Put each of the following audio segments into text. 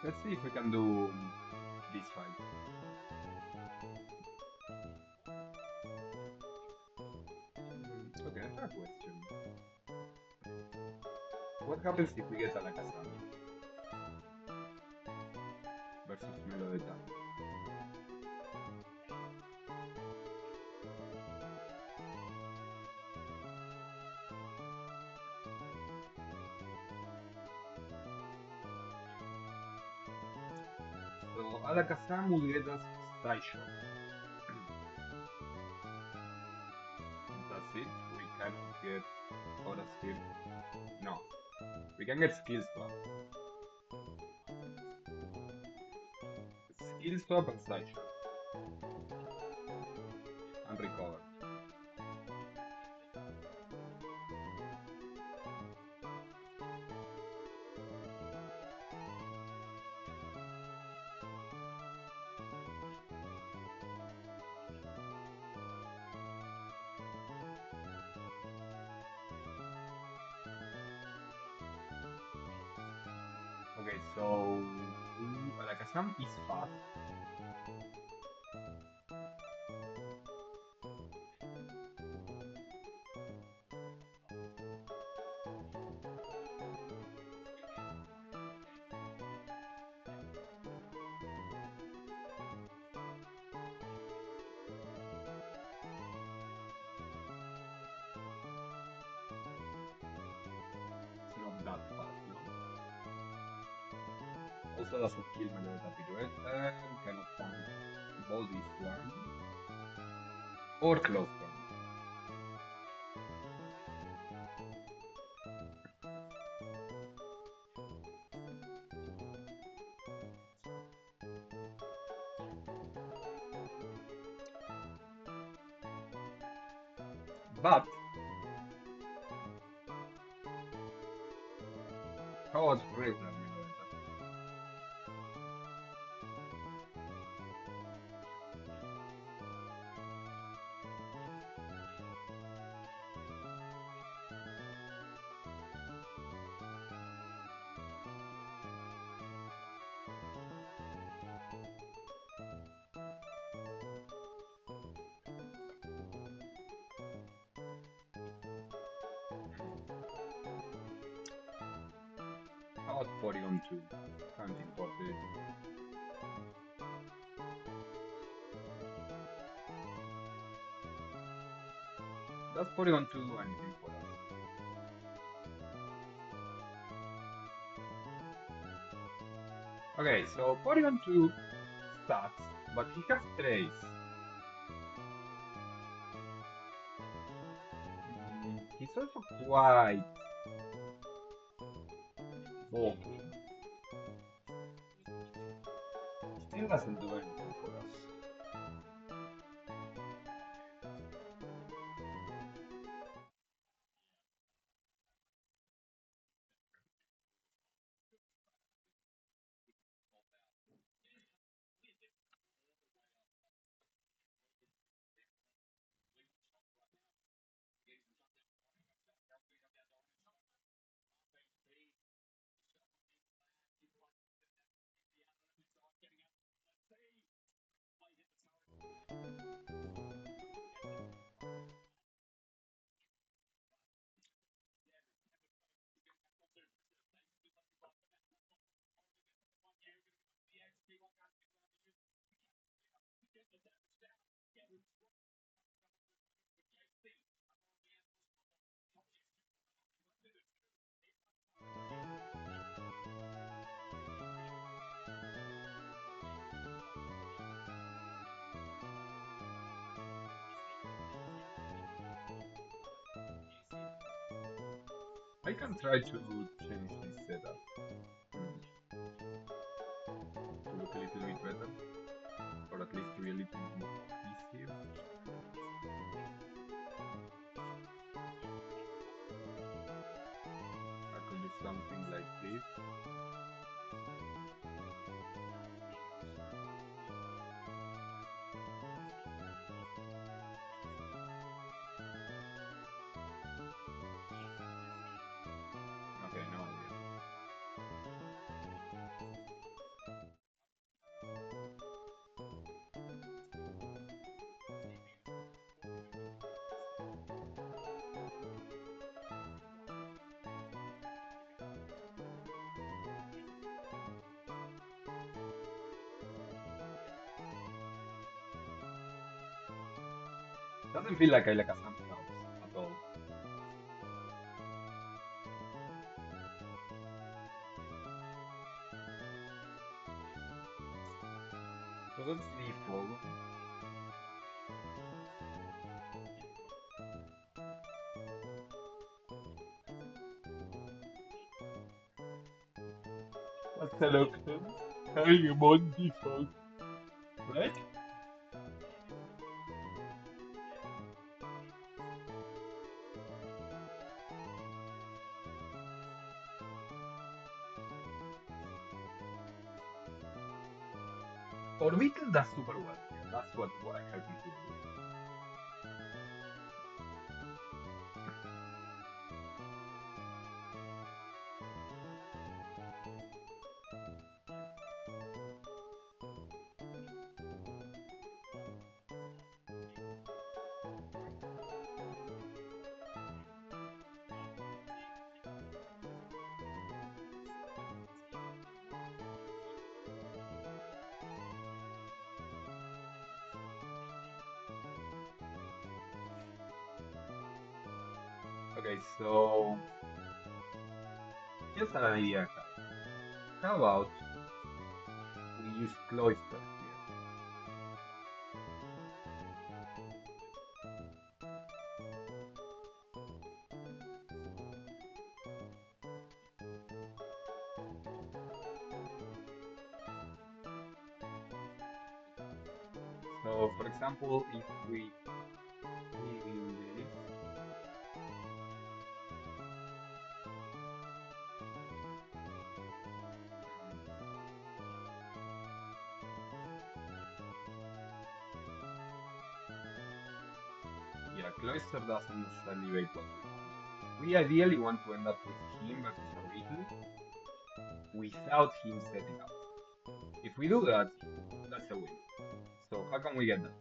Let's see if we can do this fight. Okay, I have a question. What happens if we get Alakazam versus Melodeta? So Alakazam will get us Psyshock. That's it. We cannot get Aura Sphere. No, we can get Skill Swap. Skill Swap and Psyshock and recover. Okay, so Alakazam is fast. It's not that fast, no. Also doesn't kill Melodeta Pirouette and cannot find Body Slam or Close One. But how about regular Melodeta? How about Porygon 2? Can't import it. Does Porygon 2 do anything for us? Okay, so Porygon 2 sucks, but he has Trace. He's also quite bulky. Still doesn't do anything for us. I can try to change this setup to look a little bit better, or at least to be a little more cohesive. I could do something like this. Okay, no idea. Doesn't feel like I like a something else at all. So that's the fall. What's an option? Having a mod default, right? Orbital does super well here. That's what I'm happy to do. Okay, so here's an idea, guys. How about we use Cloister here? So, for example, if we clean this, yeah, Cloister doesn't necessarily make what we want. We ideally want to end up with him versus Orbital without him setting up. If we do that, that's a win. So how can we get that?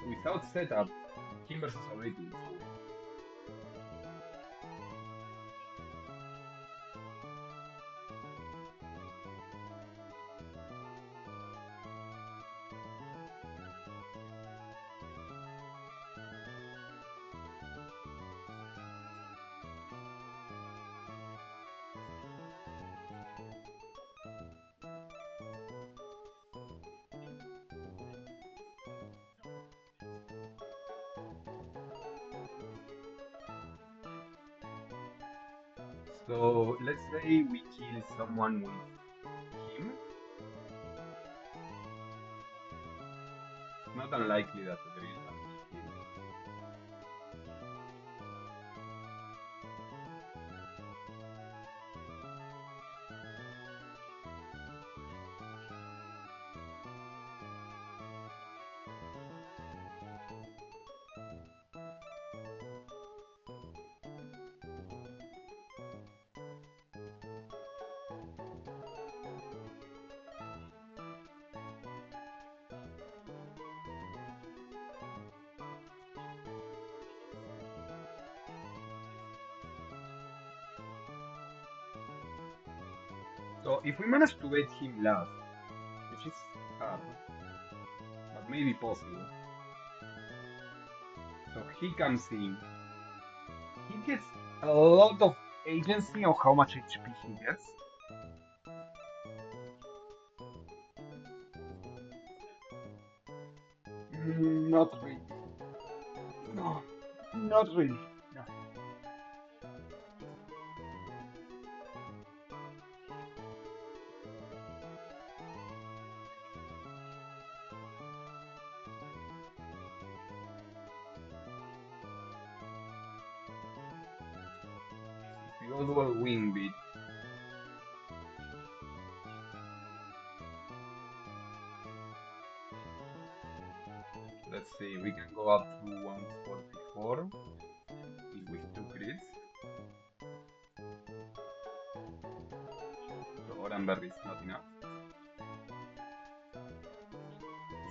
Without setup, him versus Orbital is a win. So let's say we kill someone with him. It's not unlikely that there is an kill. So if we manage to get him last, which is hard, but maybe possible. So he comes in. He gets a lot of agency on how much HP he gets. Not really. No, not really. No. If you go to a wing bit, let's see, we can go up to 144 with two crits. So Oranberry is not enough.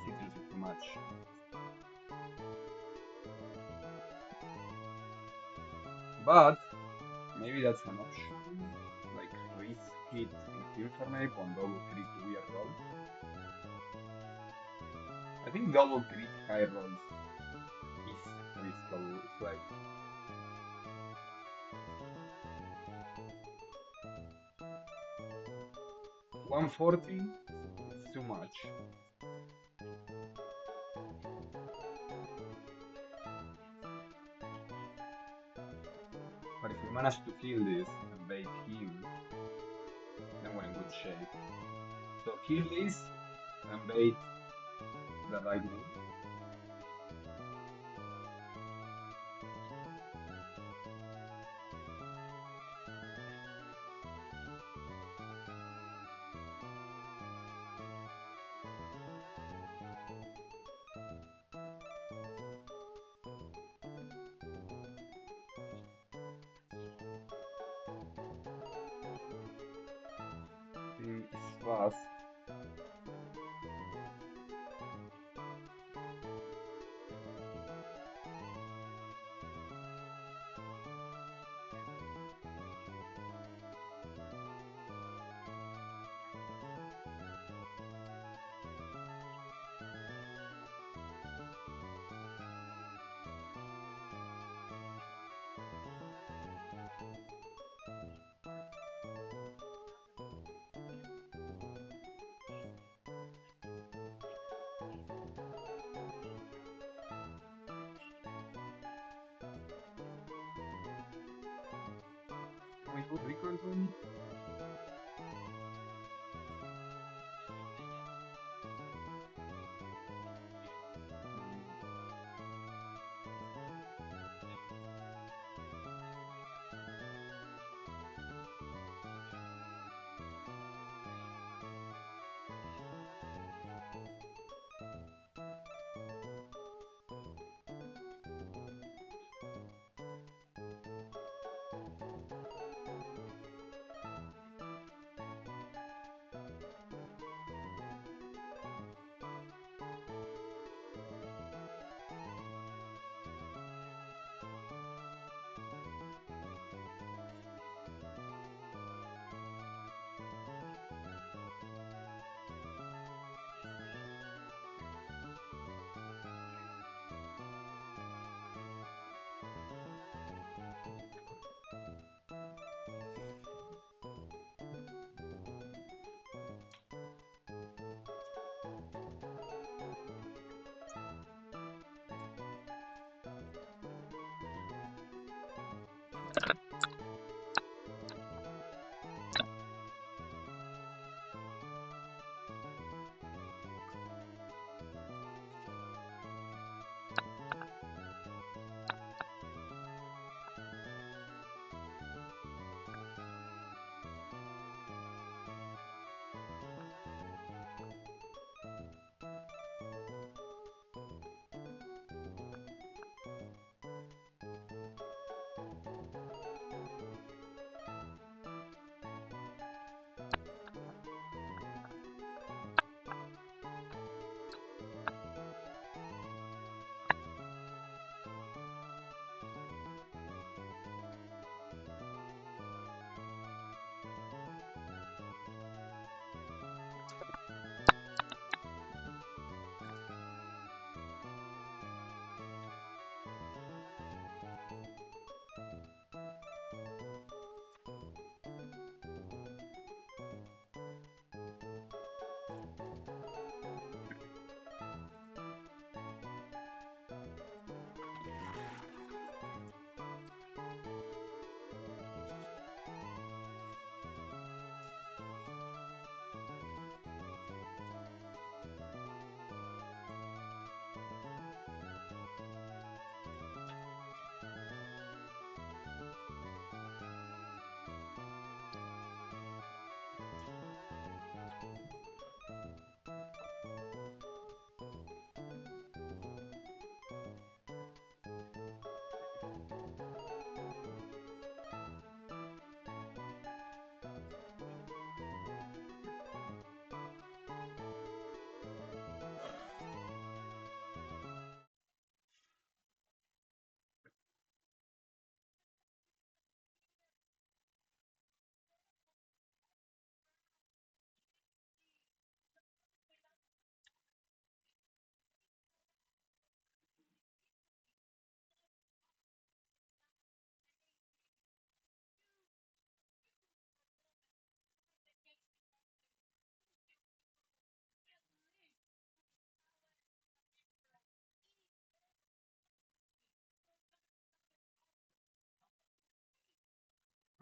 Citrus is too much. But maybe that's an option. Like risk it in Infernape on double crit weird rolls. I think double crit high rolls is risky. It's like 140. It's too much. But if we manage to kill this and bait him, then we're in good shape. So kill this and bait the right move. Thing is fast. Can we put recoil on?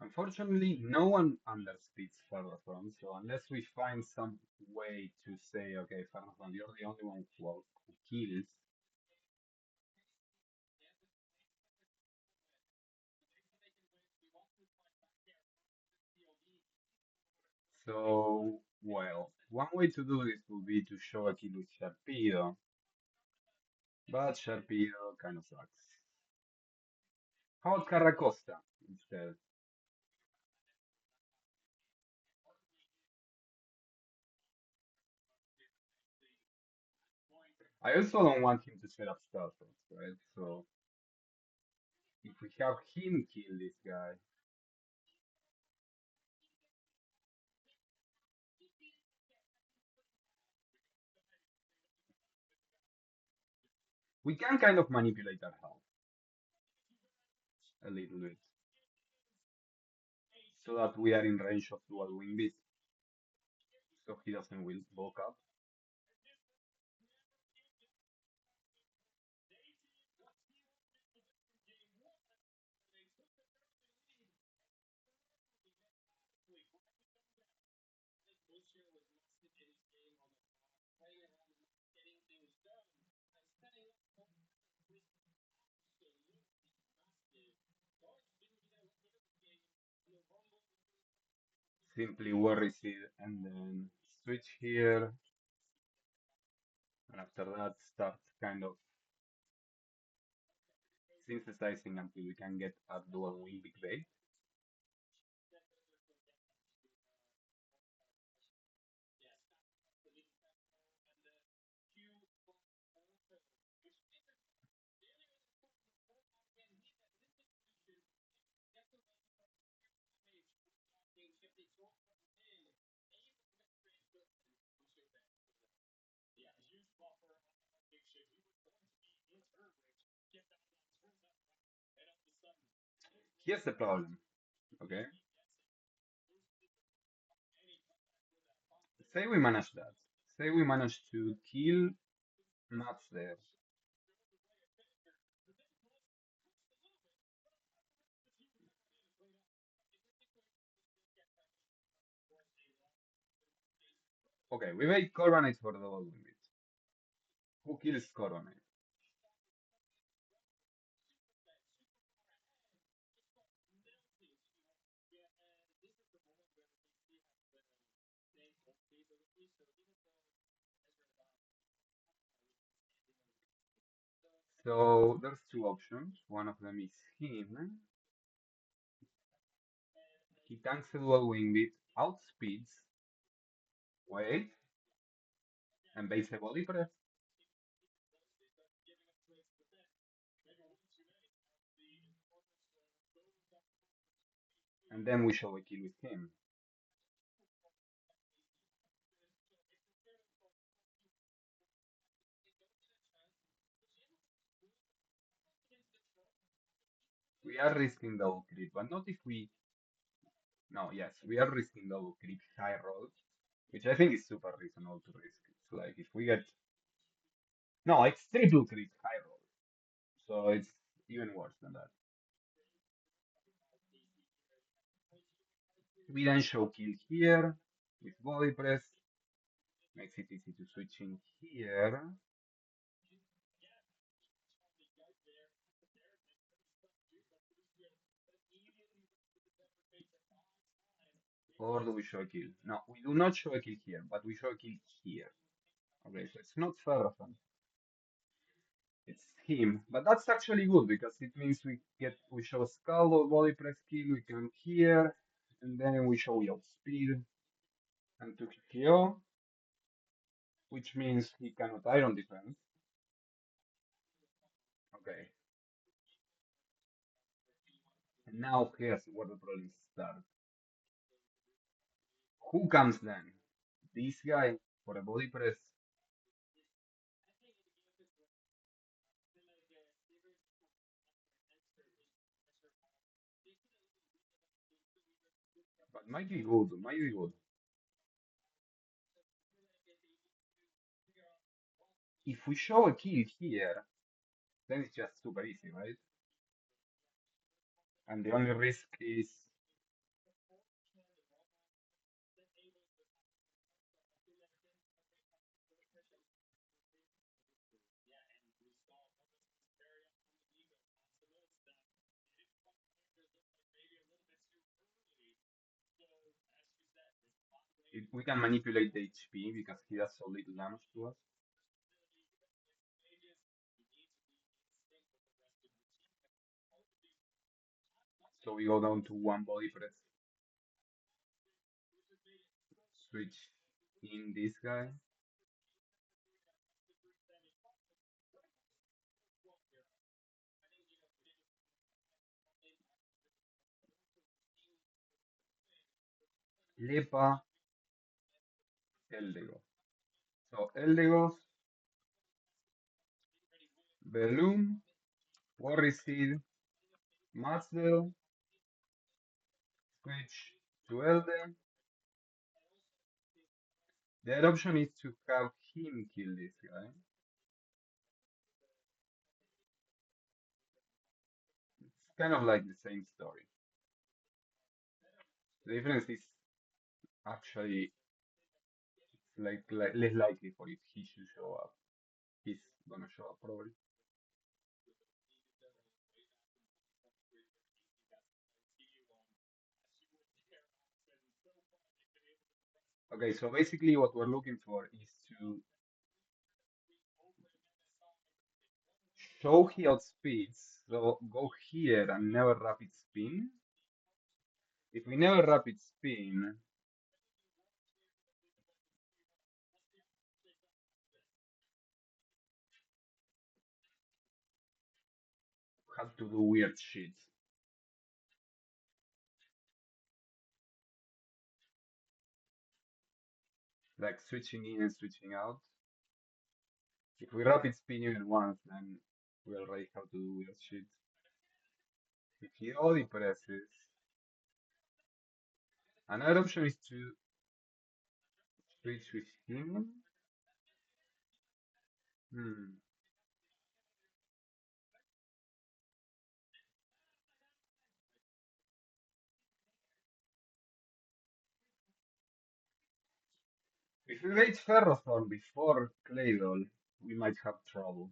Unfortunately, no one underspeeds Ferrothorn, so unless we find some way to say, okay, Ferrothorn, you're the only one who kills, so, well, one way to do this would be to show a kill with Sharpedo, but Sharpedo kind of sucks. How about Carracosta instead? I also don't want him to set up Stealthrox, right? So, if we have him kill this guy, we can kind of manipulate our health a little bit, so that we are in range of dual wing beat, so he doesn't will bulk up. Simply worry seed and then switch here, and after that start kind of synthesizing until we can get a dual wing big bait. Here's the problem, okay? Say we manage that. Say we manage to kill Mats there. Okay, we made Coronet for the dual wing beat. Who kills Coronet? So there's two options. One of them is him. He tanks a dual wing beat, outspeeds, wait, and baits a body press. And then we show a kill with him. We are risking double creep, but not if we. No, yes, we are risking double creep high roll, which I think is super reasonable to risk. It's like if we get. No, it's triple creep high roll, so it's even worse than that. We then show kill here with body press, makes it easy to switch in here. Or do we show a kill? No, we do not show a kill here, but we show a kill here. Okay, so it's not Ferrothorn. It's him, but that's actually good because it means we show skull or body press kill, we can here, and then we show your speed and to KO, which means he cannot iron defense. Okay, and now here's where the problems start. Who comes then? This guy for a body press, but might be good, might be good. If we show a kill here, then it's just super easy, right? And the only risk is We can manipulate the HP because he does so little damage to us. So we go down to one body press. Switch in this guy. Lepa, Eldegoss. So Eldegoss, Balloon, Worry Seed, Muzzle, switch to Elden. The other option is to have him kill this guy. It's kind of like the same story. The difference is actually like less likely for if he should show up. He's gonna show up probably. Okay, so basically what we're looking for is to show he outspeeds. So go here and never rapid spin. If we never rapid spin, we have to do weird shit. Like switching in and switching out. If we rapid spin even once, then we already have to do weird shit. If he only presses, another option is to switch with him. Hmm. If we wait Ferrothorn before Claydol, we might have trouble.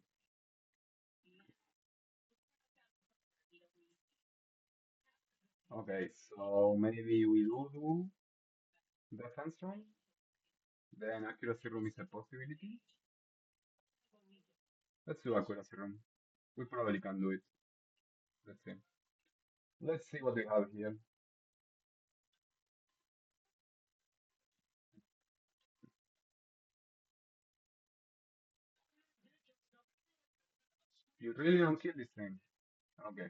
Okay, so maybe we do defense room. Then accuracy room is a possibility. Let's do accuracy room. We probably can do it. Let's see. Let's see what we have here. You really don't kill this thing. Okay.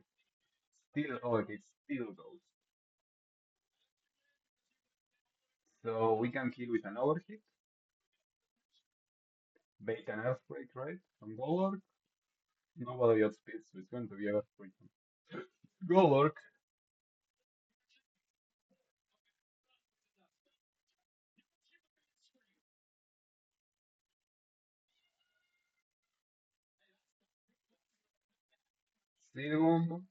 Still, oh, okay, still goes. So we can kill with an overhit. Bait an earthquake, right? From Golork. Nobody outspeeds, so it's going to be earthquake. Golork. Steel bomb.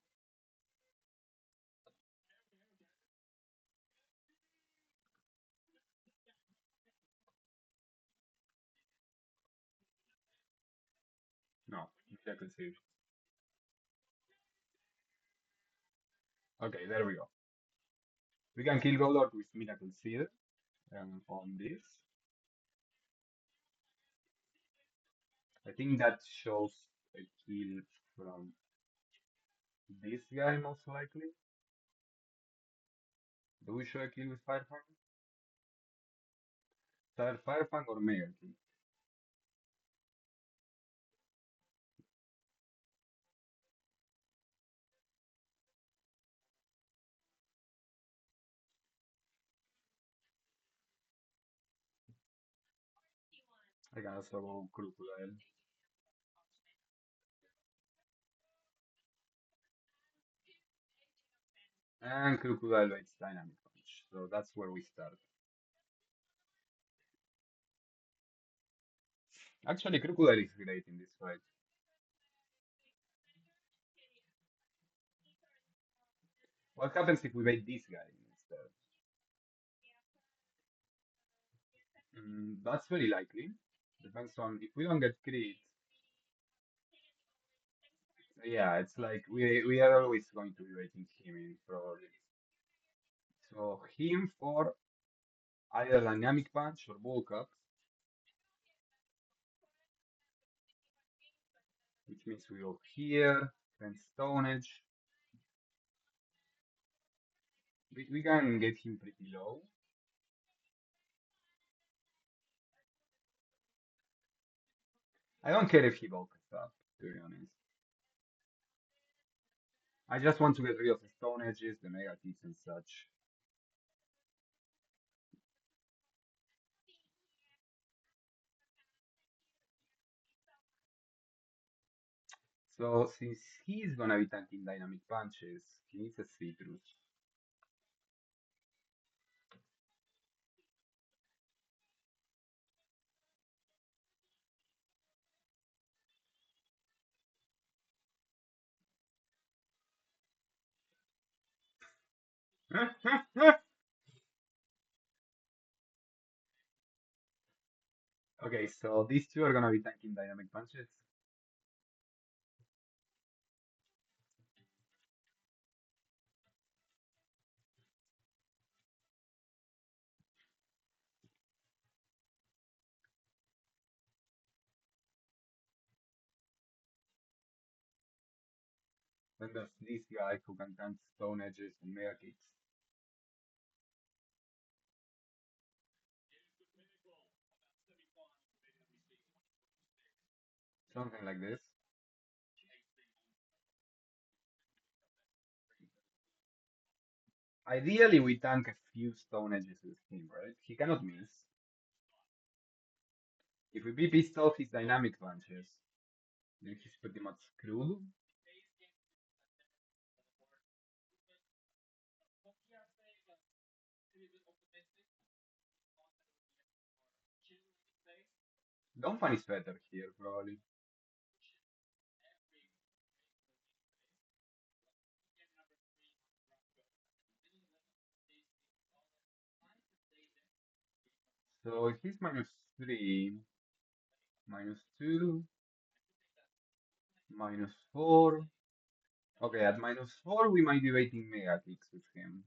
No, Miracle Seed. Okay, there we go. We can kill Golork with Miracle Seed on this. I think that shows a kill from this guy most likely. Do we show a kill with Firefang? Either Firefang or Mega Kill. I can also go Crocodile. And Crocodile waits Dynamic Punch. So that's where we start. Actually, Crocodile is great in this fight. What happens if we bait this guy instead? That's very likely. Depends on if we don't get crit. Yeah, it's like we are always going to be waiting him in probably. So him for Either dynamic punch or bulk up, which means we go here, then Stone Edge. We can get him pretty low. I don't care if he bulks up, to be honest. I just want to get rid of the Stone Edges, the negatives and such. So since he's gonna be tanking dynamic punches, he needs a citrus. Okay, so these two are gonna be tanking dynamic punches. Then there's this guy who can tank stone edges and mega kicks. Something like this. Ideally, we tank a few stone edges with him, right? He cannot miss. If we be pissed off his dynamic punches, then he's pretty much screwed. Donphan is better here, probably. So if he's -3, -2, -4. Okay, at -4 we might be waiting mega kicks with him.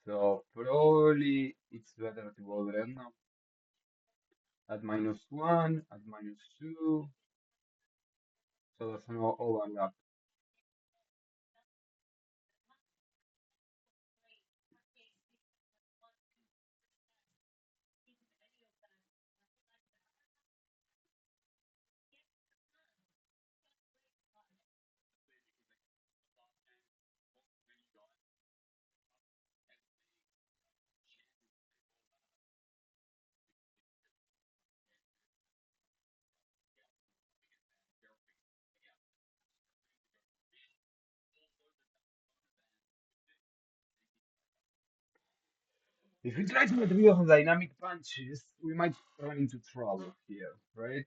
So probably it's better to go there now. At -1, at -2, so there's no overlap. If we try to get rid of dynamic punches, we might run into trouble here, right?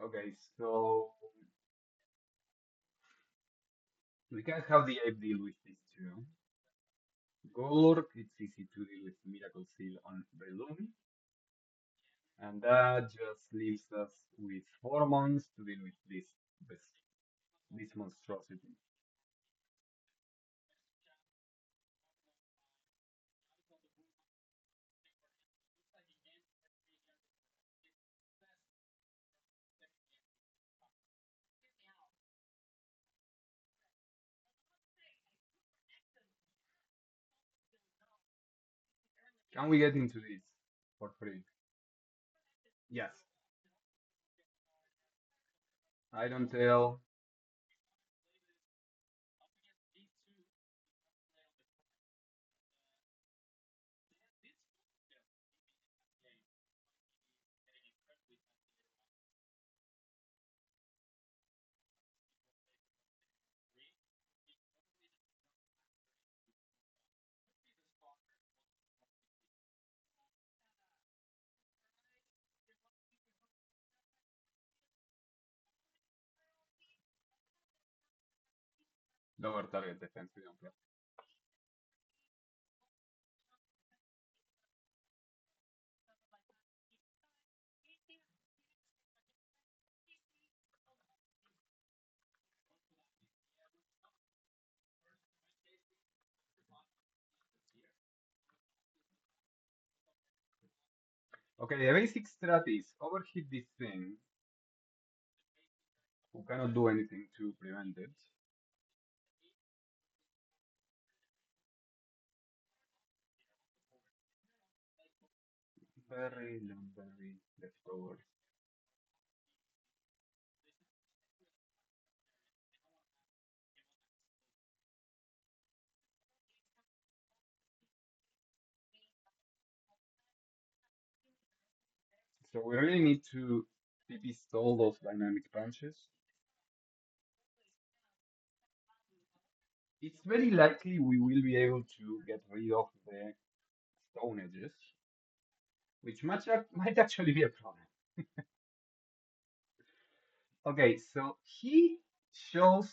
Okay, so we can have the ape deal with these two. Golurk, it's easy to deal with Miracle Seal on Breloom. And that just leaves us with 4 months to deal with this monstrosity. Can we get into this for free? Yes. I don't tell. Lower target defense, we don't play. Okay, the basic strat is overhit this thing, who cannot do anything to prevent it. Very leftovers. So we really need to PP stall those dynamic punches. It's very likely we will be able to get rid of the stone edges, which might actually be a problem. Okay, so he shows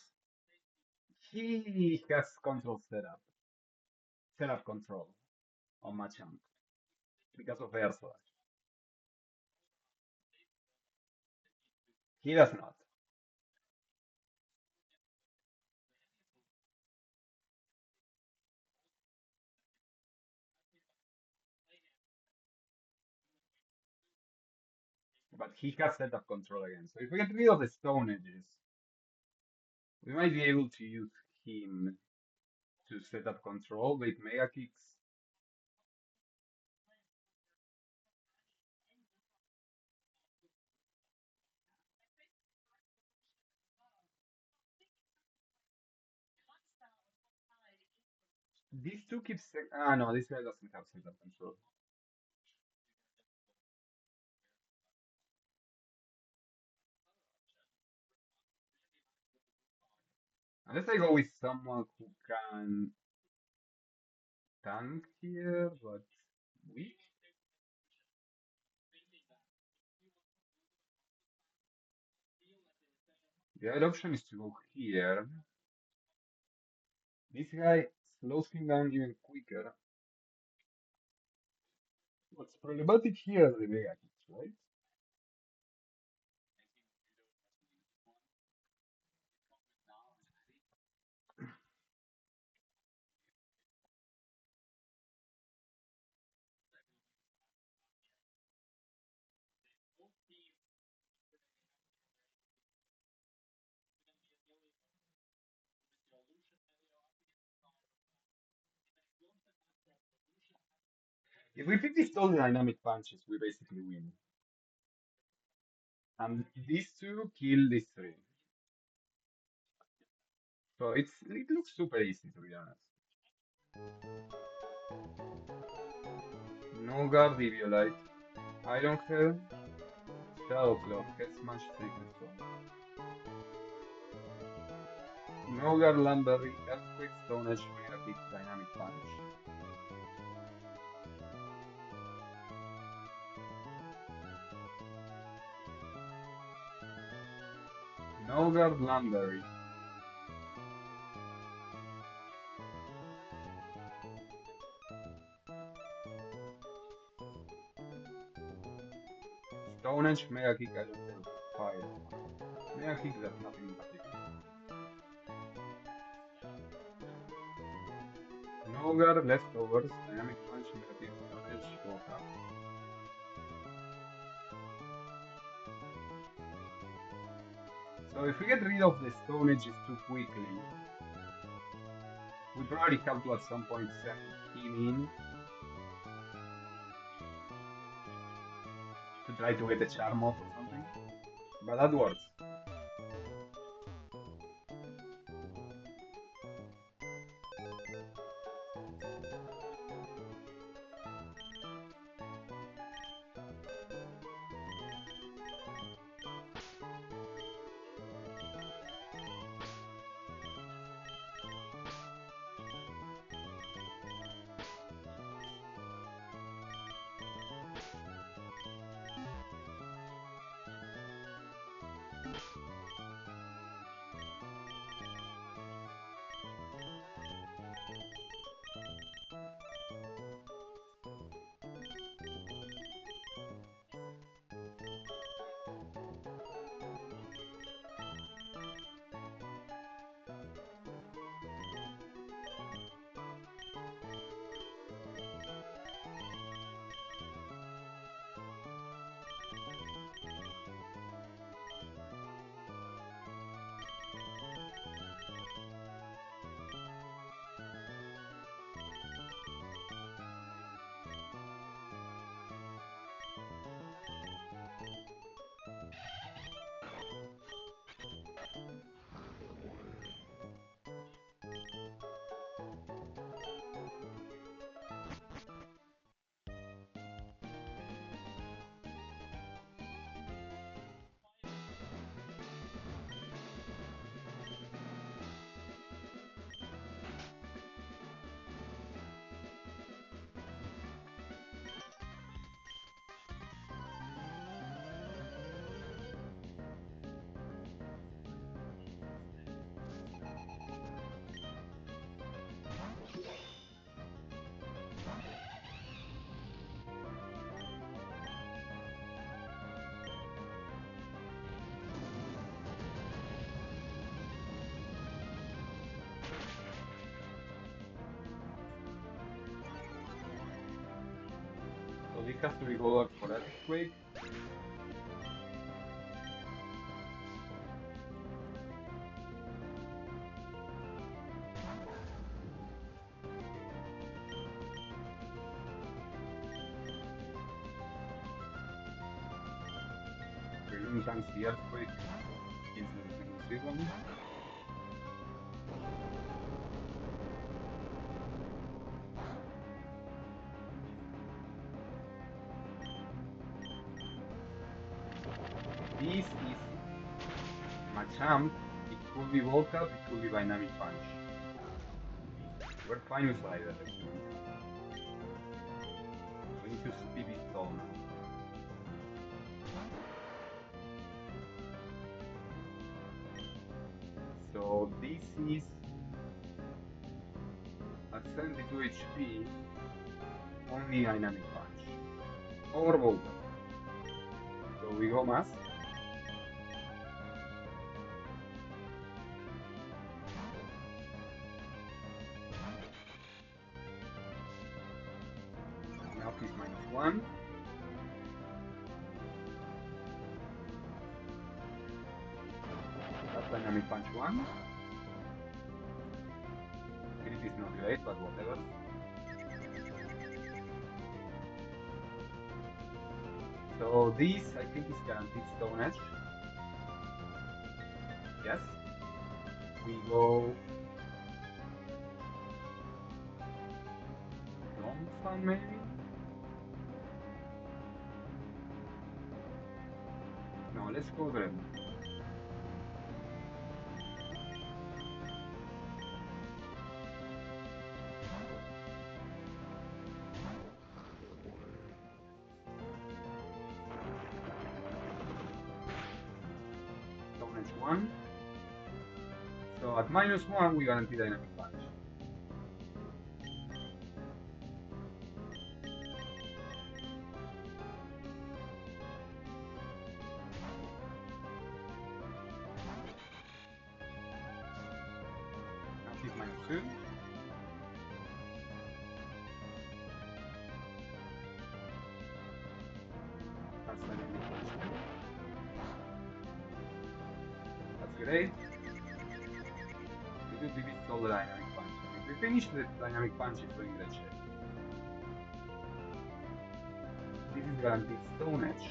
he has control setup control on Machamp because of air slash. He does not. But he has setup control again. So if we get rid of the stone edges, we might be able to use him to set up control with Mega Kicks. These two keep ah no, this guy doesn't have setup control. Unless I go with someone who can tank here, but weak. The other option is to go here. This guy slows him down even quicker. What's problematic here are the Mega Kicks, right? If we pick these all dynamic punches, we basically win. And these two kill these three. So it looks super easy to be honest. No guard Eviolite. Iron Head. Shadow Claw. Head Smash Sacred Stone. No guard Lamberry. Earthquake Stone Edge Mega Kick Dynamic Punch. No guard Lamberry. Stone Edge Mega Kick Iron Tail. Fire. Mega Kick does nothing in particular. No guard Leftovers. Dynamic Punch Mega Kick Stone Edge. Go up. So if we get rid of the Stone Edges too quickly, we probably have to at some point send him in to try to get a charm off or something. But that works. has to be Golak for Earthquake. Balloon tanks the Earthquake into the second season. This is Machamp. It could be Volcap, it could be Dynamic Punch. We're fine with either, I think. We need to Speedy Stall now. So this is at 72 HP, only Dynamic Punch. Or Volcap. So we go Mask. Now he's -1. That's Dynamic Punch 1. Crit is not great, but whatever. So this, I think, is guaranteed Stone Edge. Yes. We go Donphan maybe? No, let's go Dread. Stone Edge 1. So at -1 we guarantee Dynamic Punch. Now he's -2. That's Dynamic Punch 2. That's great. We do delete all the Dynamic Punches. If we finish the Dynamic Punches, we're in great shape. This is guaranteed Stone Edge.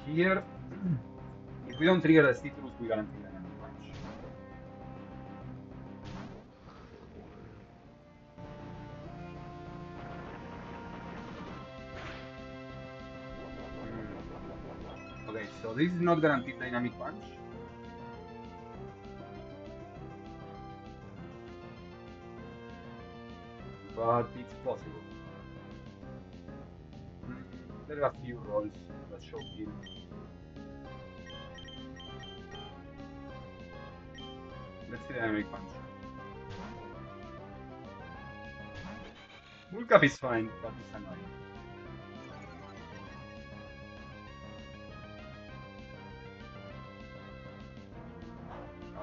Here, if we don't trigger the Citrus, we guarantee Dynamic Punch. Okay, so this is not guaranteed Dynamic Punch. But it's possible. There are a few rolls that show kill. Let's see Dynamic Punch. Vulcap is fine, but it's annoying.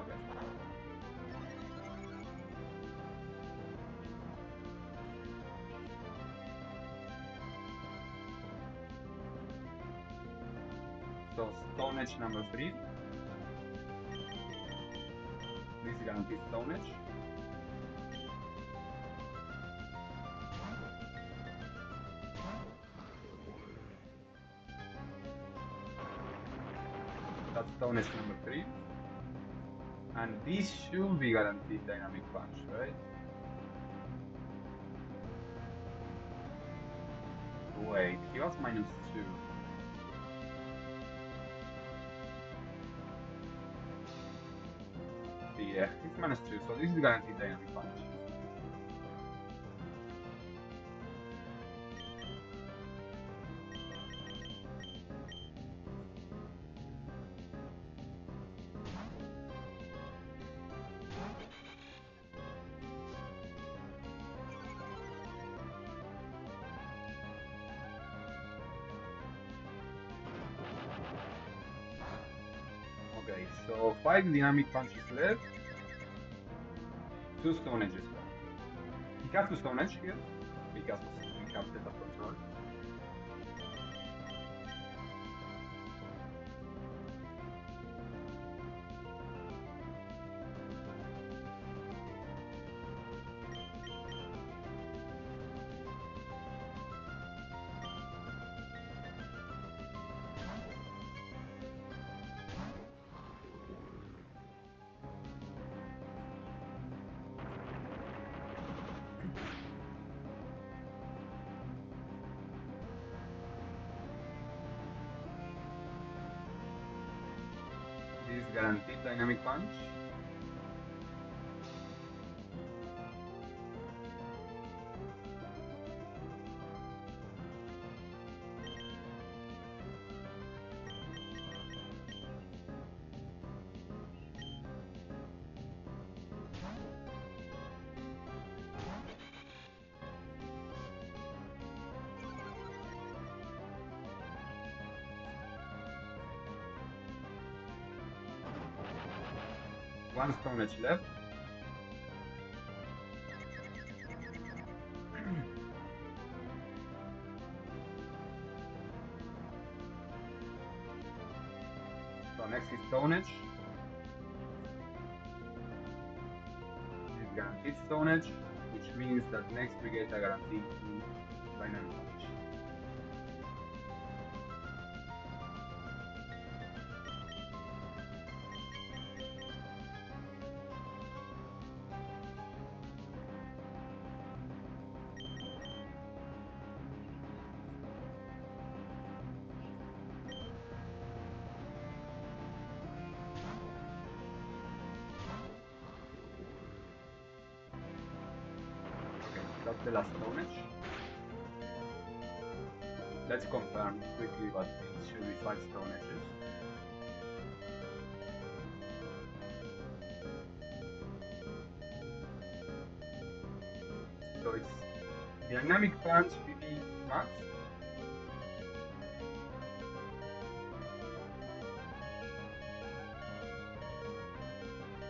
Okay. So Stone Edge number 3. This is guaranteed Stone Edge. That's Stone Edge number 3. And this should be guaranteed Dynamic Punch, right? Wait, he was -2. Yeah, he's -2, so this is guaranteed Dynamic Punch. So 5 dynamic punches left, 2 stone edges left. He has to stone edge here because we have setup control. This is guaranteed dynamic punch. One stone edge left. So next is stone edge. This is guaranteed stone edge, which means that next we get a guaranteed dynamic punch. That's the last stone edge. Let's confirm quickly, but it should be 5 stone edges. So it's dynamic punch PP max.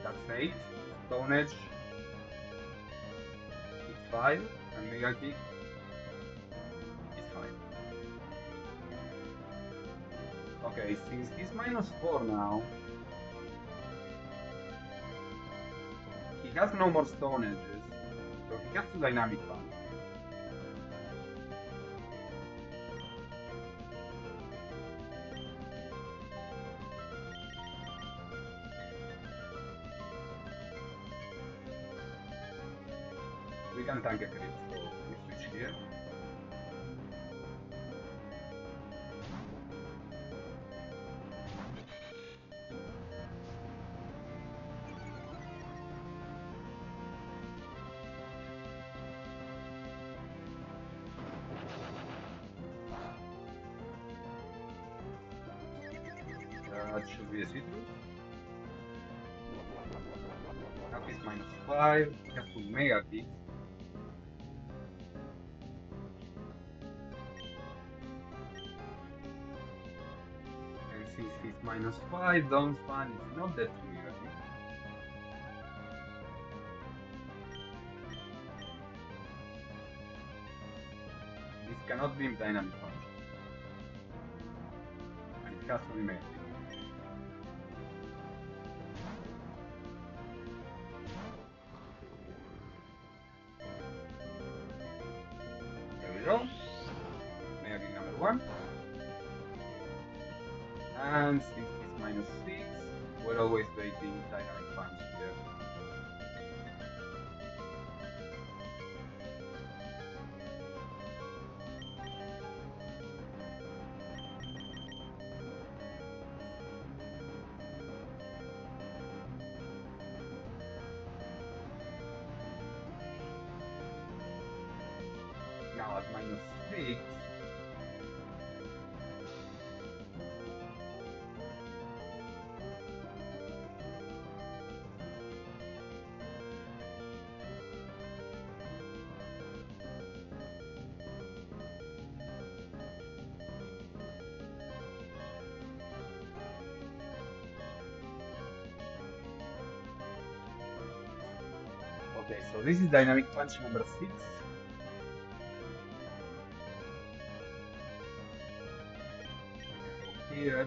That's 8. Stone edge. It's 5. And mega kick is 5. Okay, since he's -4 now, he has no more stone edges, so he has to dynamic punch. We can tank a crit, so we switch here. That should be a citrus. Now he's -5, he has to mega kick. And since he's -5, Dawn Span is not that mega kick. This cannot be dynamic punch. And it has to be mega kick. There we go. Mega kick number 1. And since it's -6, we're always waiting dynamic punch here. Now at -6, Okay, so this is dynamic punch number 6. We can go here.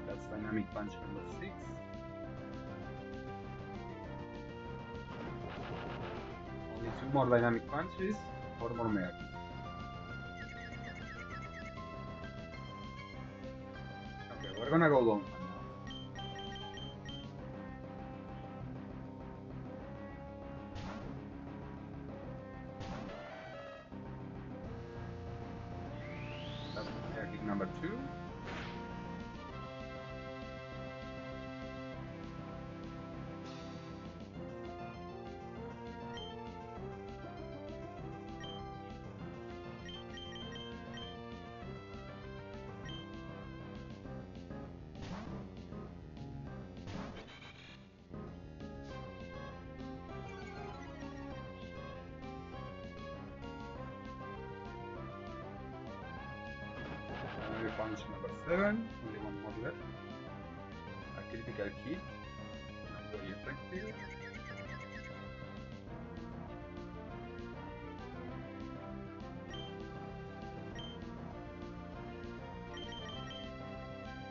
That's dynamic punch number 6. Only 2 more dynamic punches, 4 more Mega Kicks. Okay, we're gonna go long one now. That's Mega Kick number 2. Dynamic punch number 7. Only 1 more left. A critical hit. Not very effective.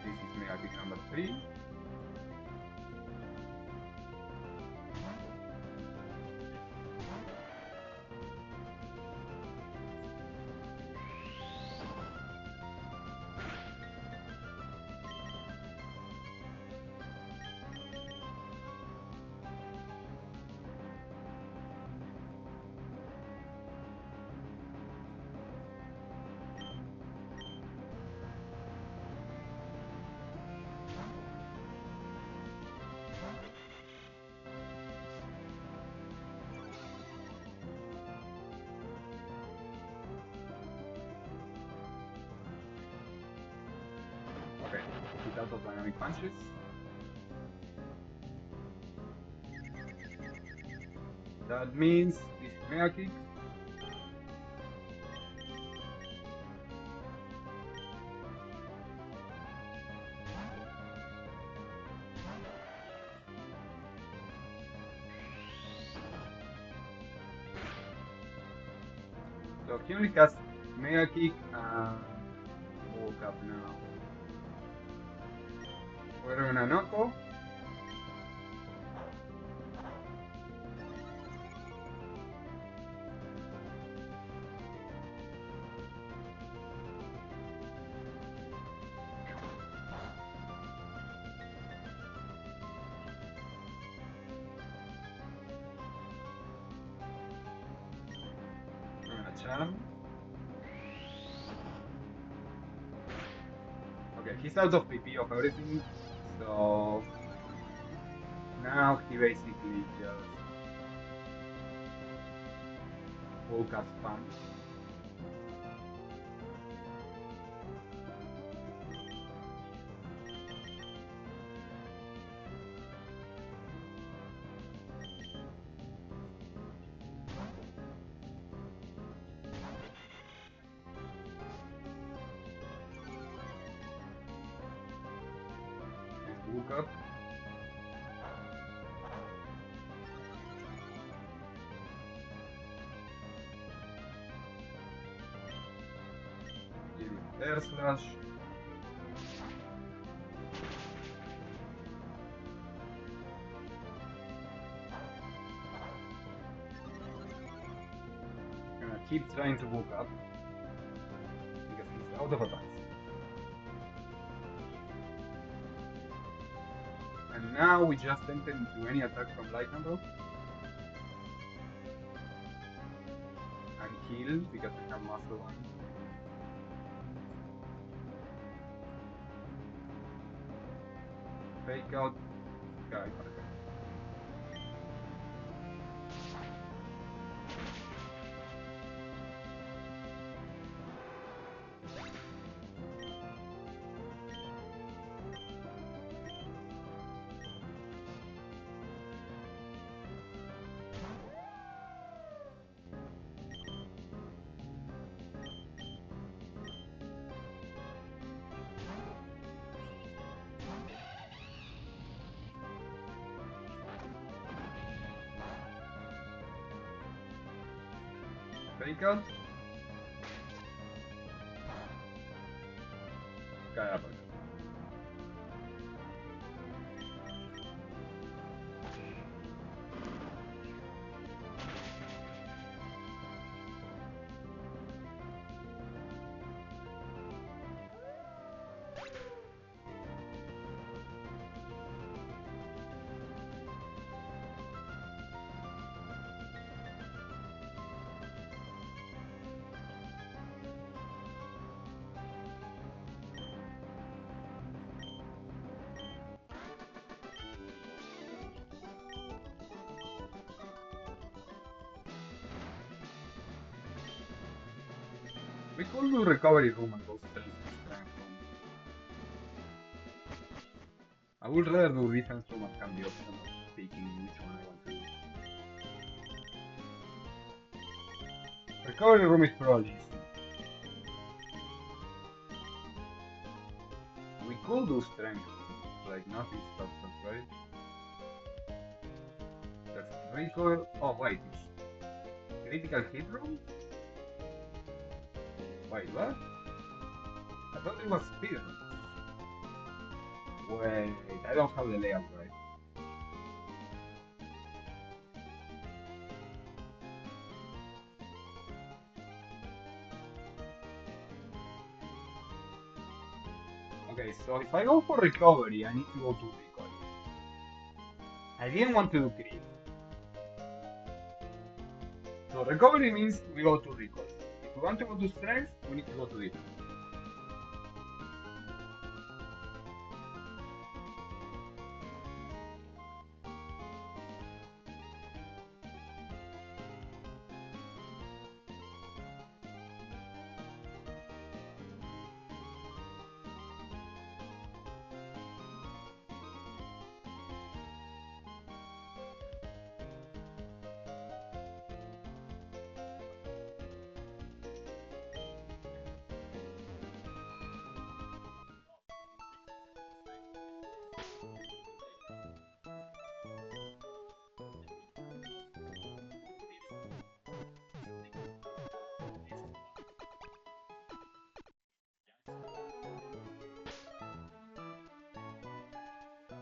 This is Mega Kick number 3. Okay, he's out of dynamic punches. That means this is Mega Kick. So he only has Mega Kick and woke up now. We're gonna Noko. We're gonna charm. Okay, he's out of PP of everything, so now he basically just woke up spams. Just woke up. Give it air slash. Gonna keep trying to woke up because he's out of attacks. And now we just enter into any attack from Lycanroc and heal because we have Master One. Fake out. Okay, perfect. Fake out. Caramba. We could do recovery room and go straight to strength room. I would rather do defense room and have the option of picking which one I want to do. Recovery room is probably easy. We could do strength room, like nothing stops us, right? That's recoil. Oh wait, it's critical hit room? Wait, what? I thought it was speed. Wait, I don't have the layout right. Okay, so if I go for recovery, I need to go to recoil. I didn't want to do crit. So recovery means we go to recoil. If we want to go to strength, we need to go to defense.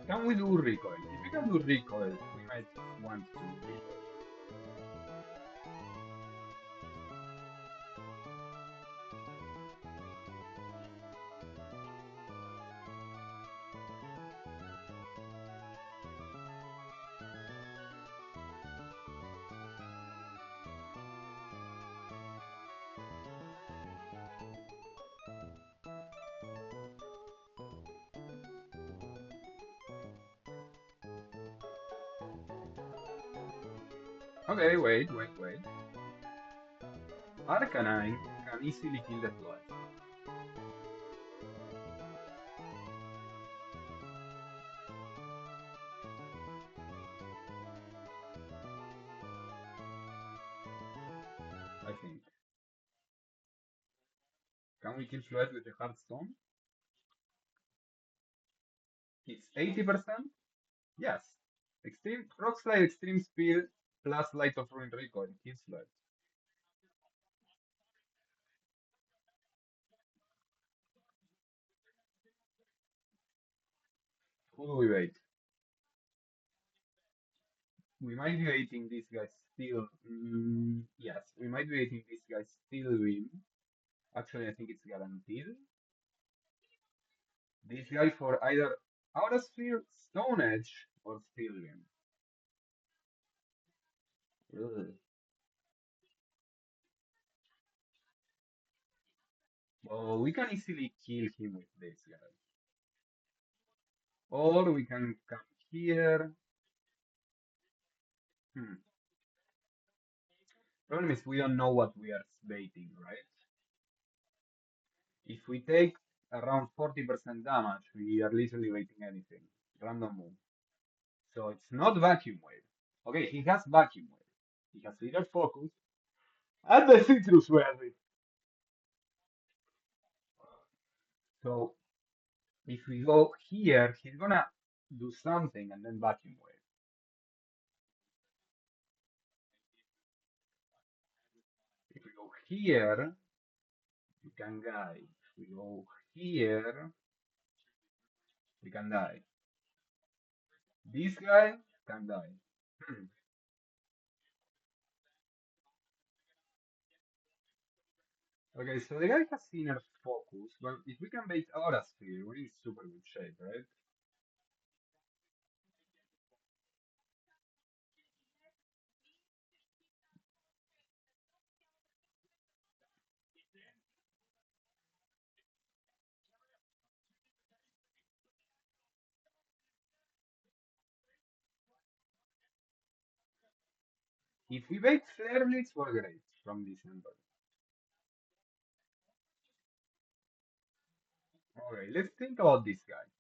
Can we do recoil? If we can do recoil, we might want to do recoil. Okay, wait. Arcanine can easily kill the flood. I think. Can we kill Flood with the Hearthstone? It's 80%? Yes. Extreme Rock Slide Extreme Speed plus Light of Ruin Recoil kills Flood. Who do we bait? We might be baiting this guy still. Yes, we might be baiting this guy still win. Actually, I think it's guaranteed. This guy for either Aura Sphere, Stone Edge, or Steel Win. Ugh. Well, we can easily kill him with this guy. Or we can come here. Hmm. Problem is we don't know what we are baiting, right? If we take around 40% damage, we are literally baiting anything. Random move. So it's not Vacuum Wave. Okay, he has Vacuum Wave. He has Leader Focus. And the Citrus Berry. So if we go here, he's gonna do something and then Vacuum Wave. If we here, we can die. If we go here, we can die. This guy can die. Hmm. Okay, so the guy has inner focus, but if we can bait Aura Sphere, we're in super good shape, right? If we bait Flare Blitz, we're great from December. Okay, let's think about this guy.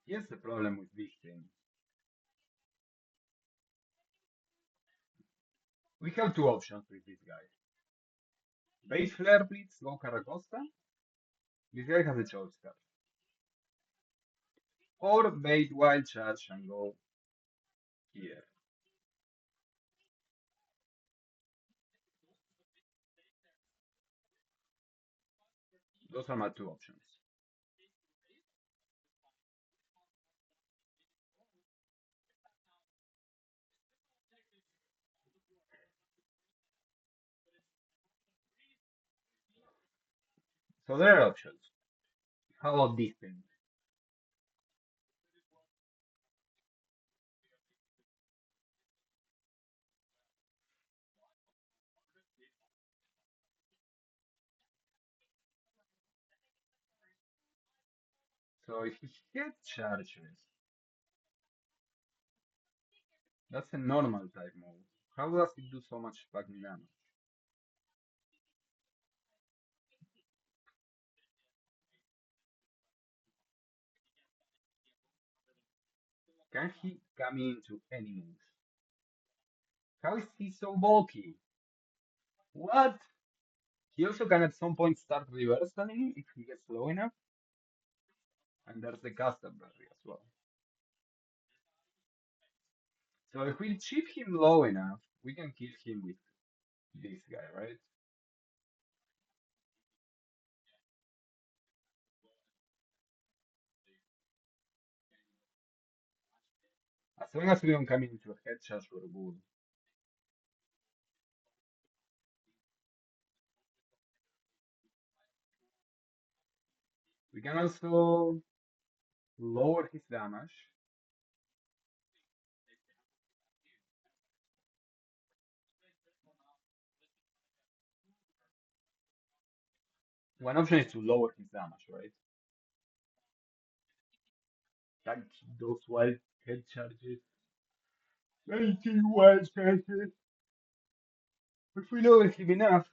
Here's the problem with this thing. We have two options with this guy. Bait Flare Blitz, go Caracosta. This guy has a choice card. Or bait Wild Charge and go here. Those are my two options. So there are options. How about this thing? So if he head charges, that's a normal type move. How does it do so much fucking damage? Can he come into any move? How is he so bulky? What? He also can at some point start reversing if he gets low enough. And there's the caster berry as well. So if we chip him low enough, we can kill him with this guy, right? As long as we don't come into a headshot, we're good. We can also lower his damage. One option is to lower his damage, right? Like those wild head charges. 19 wild charges. If we lower him enough.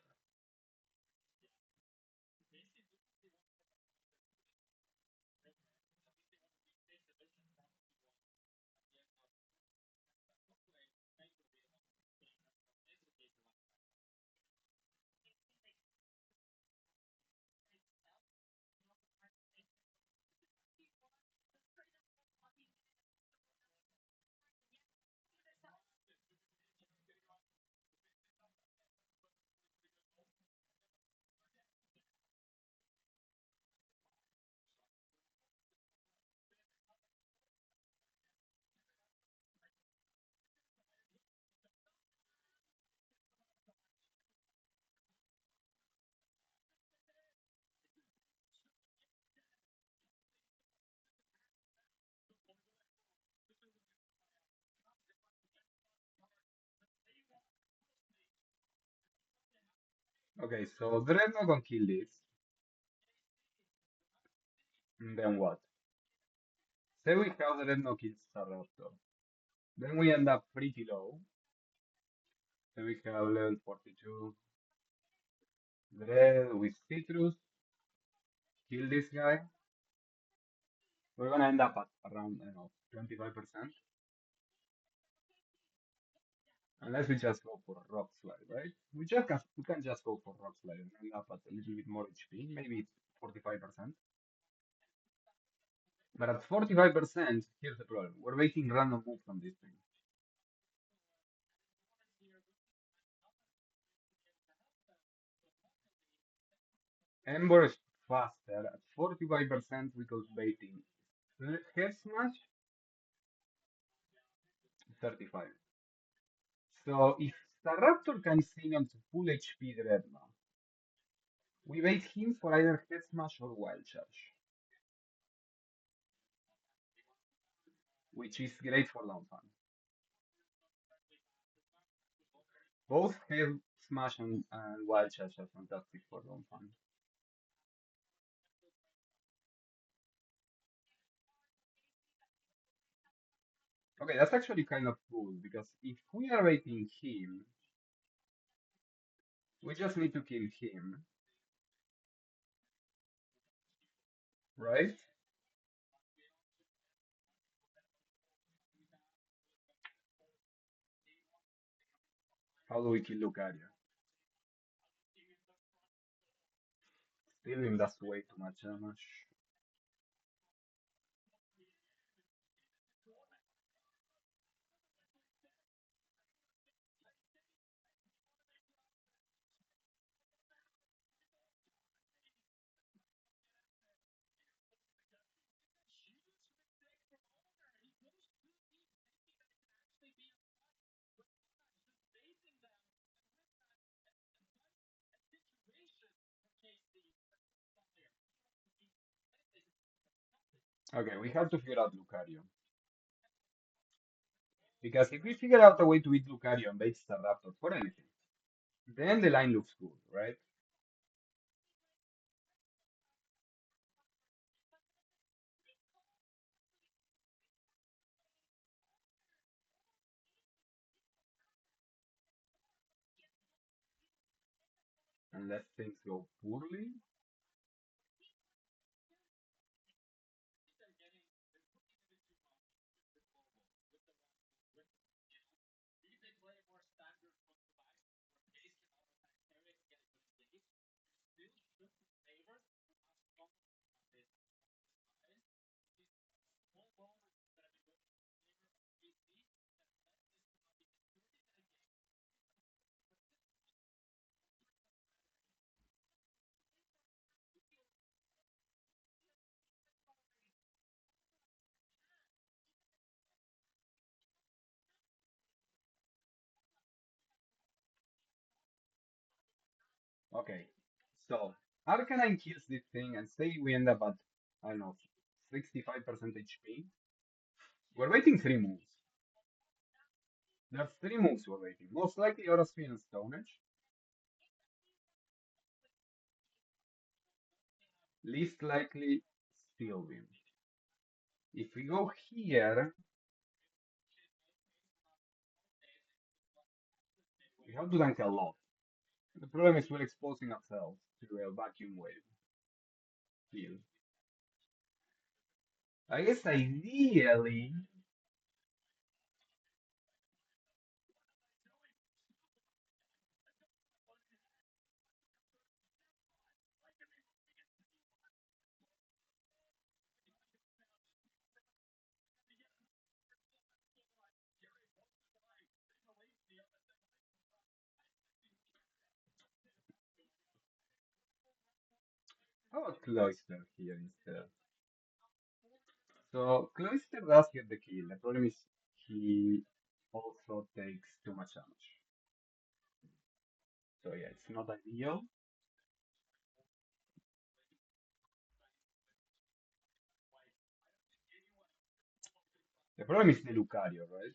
Okay, so Dreadnought can kill this. And then what? Say we have the red no kills Staraptor. Then we end up pretty low. Then we have level 42. Red with Citrus. Kill this guy. We're gonna end up at around, I don't know, 25%. Unless we just go for Rock Slide, right? We can just go for Rock Slide and end up at a little bit more HP. Maybe it's 45%. But at 45%, here's the problem. We're making random moves on this thing. Ember is faster. At 45%, we go baiting. Head Smash, 35. So if Staraptor can sing onto full HP Dreadnought, we bait him for either Head Smash or Wild Charge, which is great for long fun. Both Head Smash and Wild Charge are fantastic for long fun. Okay, that's actually kind of cool because if we are baiting him, we just need to kill him, right? How do we kill Lucario? Still him does way too much damage. Okay, we have to figure out Lucario. Because if we figure out a way to beat Lucario and bait Staraptor for anything, then the line looks good, right? Unless things go poorly. Okay, so Arcanine kills this thing and say we end up at, I don't know, 65% HP. We're waiting 3 moves. There's 3 moves we're waiting. Most likely Aura Spin and Stone Edge. Least likely Steel Beam. If we go here, we have to tank a lot. The problem is we're exposing ourselves to a vacuum wave field. I guess ideally, how about Cloyster here instead? So Cloyster does get the kill. The problem is he also takes too much damage. So yeah, it's not ideal. The problem is the Lucario, right?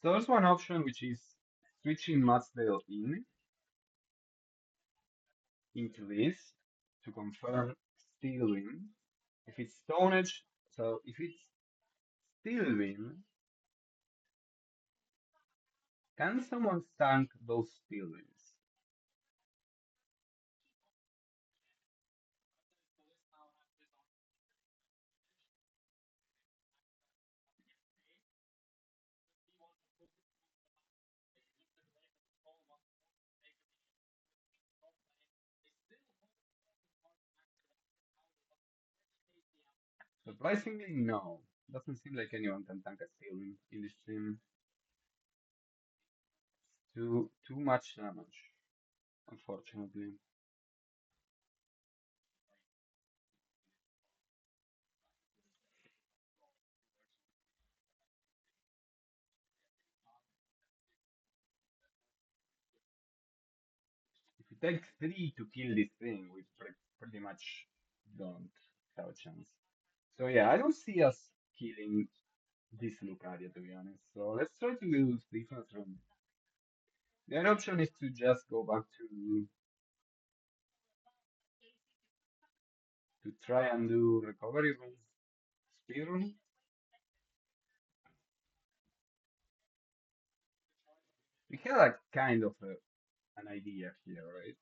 So there's one option which is switching Matzdale into this to confirm steel win. If it's Stone Age, so if it's steel win, can someone tank those steel wins? Surprisingly, no. Doesn't seem like anyone can tank a steel win in this team. Too much damage, unfortunately. If it takes three to kill this thing, we pretty much don't have a chance. So yeah, I don't see us killing this Lucaria, to be honest. So let's try to use defense room. The other option is to just go back to try and do recovery room, speed room. We had a kind of an idea here, right?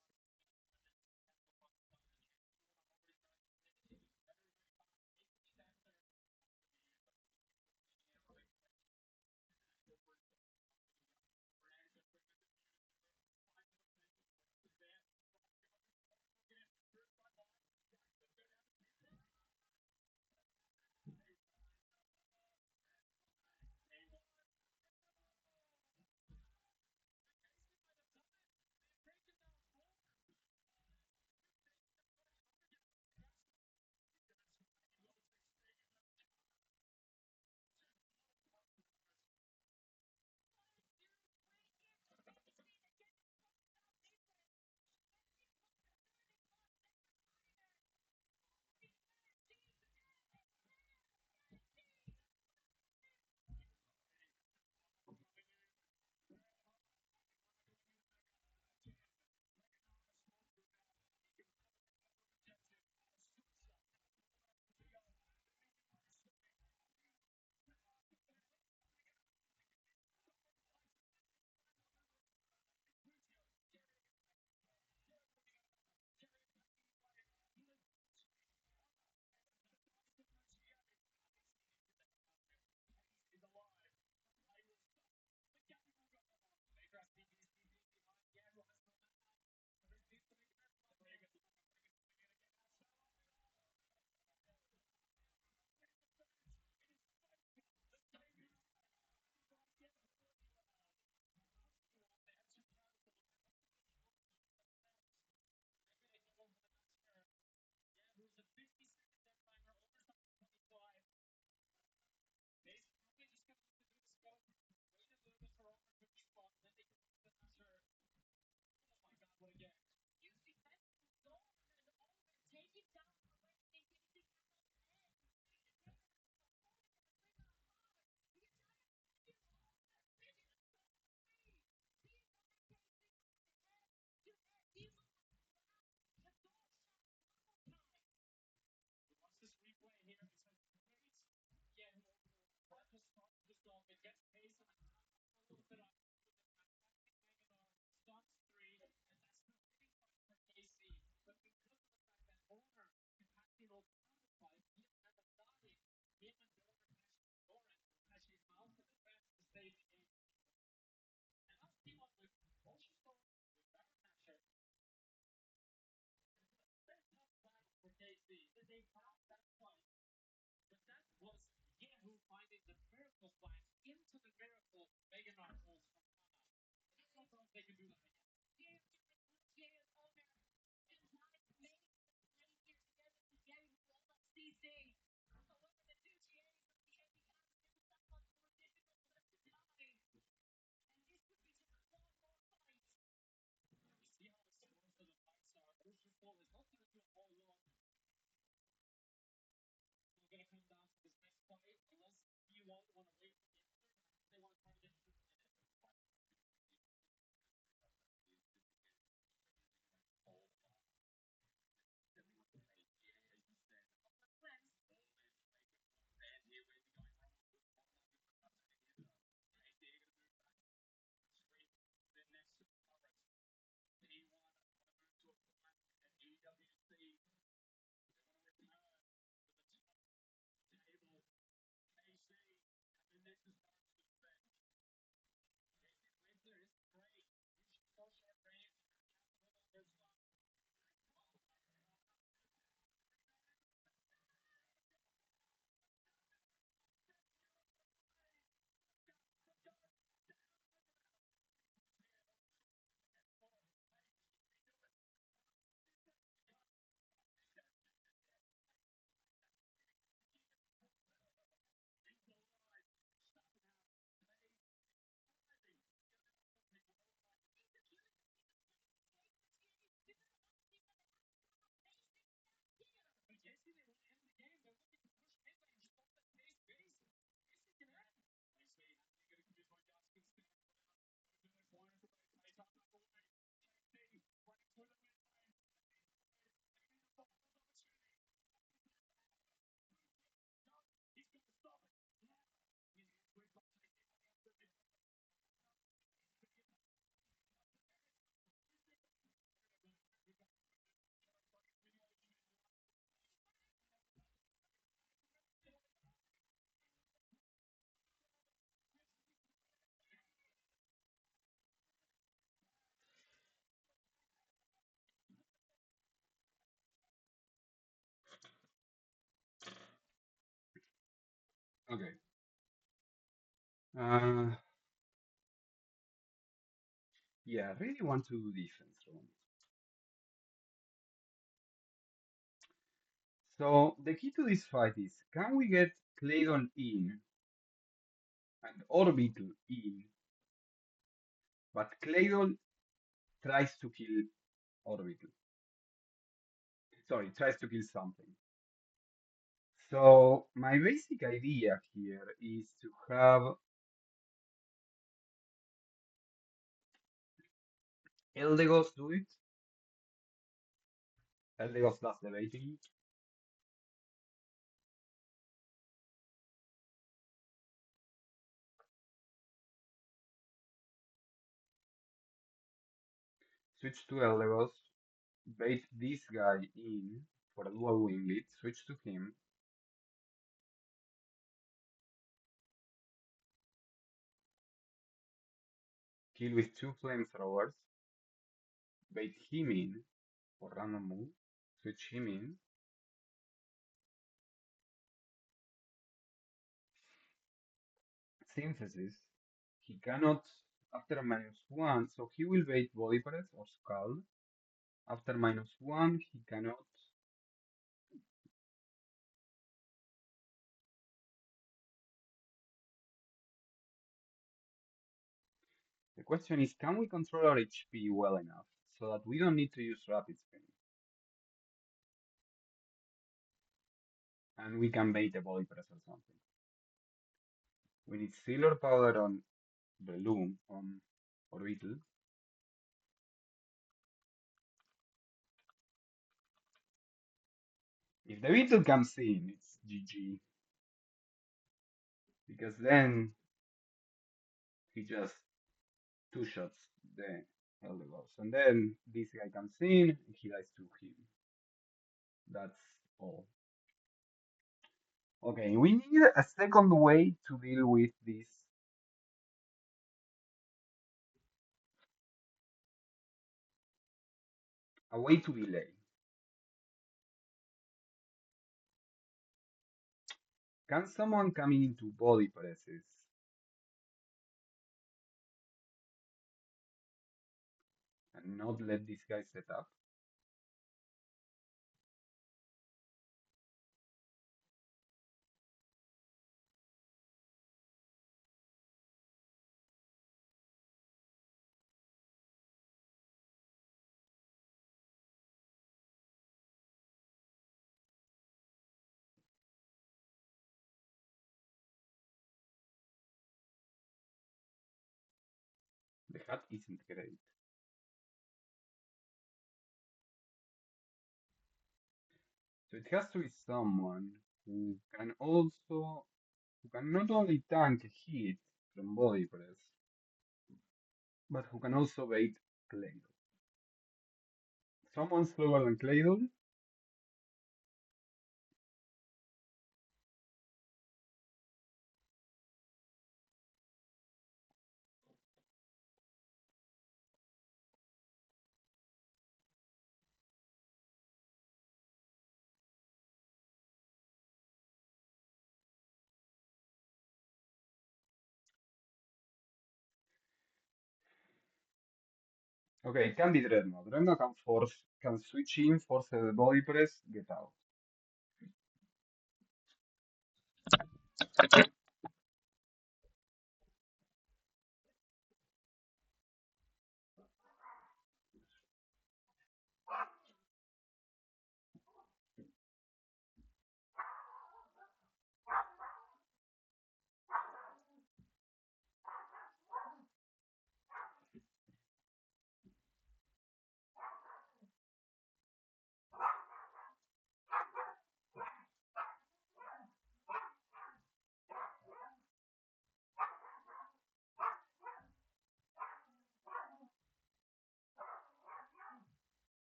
Okay. Uh, yeah, I really want to do defense room. So the key to this fight is, can we get Claydon in and Orbital in, but Claydon tries to kill Orbital. Sorry, tries to kill something. So my basic idea here is to have Eldegos do it. Eldegos does the baiting. Switch to Eldegos. Bait this guy in for a dual winglet. Switch to him. Kill with two flamethrowers. Bait him in for random move. Switch him in. Synthesis. He cannot after -1, so he will bait body press or skull. After -1, he cannot. The question is, can we control our HP well enough so that we don't need to use rapid spin? And we can bait a body press or something. We need Sealer Powder on Bloom, on Orbital. If the Beetle comes in, it's GG. Because then he just two shots the Eldegoss. And then this guy comes in, and he dies to him. That's all. Okay, we need a second way to deal with this. A way to delay. Can someone come into body presses and not let this guy set up? The hat isn't great. So it has to be someone who can also, who can not only tank a hit from body press, but who can also bait Claydol. Someone slower than Claydol? Okay, it can be Dreadnought. Dreadnought can force, can switch in, force the body press, get out.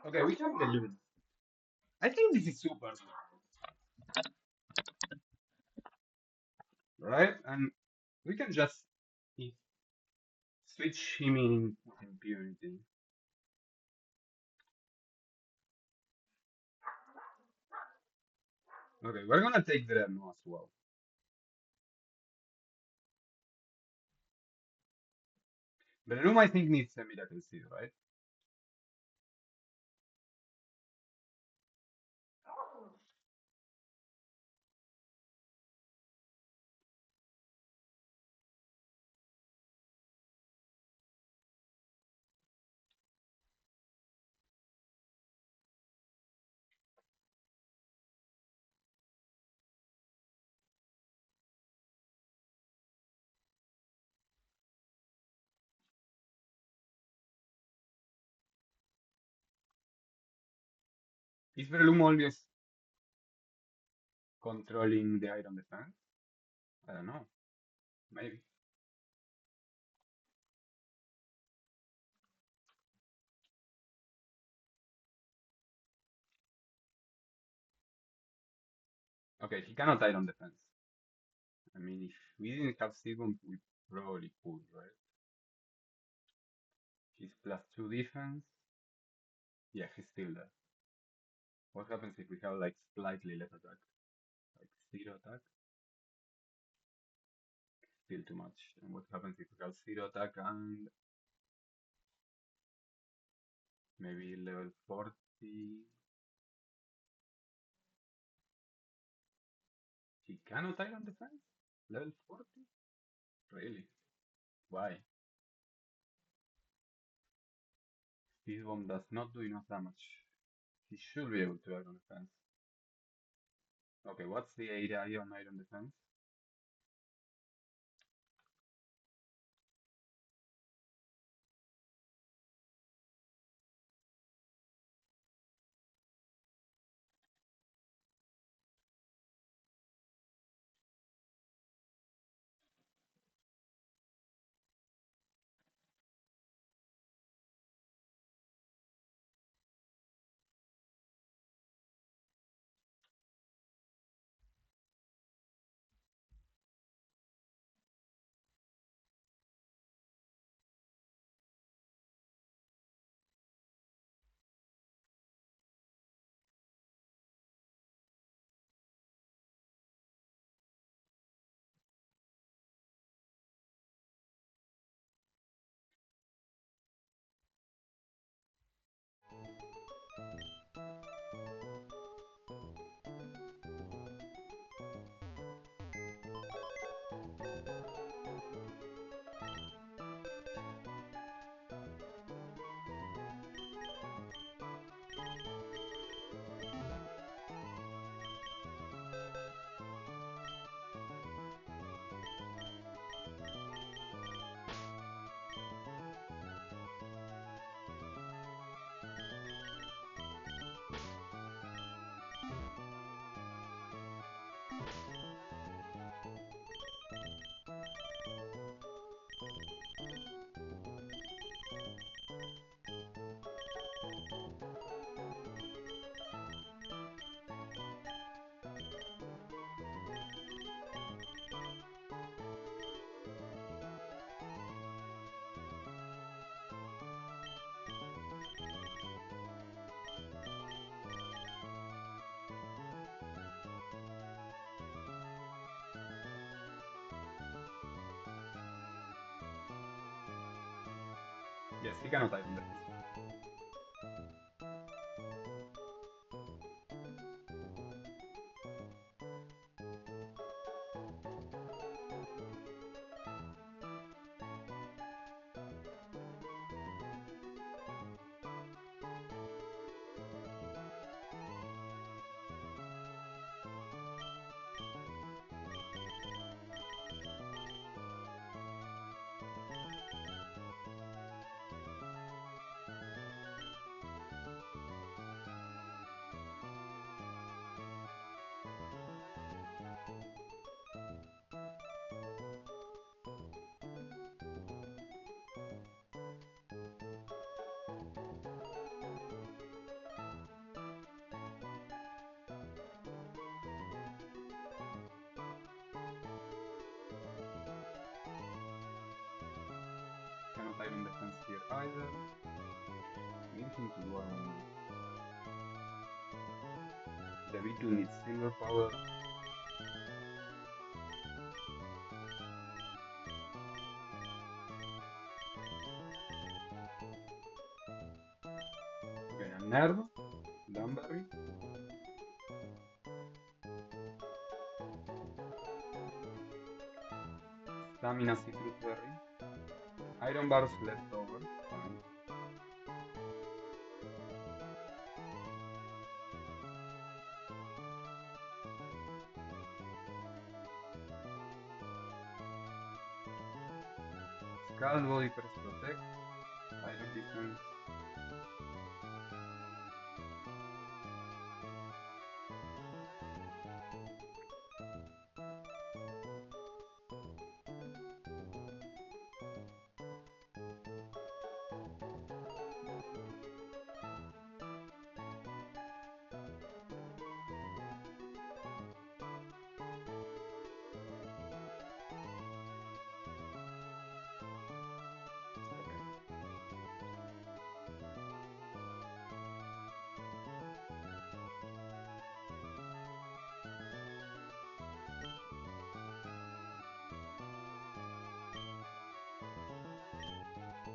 Okay, we can delude. I think this is super smart, right? And we can just i- switch him in with impunity. Okay, we're gonna take the Reno as well. The room I think needs a miracle seed, right? Is Breloom always controlling the iron defense? I don't know. Maybe. Okay, he cannot iron defense. I mean, if we didn't have Steven, we probably could, right? He's +2 defense. Yeah, he's still there. What happens if we have like slightly less attack? Like 0 attack? Still too much. And what happens if we have 0 attack and maybe level 40? He cannot iron defense? Level 40? Really? Why? This bomb does not do enough damage. He should be able to iron defense. Okay, what's the area on iron defense? Yes, he cannot iron defense. Iron defense here either. We need him to do our own. The Beetle needs silver power. Okay, a Nerve, Dunberry. Stamina Citrus Berry. Iron Bars left over. Fine. Scald Body Press Protect. Iron Defense.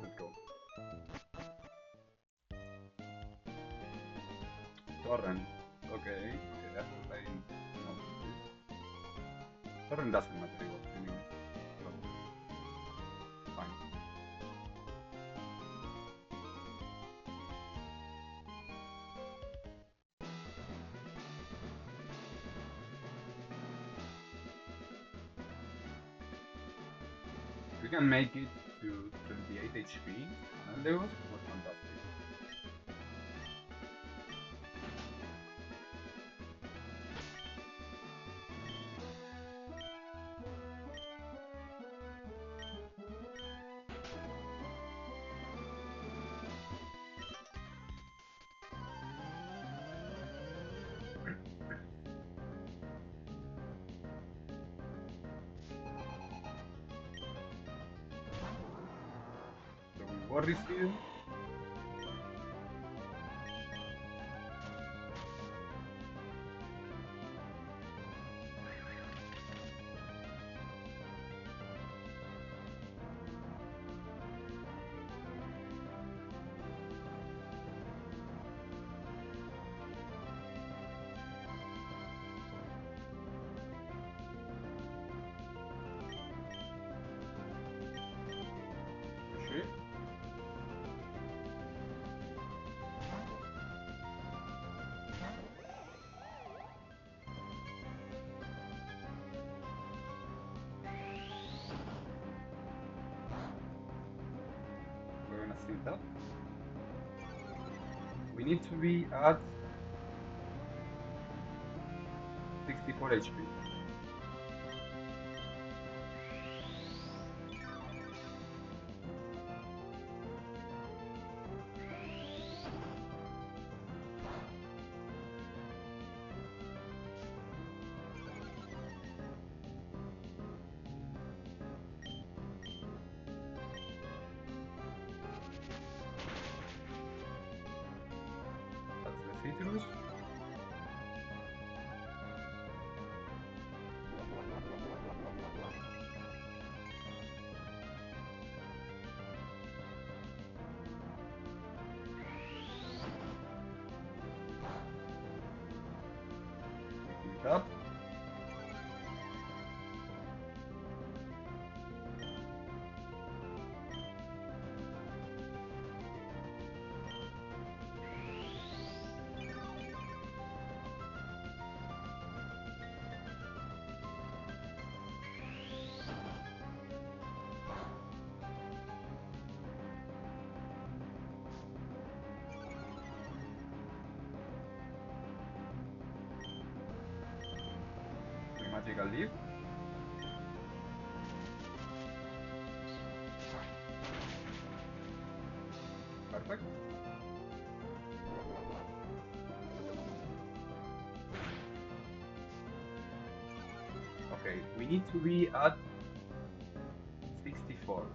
Let's go. Torrent. Okay, that's playing most of this. Torrent doesn't matter anyway. So, fine. We can make it to 28 HP. And there was fantastic. So we worry still. Shit. We're gonna sync up. We need to be at 64 HP. That's the citrus. Picking it up. Magical Leaf. Perfect. Okay, we need to be at 64.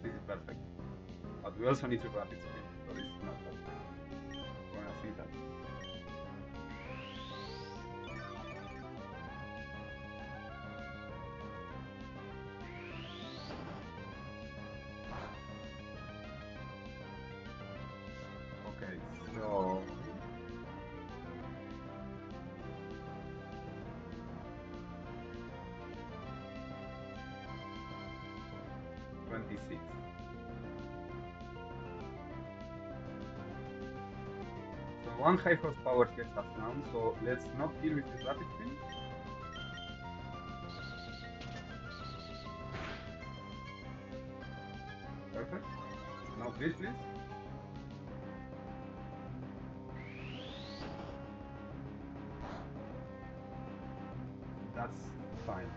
This is perfect. But we also need to rapid spin, so this is not perfect. We're gonna see that. Okay, so 26. So one high horsepower gets us down, so let's not deal with this rapid spin. Perfect. Now please, please. That's fine.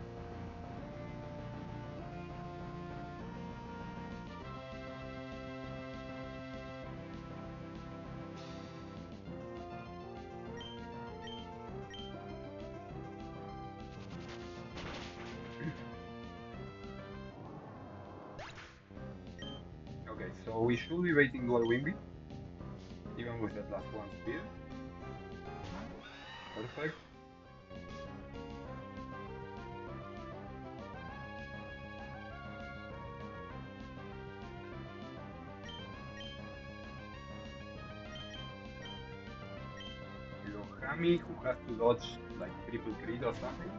Okay, so we should be waiting dual wing beat, even with the +1 speed. Perfect. Lohami, who has to dodge like triple crit or something.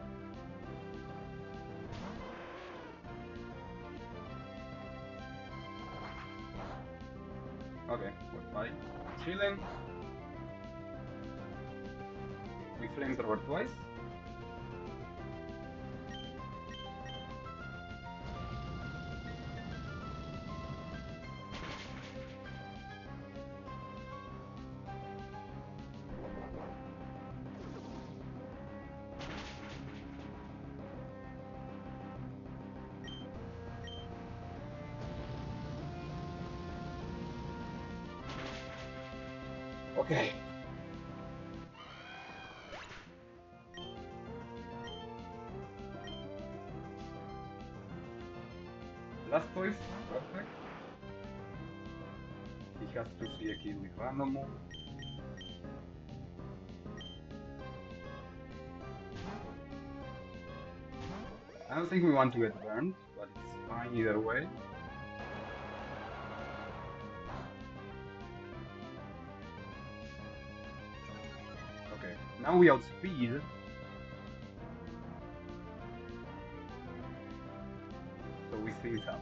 Okay, we're fine. Chilling. We flamethrower twice. Okay. Last choice, perfect. He has to see a kill with random move. I don't think we want to get burned, but it's fine either way. Okay, now we outspeed. So we sync up.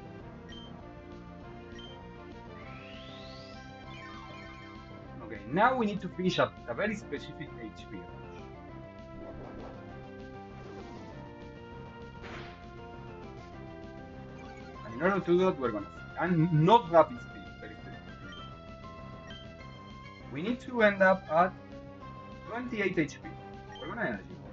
Okay, now we need to finish up a very specific HP range. And in order to do that, we're gonna and not rapid speed, very specific. We need to end up at 28 HP. We're gonna energy ball.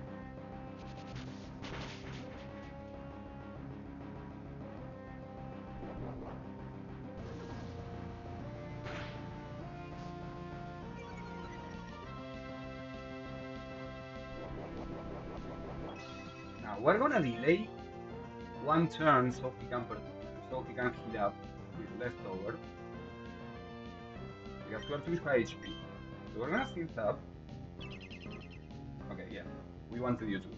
Now we're gonna delay one turn so he can heal up with leftover. Because we're too high HP. So we're gonna synth up. Okay, yeah. We wanted you to do it.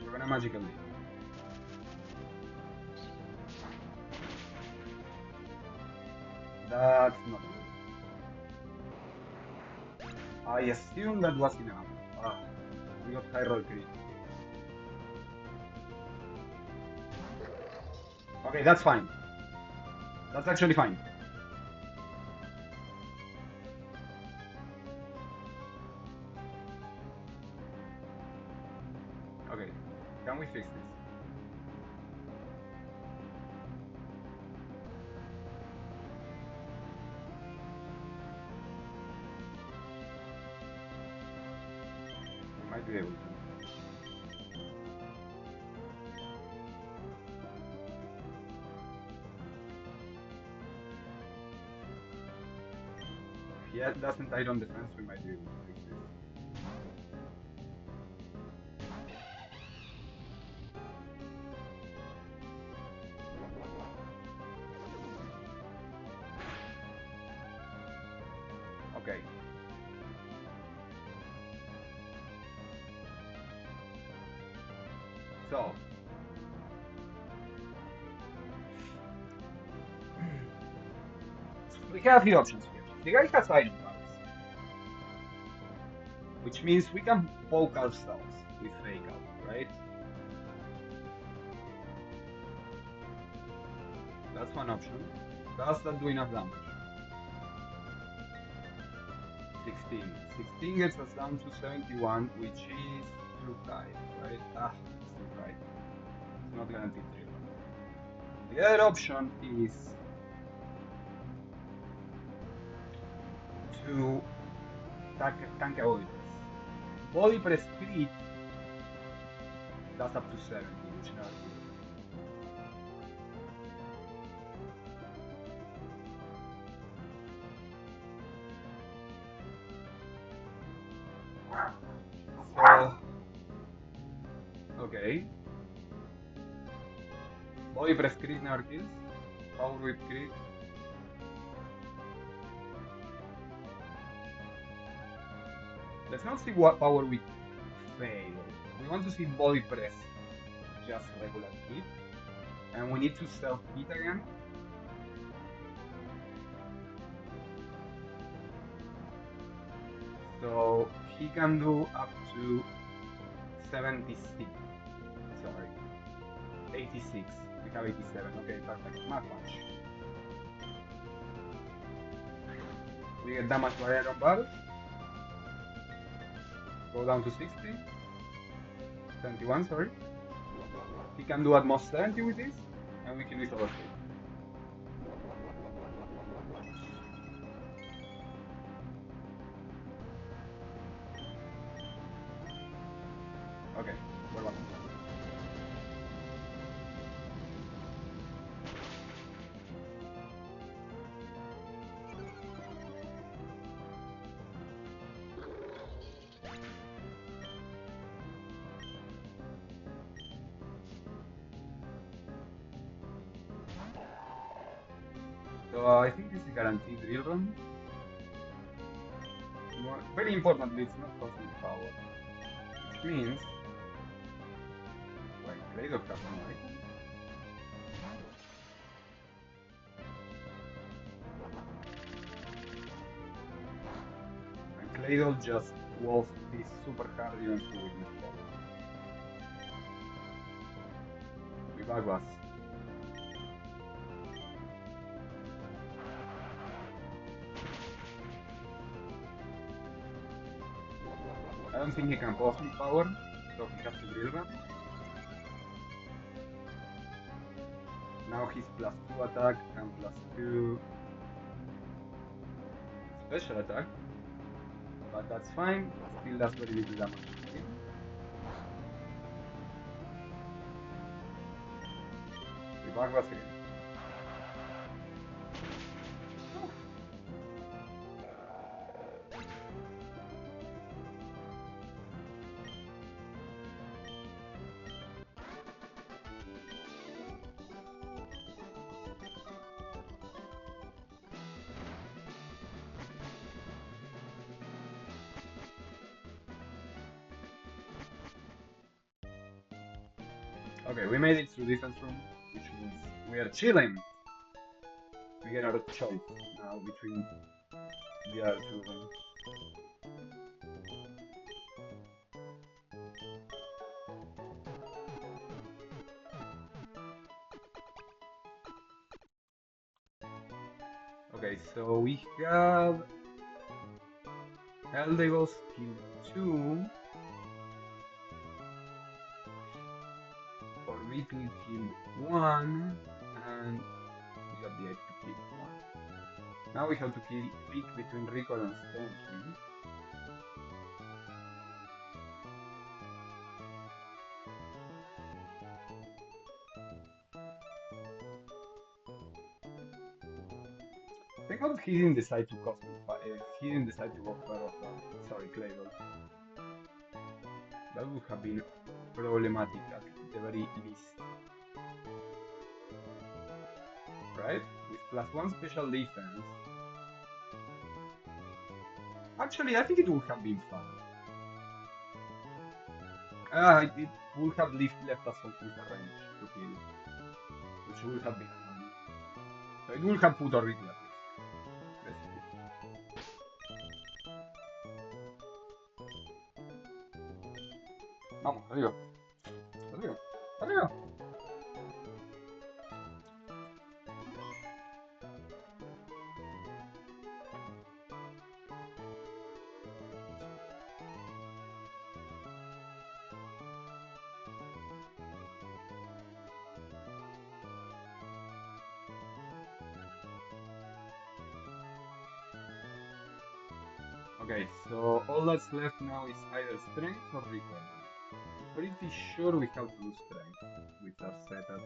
We're gonna magical leap. That's not good. I assume that was enough. Ah, we got high roll crit. Okay, that's fine. That's actually fine. Okay, can we fix this? We might be able to. he doesn't Iron Defense, we might be able to fix this. Okay. So. We have a few options here. The guy has Iron Pulse, which means we can poke ourselves with Fake Out, right? That's one option. Does that do enough damage? 16. 16 gets us down to 71, which is too high, right? It's too high. It's not guaranteed drill. The other option is to tank a body press. Body press crit does up to 70, which never kills. So, okay. Body press crit never kills. Power whip crit. Let's not see what power whip fail. We want to see body press just regular hit. And we need to self hit again. So he can do up to 76. Sorry. 86. We have 87. Okay, perfect. Math punch. We get damage by Iron Bars. Go down to 60. 71, sorry. He can do at most 70 with this, and we kill this overstate. Okay, we're back. So I think this is guaranteed drill run. Very importantly, it's not costing power, which means when Cradle has an item, and Cradle just wolfs this super hard even through weakness power. We backbus. I don't think he can cosmic power, so he has to drill run. Now he's +2 attack and +2 special attack, but that's fine, still does very little damage to him. We backbus again. Okay, we made it through defense room, which means we are chilling. We get our choice now between the other two rooms. Okay, so we have Eldegoss skill 2, Orbital skill 1, and we got the HP skill 1. Now we have to pick between Recall and Stonking. I Thank God he didn't decide to he didn't decide to go Feroz, sorry, Claydol. That would have been problematic at the very least. Right? With +1 special defense. Actually, I think it would have been fun. It would have left us with a range to kill, which would have been annoying. So it would have put Orbital at risk, basically. Vamos, arriba, arriba, arriba. Okay, so all that's left now is either strength or recovery. I'm pretty sure we have to do strength with our setup.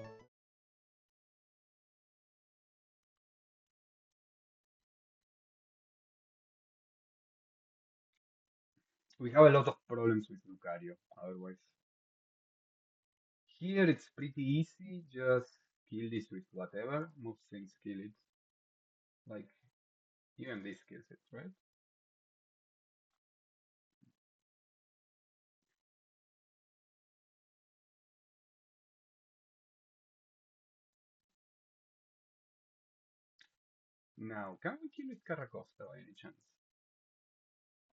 We have a lot of problems with Lucario, otherwise. Here it's pretty easy, just kill this with whatever, most things kill it. Like, even this kills it, right? Now, can we kill with Carracosta by any chance?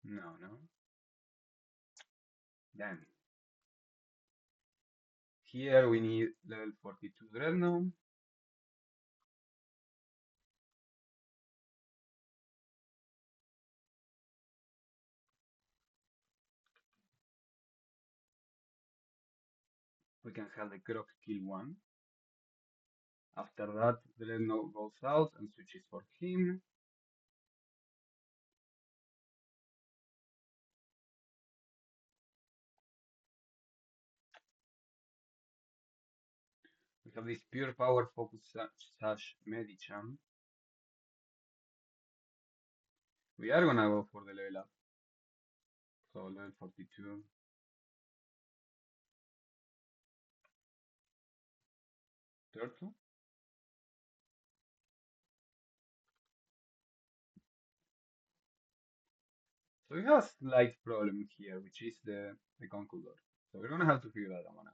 No, no? Damn. Here we need level 42 Dreadnought. We can have the Croc kill one. After that, Dreadnought goes out and switches for him. We have this pure power focus Sash Medicham. We are gonna go for the level up. So level 42. Turtle. So we have a slight problem here, which is the Conqueror. So we're gonna have to figure that one out.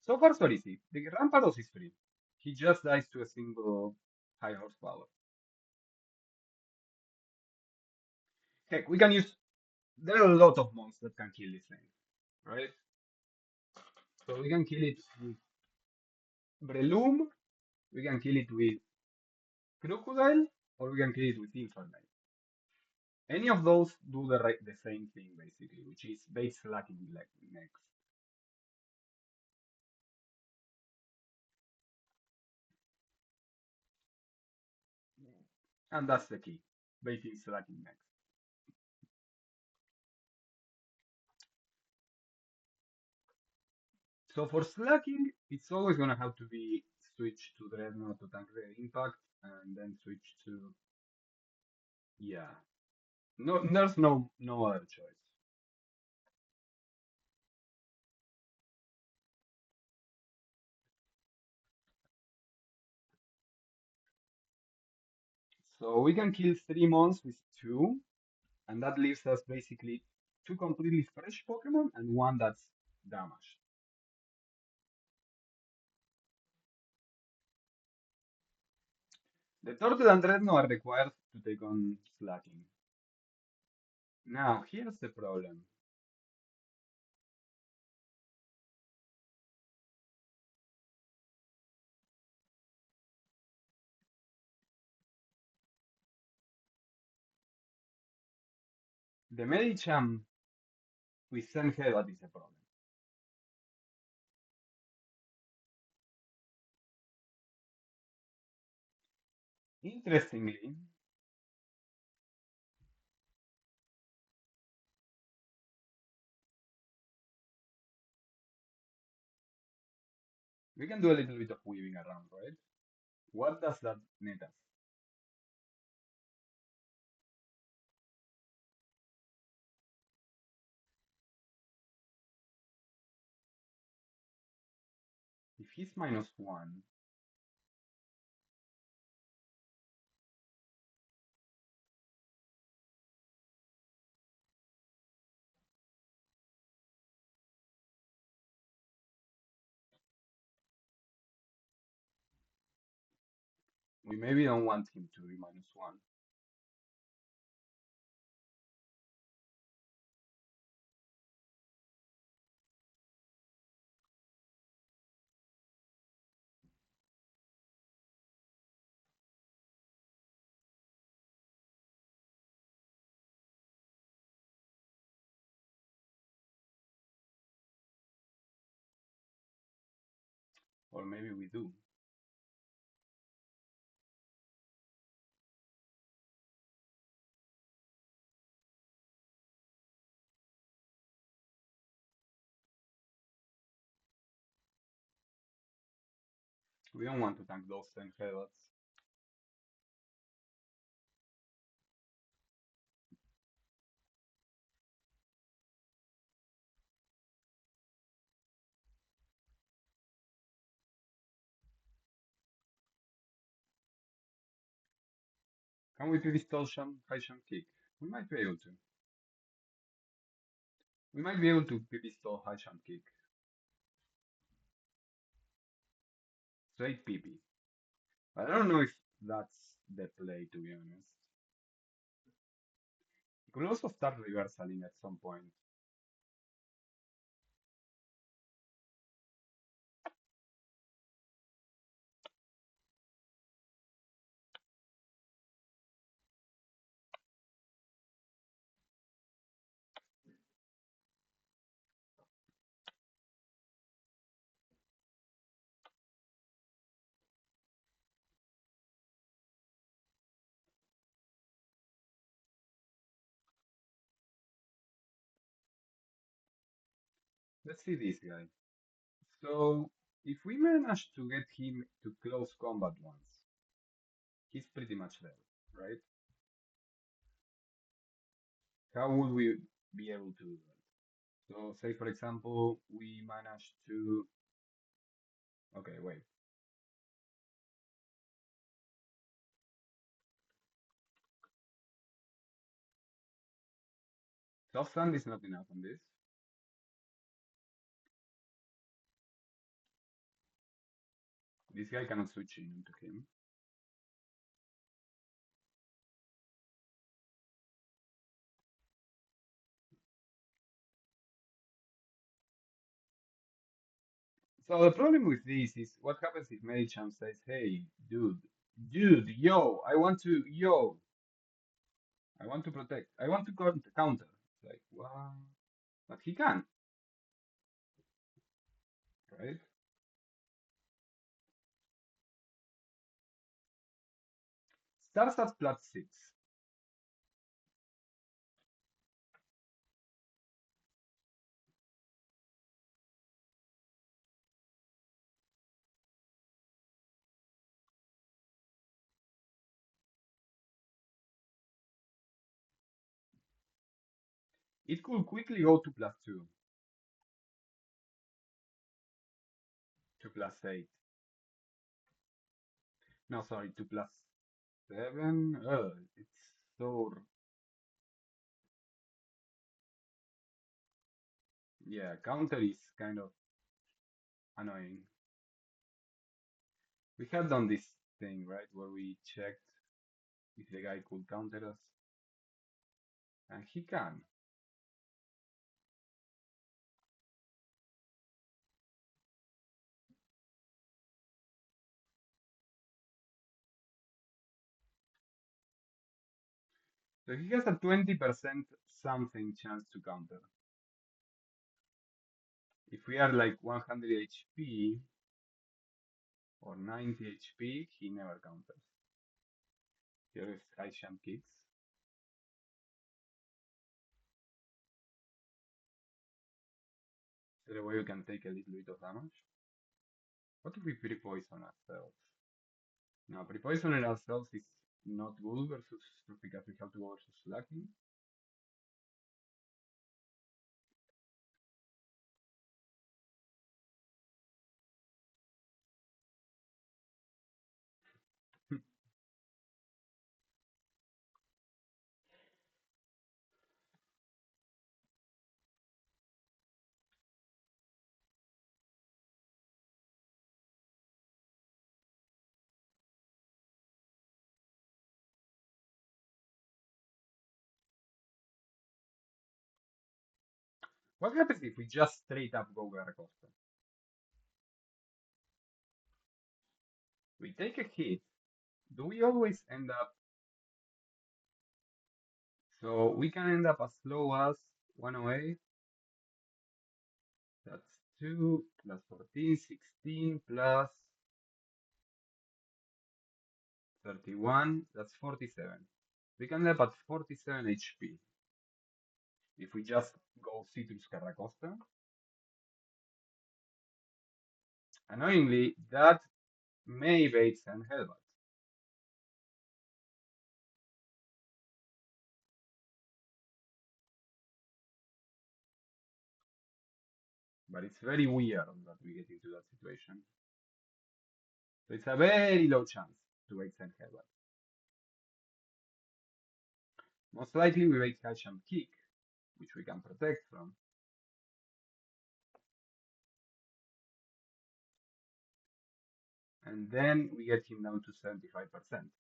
So far so easy. The Ramparos is free. He just dies to a single high horsepower. Heck, we can use. There are a lot of mons that can kill this thing, right? So we can kill it with Breloom, we can kill it with Crocodile, or we can kill it with Infernite. Any of those do the same thing basically, which is bait slacking next. And that's the key. Baiting slacking next. So for slacking, it's always gonna have to be switch to Dreadnought to tank the impact, and then switch to yeah. No, there's no other choice. So we can kill 3 mons with 2, and that leaves us basically 2 completely fresh Pokemon and 1 that's damaged. The Turtle and Dreadnought are required to take on Slacking. Now, here's the problem. The Medicham with Zen Headbutt is a problem. Interestingly, we can do a little bit of weaving around, right? What does that net us? If he's -1, we maybe don't want him to be -1. Or maybe we do. We don't want to tank those 10 heads. Can we pistol high jump kick? We might be able to. We might be able to pistol high jump kick. Straight PP. But I don't know if that's the play, to be honest. You could also start reversaling at some point. Let's see this guy. So, if we manage to get him to close combat once, he's pretty much there, right? How would we be able to do that? So, say for example, we manage to. Okay, wait. Self-stand is not enough on this. This guy cannot switch in into him. So the problem with this is what happens if Medicham says, "Hey, I want to protect, I want to counter." It's like, well, but he can, right? Starts at +6. It could quickly go to +2, to +8. No, sorry, to +7. It's so, yeah, counter is kind of annoying. We have done this thing, right, where we checked if the guy could counter us, and he can. So he has a 20% something chance to counter. If we are like 100 HP or 90 HP, he never counters. Here is high jump kicks. So the way we can take a little bit of damage. What if we pre-poison ourselves? Now, pre-poisoning ourselves is not good versus because we have to go versus Lucky. What happens if we just straight up go Garacosta? We take a hit. Do we always end up? So we can end up as low as 108. That's 2 plus 14, 16 plus 31. That's 47. We can end up at 47 HP if we just go Citrus Carracosta. Annoyingly, that may bait Sand Hellbat. But it's very weird that we get into that situation. So it's a very low chance to bait Sand Hellbat. Most likely we bait Hasham Kick, which we can protect from. And then we get him down to 75%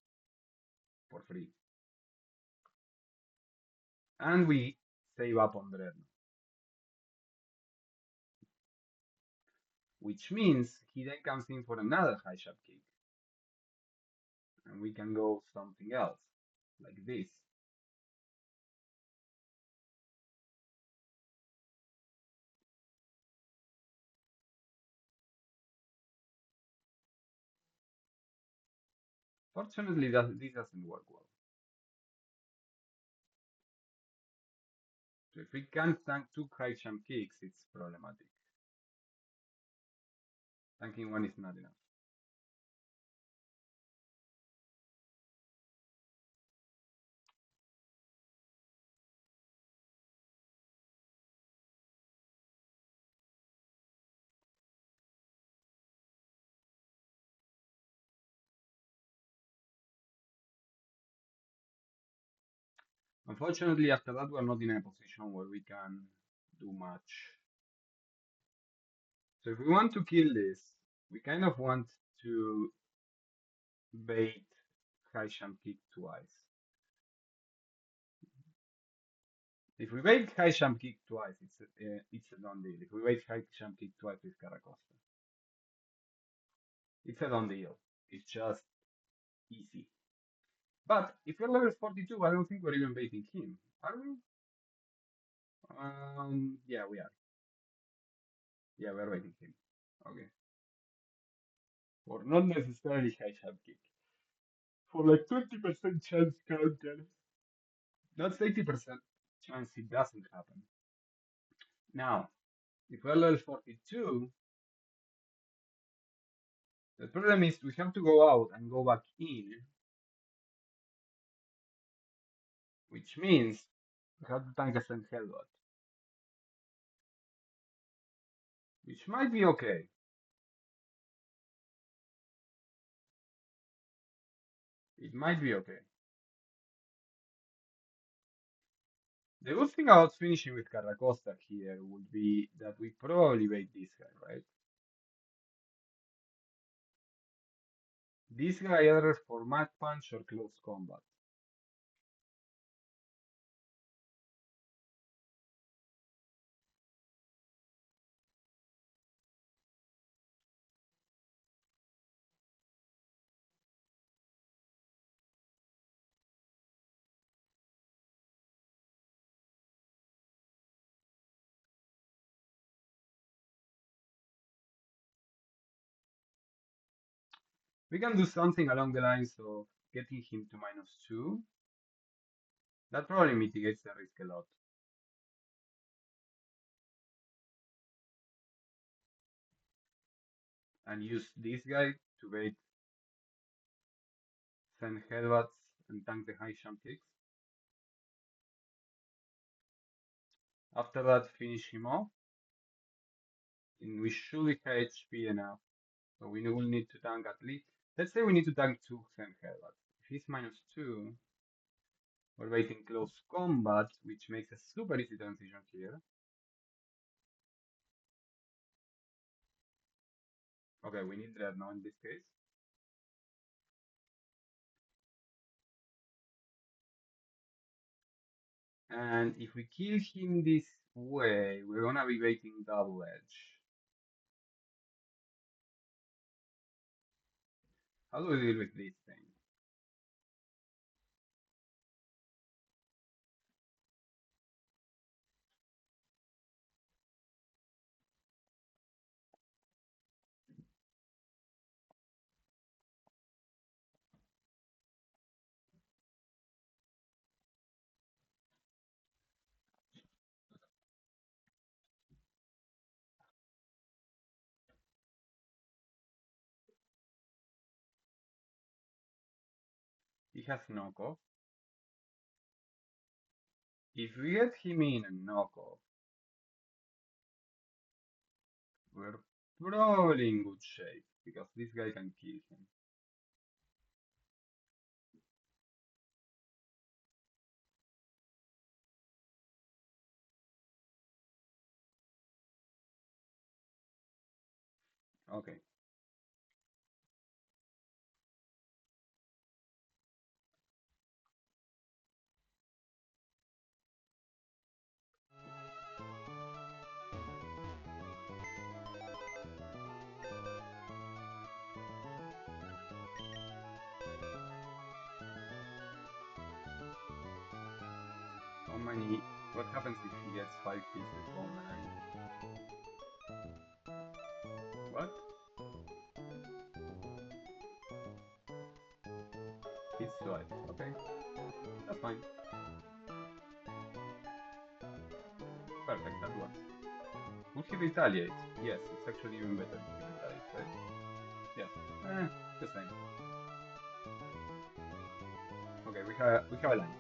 for free. And we save up on Dreadnought. Which means he then comes in for another high shot kick. And we can go something else, like this. Fortunately, this doesn't work well. So if we can't tank two high jump kicks, it's problematic. Tanking one is not enough. Unfortunately, after that, we're not in a position where we can do much. So if we want to kill this, we kind of want to bait high jump kick twice. If we bait high jump kick twice, it's a done deal. If we bait high jump kick twice with Caracosta, it's a done deal. It's just easy. But if we're level 42, I don't think we're even baiting him, are we? Yeah, we are. Yeah, we're baiting him. Okay. For not necessarily high jump kick. For like 20% chance counter. That's 80% chance it doesn't happen. Now, if we're level 42, the problem is we have to go out and go back in, which means we have to tank a Sand Hellbot, which might be okay. It might be okay. The good thing about finishing with Carracosta here would be that we probably bait this guy, right? This guy either for Mad Punch or Close Combat. We can do something along the lines of getting him to -2. That probably mitigates the risk a lot. And use this guy to bait send headbutts and tank the high jump kicks. After that, finish him off. And we should be HP enough. So we will need to tank at least. Let's say we need to tank 2 send headbutts. If he's -2, we're waiting close combat, which makes a super easy transition here. Okay, we need that now in this case. And if we kill him this way, we're gonna be waiting double edge. How do we deal with this thing? He has knockoff. If we get him in a knockoff, we're probably in good shape, because this guy can kill him. Okay. How many? What happens if he gets 5 kills with Boomerang? What? He's swipe. Okay. That's fine. Perfect, that works. Would he retaliate? Yes, it's actually even better if he retaliates, right? Yes. The same. Okay, we have a line.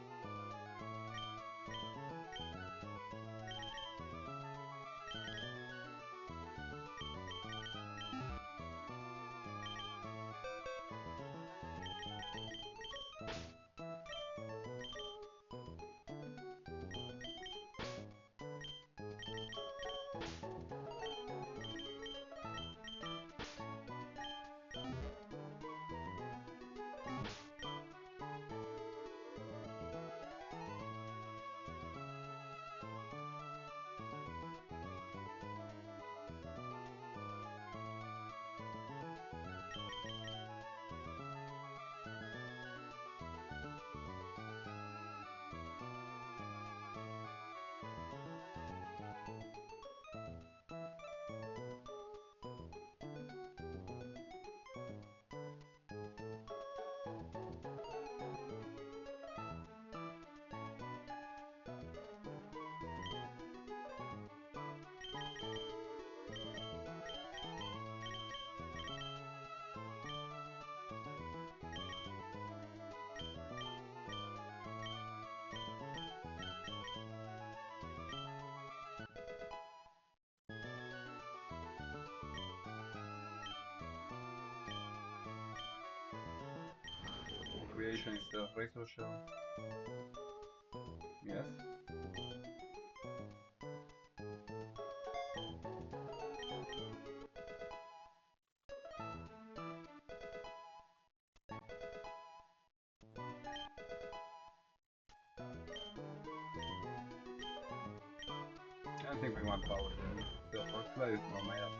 Creation is the Razor Shell. Yes. I don't think we want power here. The first play is no my ass.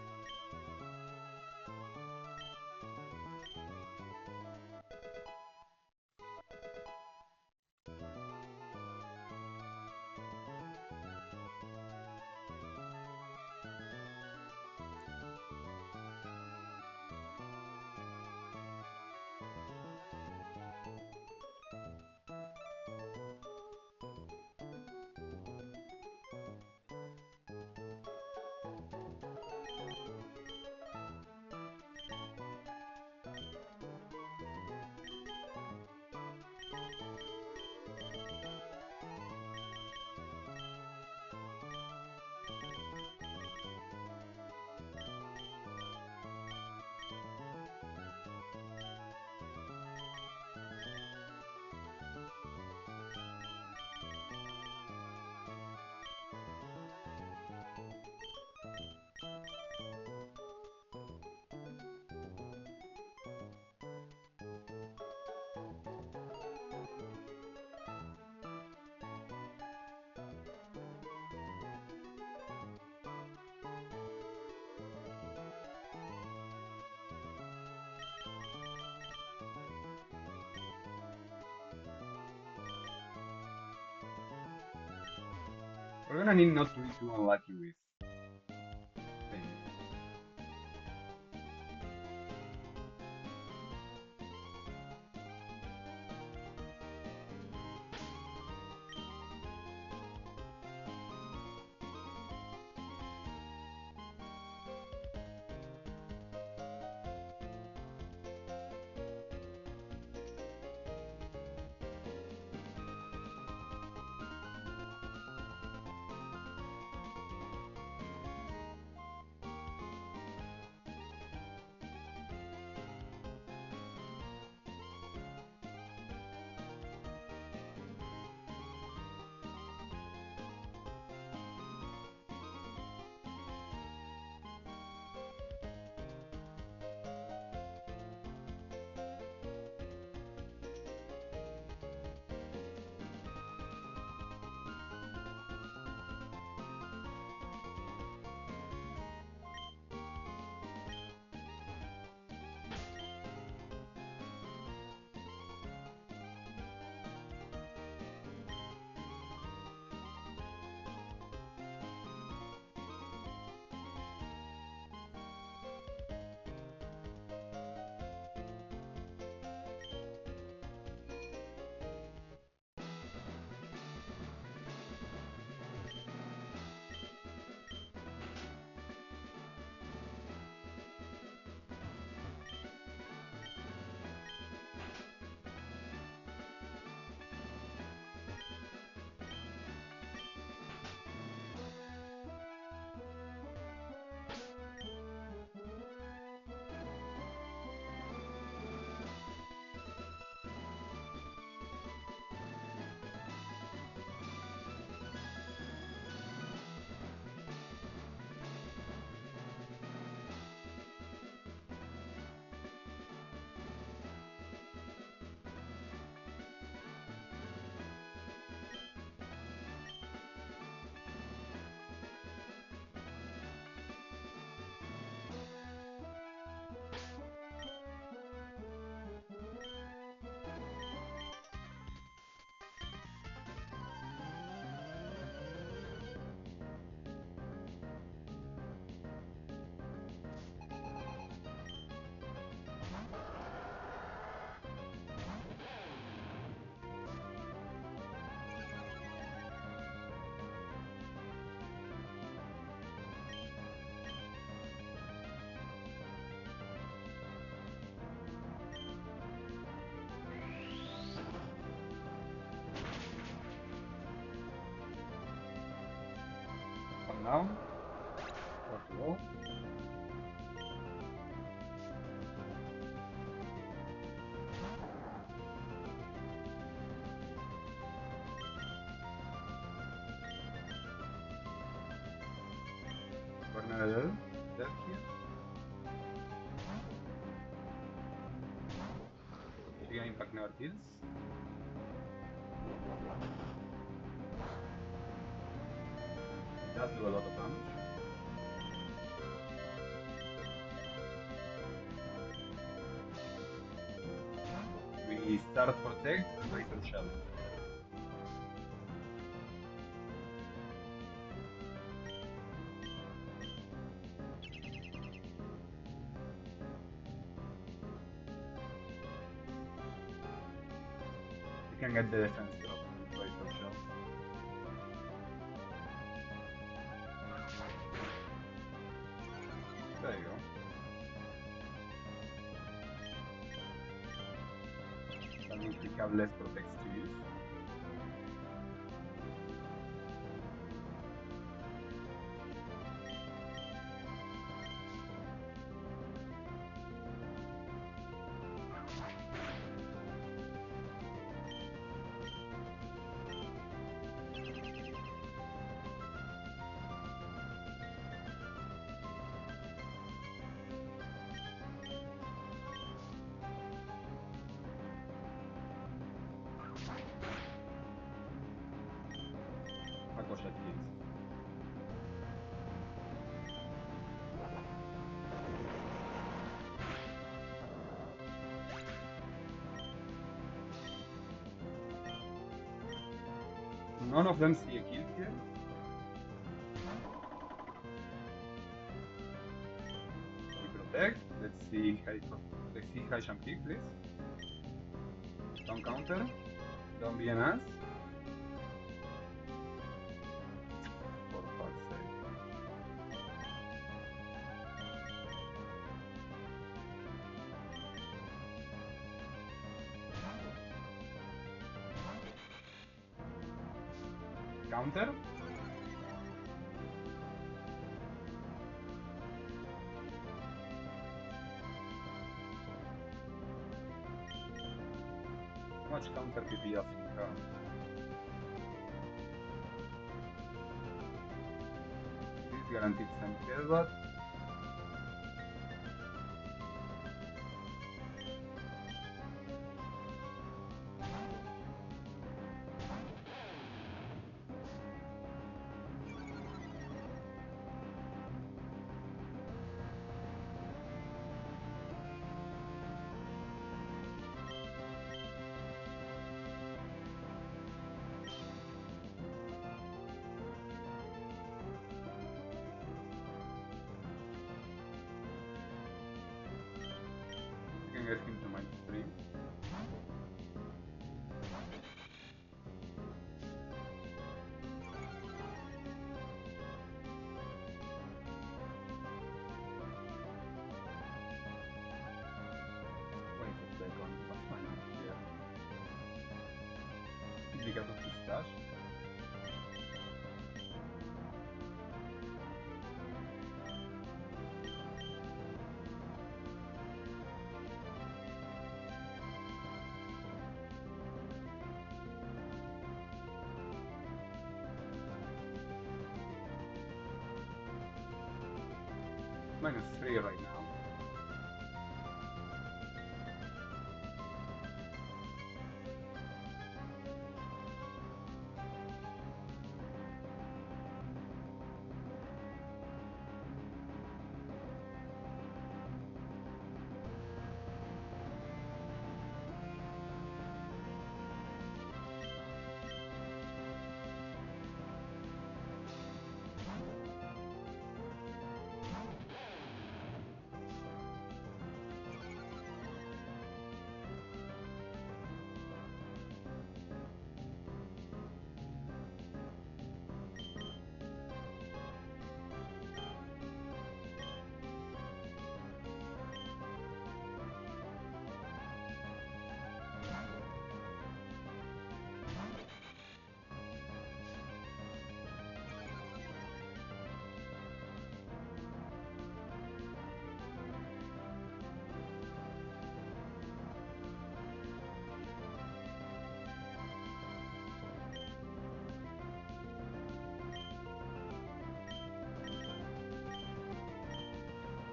We're gonna need not to be too unlucky with things. Come down. Start to roll. Corner dead here. Trigger impact never kills. It does do a lot of damage. We start protect and Razor Shell. You can get the defense drop with Razor Shell. There you go. That means we have less protects to use. Ricochet kills. None of them see a kill here. protect. Let's see high jump kick, please. Don't counter. Don't be an ass. For fuck's sake. Counter. Much counter PP as we can. This guaranteed send headbutt. You can get him to -3. Wait a second, what's going on here? Is it because of his dash? -3 right now.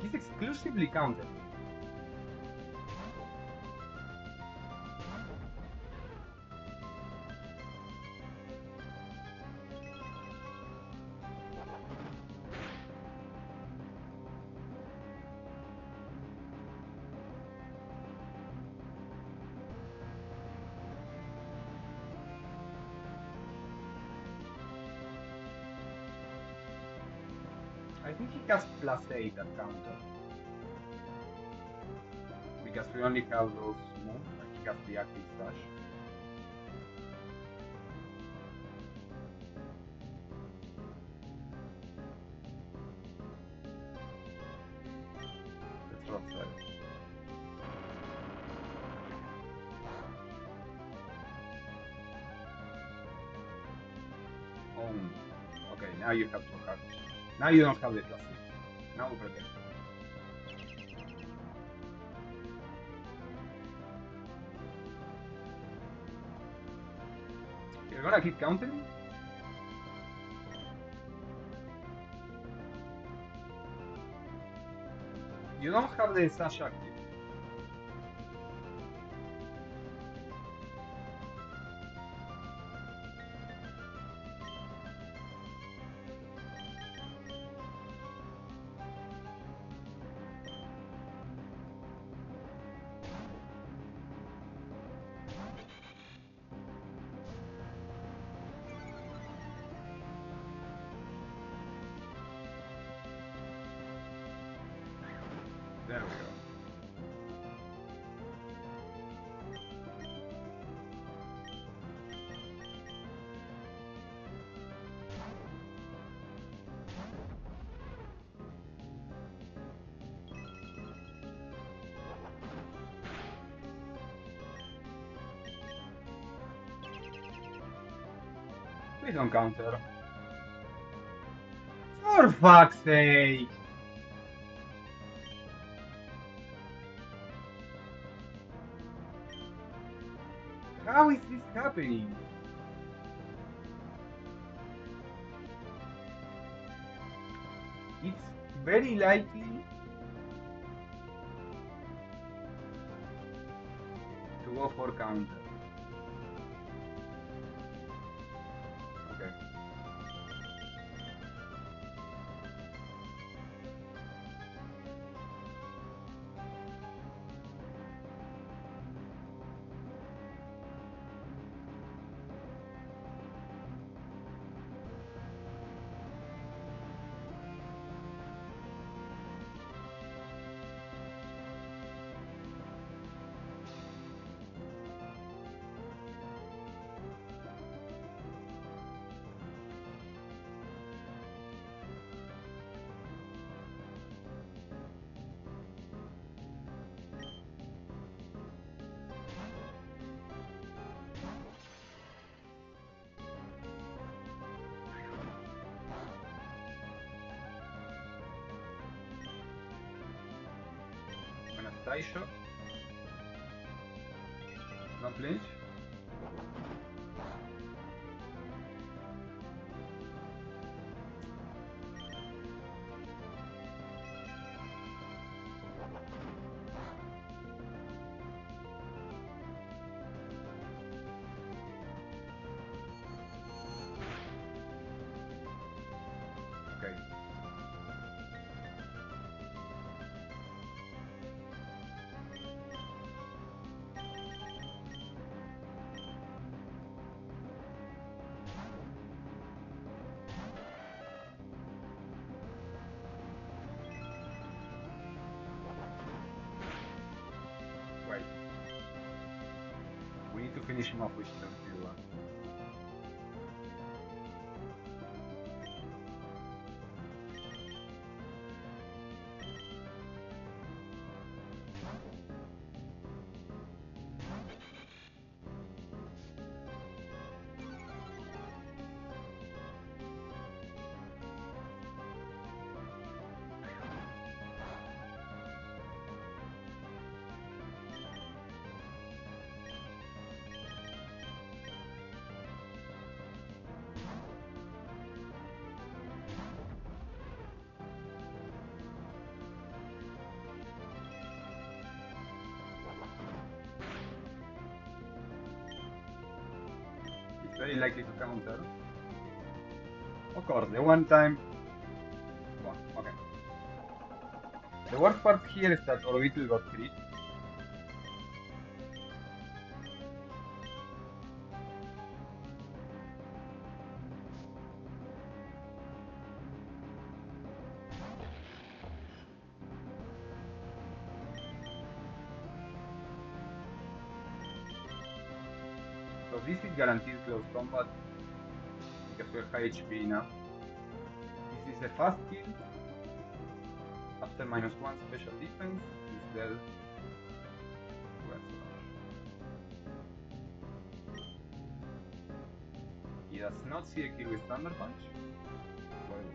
He's exclusively countering. I think he has +8 at counter. Because we only have those moves and he has the active dash. Let's drop side. Own. Okay, now you have to have. Now you don't have the +6. Now we protect. You're gonna keep counting? You don't have the sash active. There we go. Please don't counter. For fuck's sake! How is this happening? It's very likely to go for counter. Okay. Side shot. No flinch. Okay. Wait. We need to finish him off with Tortilla. It's very likely to counter. Of course, the one time. Well, okay. The worst part here is that Orbital got crit. So this is guaranteed close combat because we're high HP now. This is a fast kill. After -1 special defense, he's dead. Where's Slash? He does not see a kill with Thunder Punch. Well,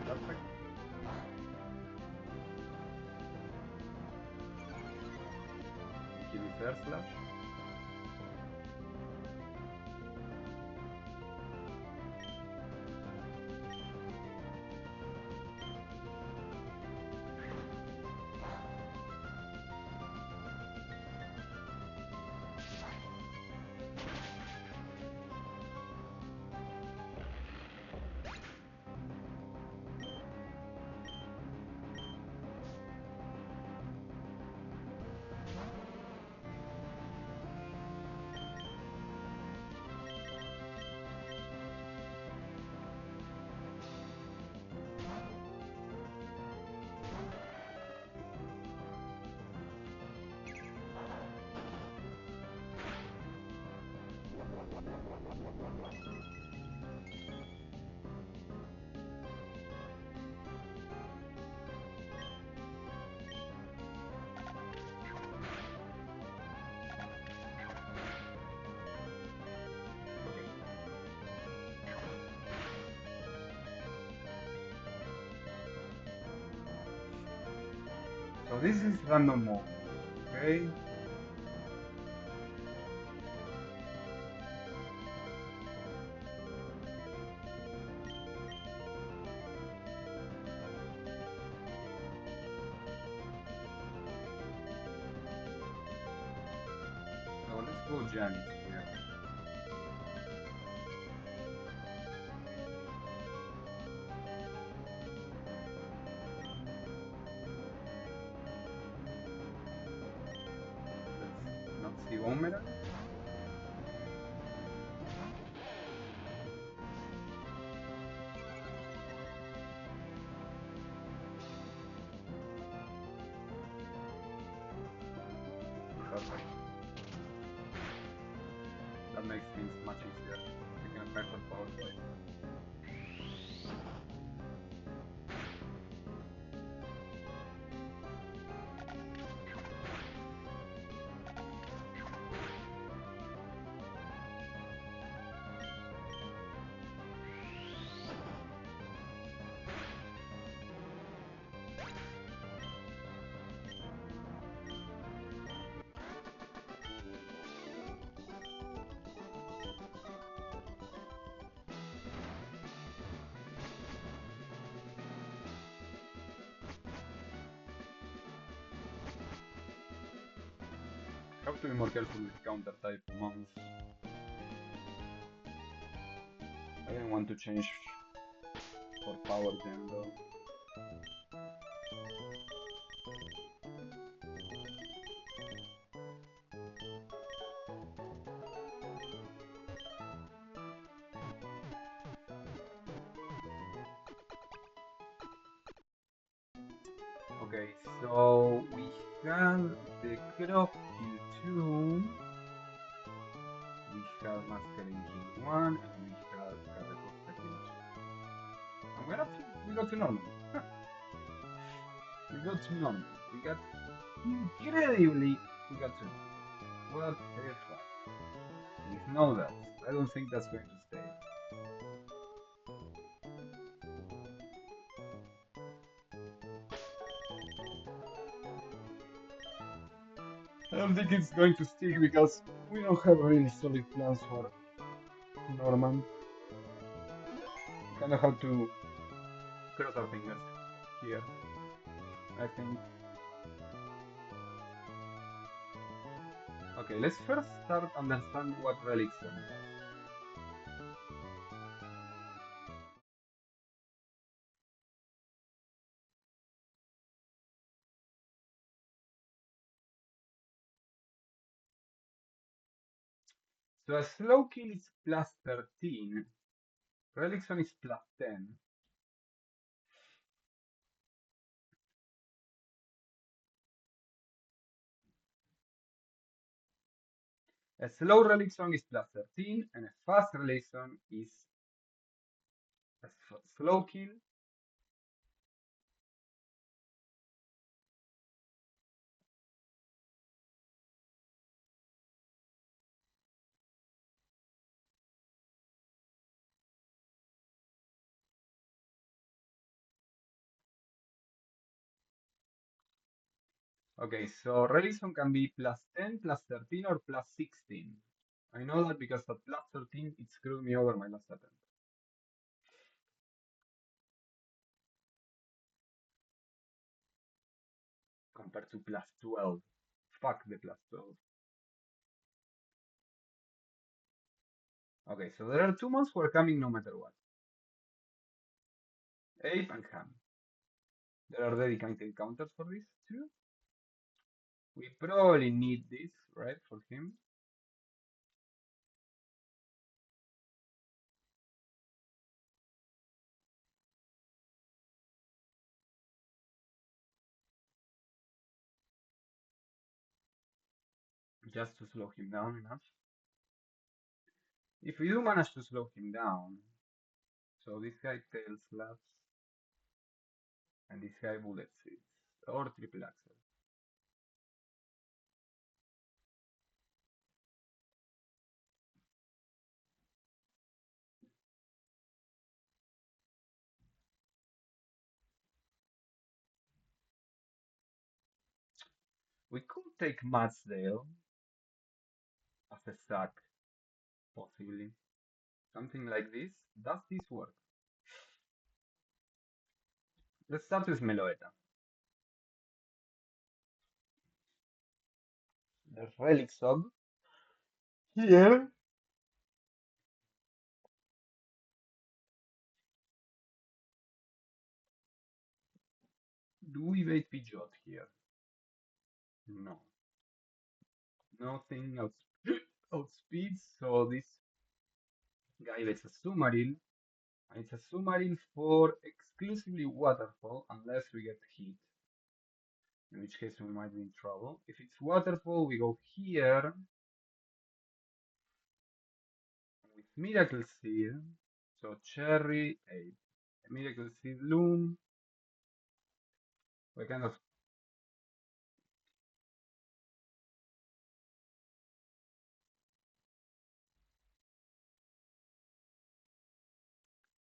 perfect. He kills Air Slash. So this is random mode, okay? So let's go Janice here. Let's not see Omera. Perfect. That makes things much easier. We can fight for power play. Have to be more careful with counter type mons. I didn't want to change for power gen though. Okay, so we have the Crop Kill 2, we have Masquerade King 1, and we have Catacosta Kill 2. And we got to normal. We got to normal. We got incredibly, we got to normal. What the fuck? With no that. I don't think that's going to stay. I don't think it's going to stick because we don't have really solid plans for Norman. We kind of have to cross our fingers here, I think. Okay, let's first start understand what Relic Zone does. So a slow kill is plus 13, Relic Zone is plus 10. A slow Relic Zone is plus 13, and a fast Relic Zone is a slow kill. Okay, so Relic Zone can be plus 10, plus 13, or plus 16. I know that because at plus 13 it screwed me over my last attempt. Compared to plus 12. Fuck the plus 12. Okay, so there are two mons who are coming no matter what. Ape and Ham. There are dedicated counters for this too. We probably need this, right, for him. Just to slow him down enough. If we do manage to slow him down, so this guy tail slaps, and this guy bullet seeds, or triple axle. We could take Matsdale as a sack, possibly. Something like this. Does this work? Let's start with Meloetta. The Relic Sub. Here. Do we wait Pidgeot here? No. Nothing outspeeds, so this guy gets a Sumaril. And it's a Sumaril for exclusively Waterfall, unless we get hit. In which case we might be in trouble. If it's Waterfall, we go here with Miracle Seed. So Cherry, a Miracle Seed Loom. We kind of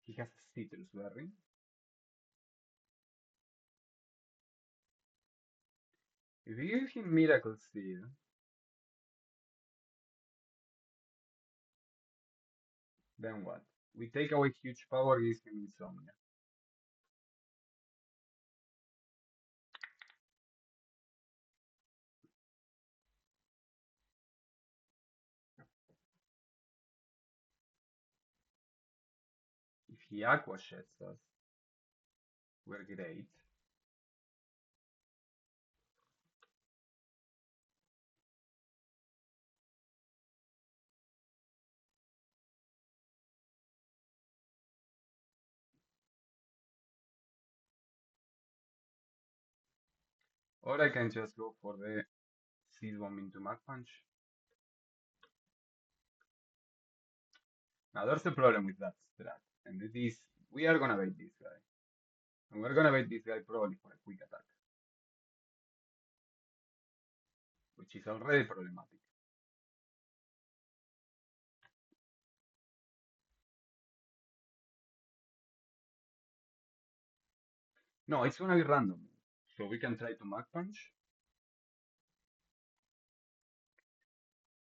he has a Citrus Berry. If we give him Miracle Seed, then what? We take away huge power, gives him Insomnia. If he Aqua Sheds us, we're great. Or I can just go for the Seed Bomb into Mach Punch. Now there's a problem with that strat, and it is we are gonna bait this guy. And we're gonna bait this guy probably for a quick attack, which is already problematic. No, it's gonna be random. So we can try to Mach Punch.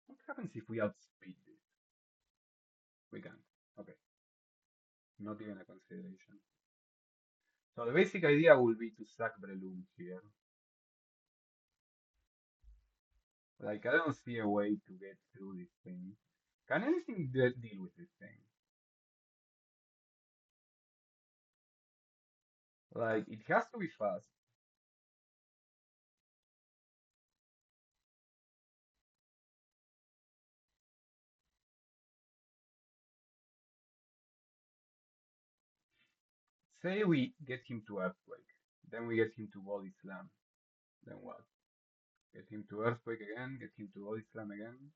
What happens if we outspeed this? We can't. Okay. Not even a consideration. So the basic idea will be to sack Breloom here. Like, I don't see a way to get through this thing. Can anything deal with this thing? Like, it has to be fast. Say we get him to Earthquake, then we get him to Body Slam. Then what? Get him to Earthquake again, get him to Body Slam again.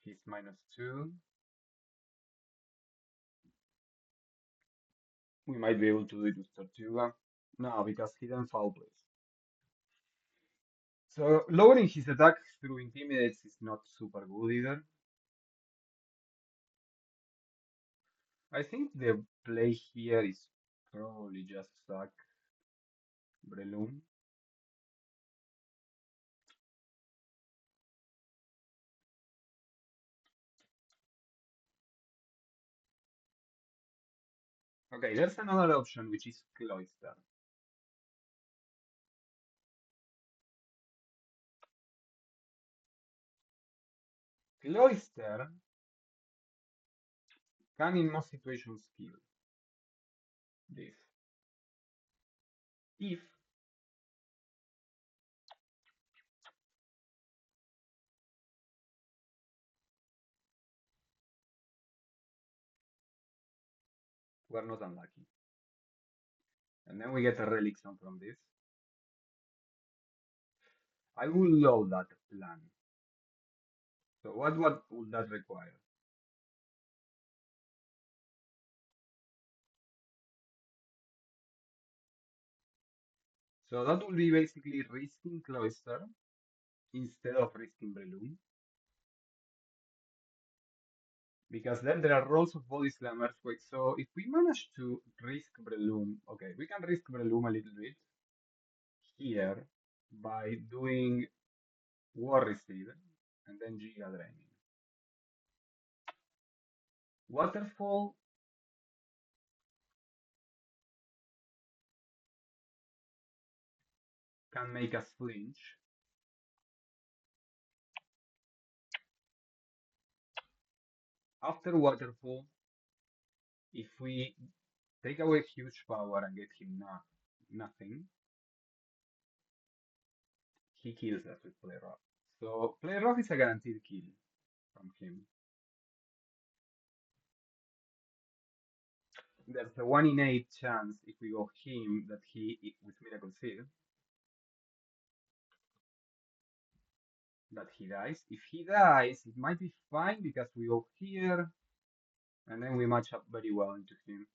He's -2. We might be able to do it with Tortuga. No, because he then foul plays. So lowering his attack through Intimidates is not super good either. I think the play here is probably just sack Breloom. Okay, there's another option which is Cloyster. Cloyster can in most situations kill this. If we're not unlucky. And then we get a Relic Zone from this. I will load that plan. So what would that require? So that will be basically risking Cloyster instead of risking Breloom. Because then there are rolls of Body Slam Earthquake. So if we manage to risk Breloom, okay, we can risk Breloom a little bit here by doing War Receiver and then Giga Draining. Waterfall can make us flinch. After Waterfall, if we take away huge power and get him nothing, he kills us with Play Rough. So Play Rough is a guaranteed kill from him. There's a 1 in 8 chance if we go him that he, with Miracle Seed, that he dies. If he dies, it might be fine because we go here and then we match up very well into him.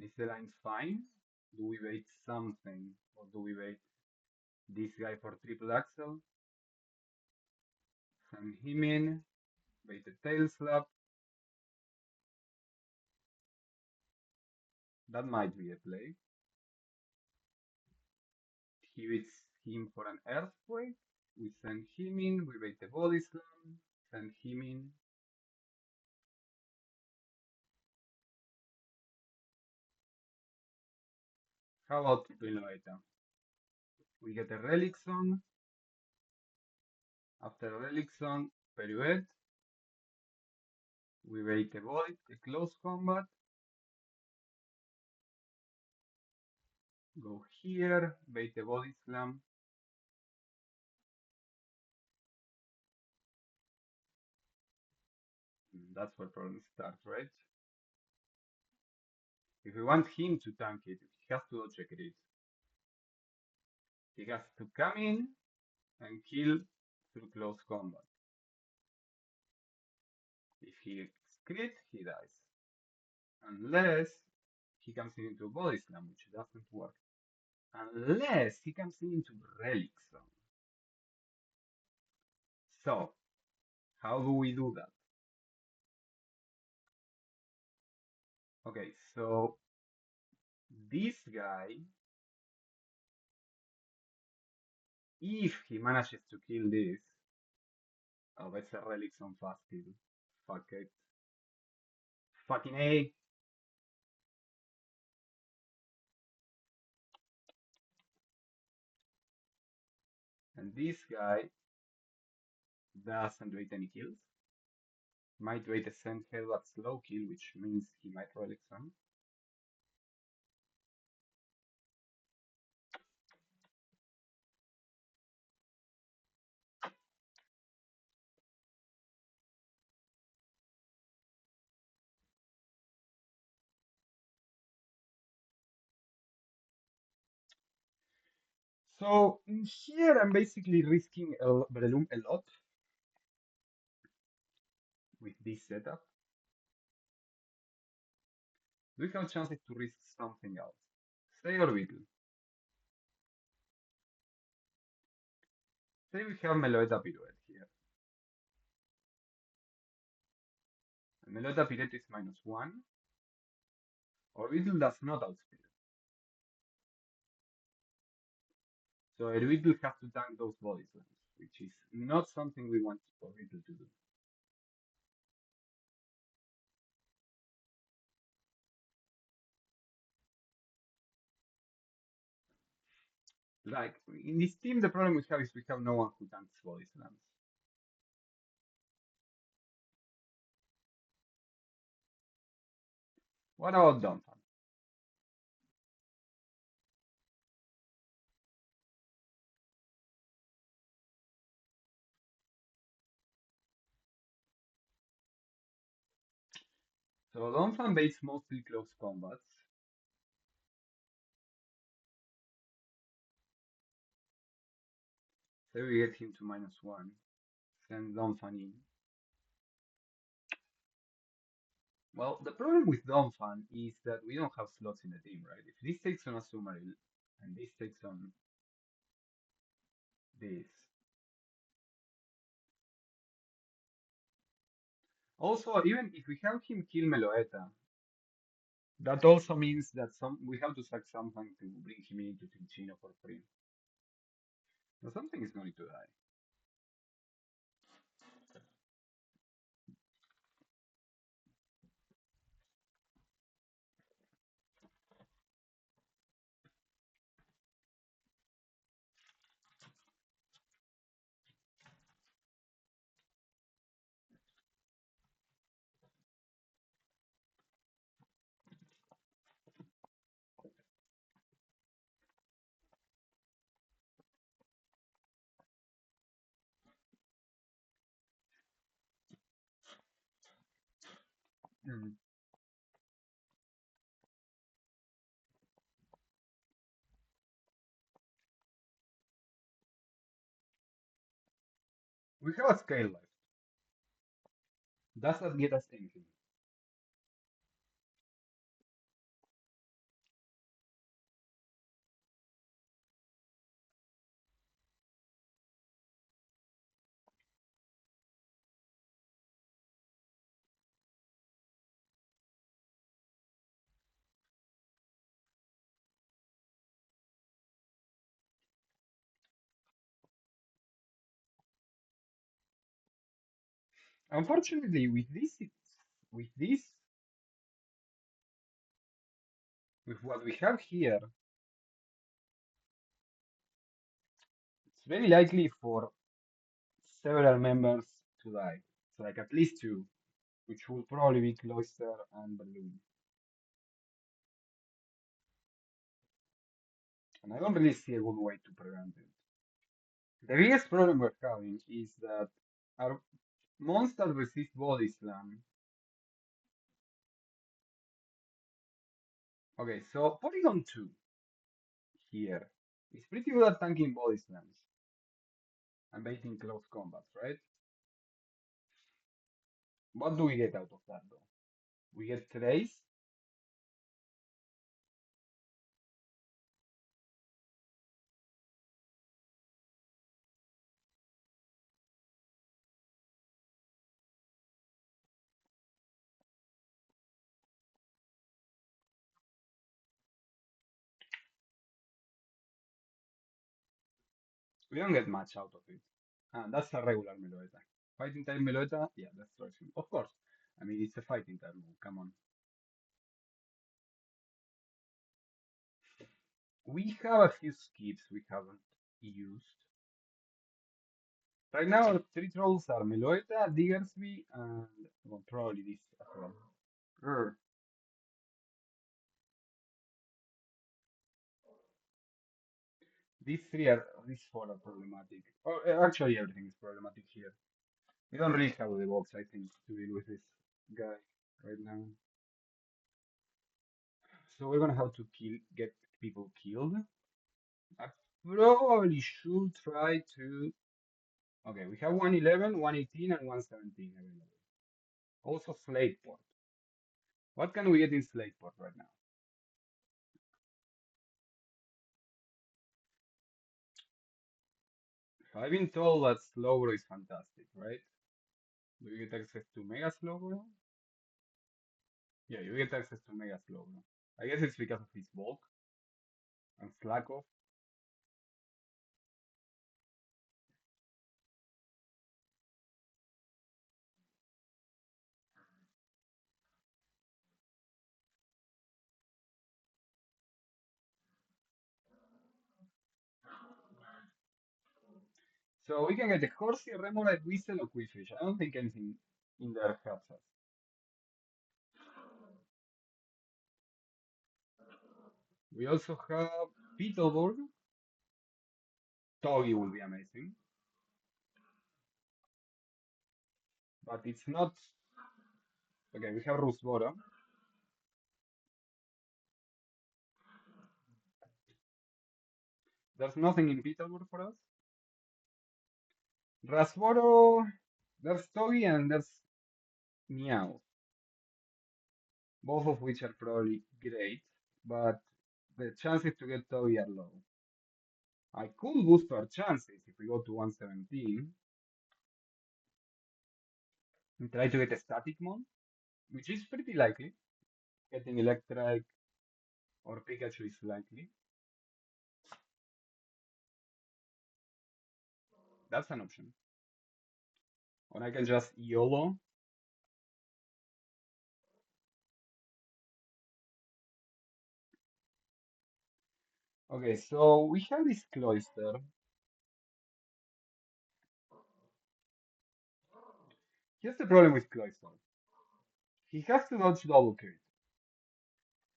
Is the line fine? Do we wait something or do we wait this guy for triple axel? Send him in, wait the tail slap. That might be a play. He waits him for an earthquake. We send him in, we wait the body slam, send him in. How about Piloeta? We get a Relic Zone. After Relic Zone, Peruet. We wait a void, a close combat. Go here, bait the body slam. That's where problems start, right? If we want him to tank it, he has to check it. He has to come in and kill through close combat. If he crit, he dies. Unless he comes in into body slam, which doesn't work. Unless he comes in into relic zone. So, how do we do that? Okay, so this guy, if he manages to kill this, oh, that's a relic zone fasted. Fuck it. Fucking A. And this guy doesn't wait any kills. Might wait a send head but slow kill, which means he might relic some. So here I'm basically risking Breloom a lot with this setup. We have chances to risk something else. Say Orbital. Say we have Meloetta Pirouette here. And Meloetta Pirouette is -1. Orbital does not outspeed. So Orbital has to tank those body slams, which is not something we want Orbital to do. Like, in this team, the problem we have is we have no one who tanks body slams. What about Donphan? So Donphan baits mostly close combats. So we get him to -1. Send Donphan in. Well, the problem with Donphan is that we don't have slots in the team, right? If this takes on a Sumaril and this takes on this, Also, even if we have him kill Meloetta, that also means that we have to sack something to bring him into Tinchino for free. So something is going to die. Mm. We have a scale left. Does that get us anything? Unfortunately, with this, with what we have here, it's very likely for several members to die. It's like at least two, which will probably be Cloister and Balloon. And I don't really see a good way to prevent it. The biggest problem we're having is that our monsters resist body slam. Okay, so Polygon 2 here is pretty good at tanking body slams and baiting close combats, right? What do we get out of that though? We get Trace. We don't get much out of it. And that's a regular Meloetta. Fighting type Meloetta, yeah, that's Troisium. Of course. I mean, it's a fighting type move, come on. We have a few skips we haven't used. Right now, our three trolls are Meloetta, Diggersby, and well, probably this as well. Grr. These four are problematic. Oh, actually, everything is problematic here. We don't really have the box, I think, to deal with this guy right now. So we're gonna have to get people killed. I probably should try to. Okay, we have 111, 118, and 117 available. Also, Slateport. What can we get in Slateport right now? I've been told that Slowbro is fantastic, right? Do you get access to Mega Slowbro? Yeah, you get access to Mega Slowbro. I guess it's because of his bulk and slack off. So we can get a Horsey, Remoraid, Whistle, or Quillfish. I don't think anything in there helps us. We also have Beetleborg. Togi will be amazing. But it's not. Okay, we have Rusboro. There's nothing in Beetleborg for us. Rasboro, there's Togi and there's Meow. Both of which are probably great, but the chances to get Togi are low. I could boost our chances if we go to 117. We try to get a static mon, which is pretty likely. Getting Electrike or Pikachu is likely. That's an option. Or I can just YOLO. Okay, so we have this Cloyster. Here's the problem with Cloyster. He has to dodge double crit.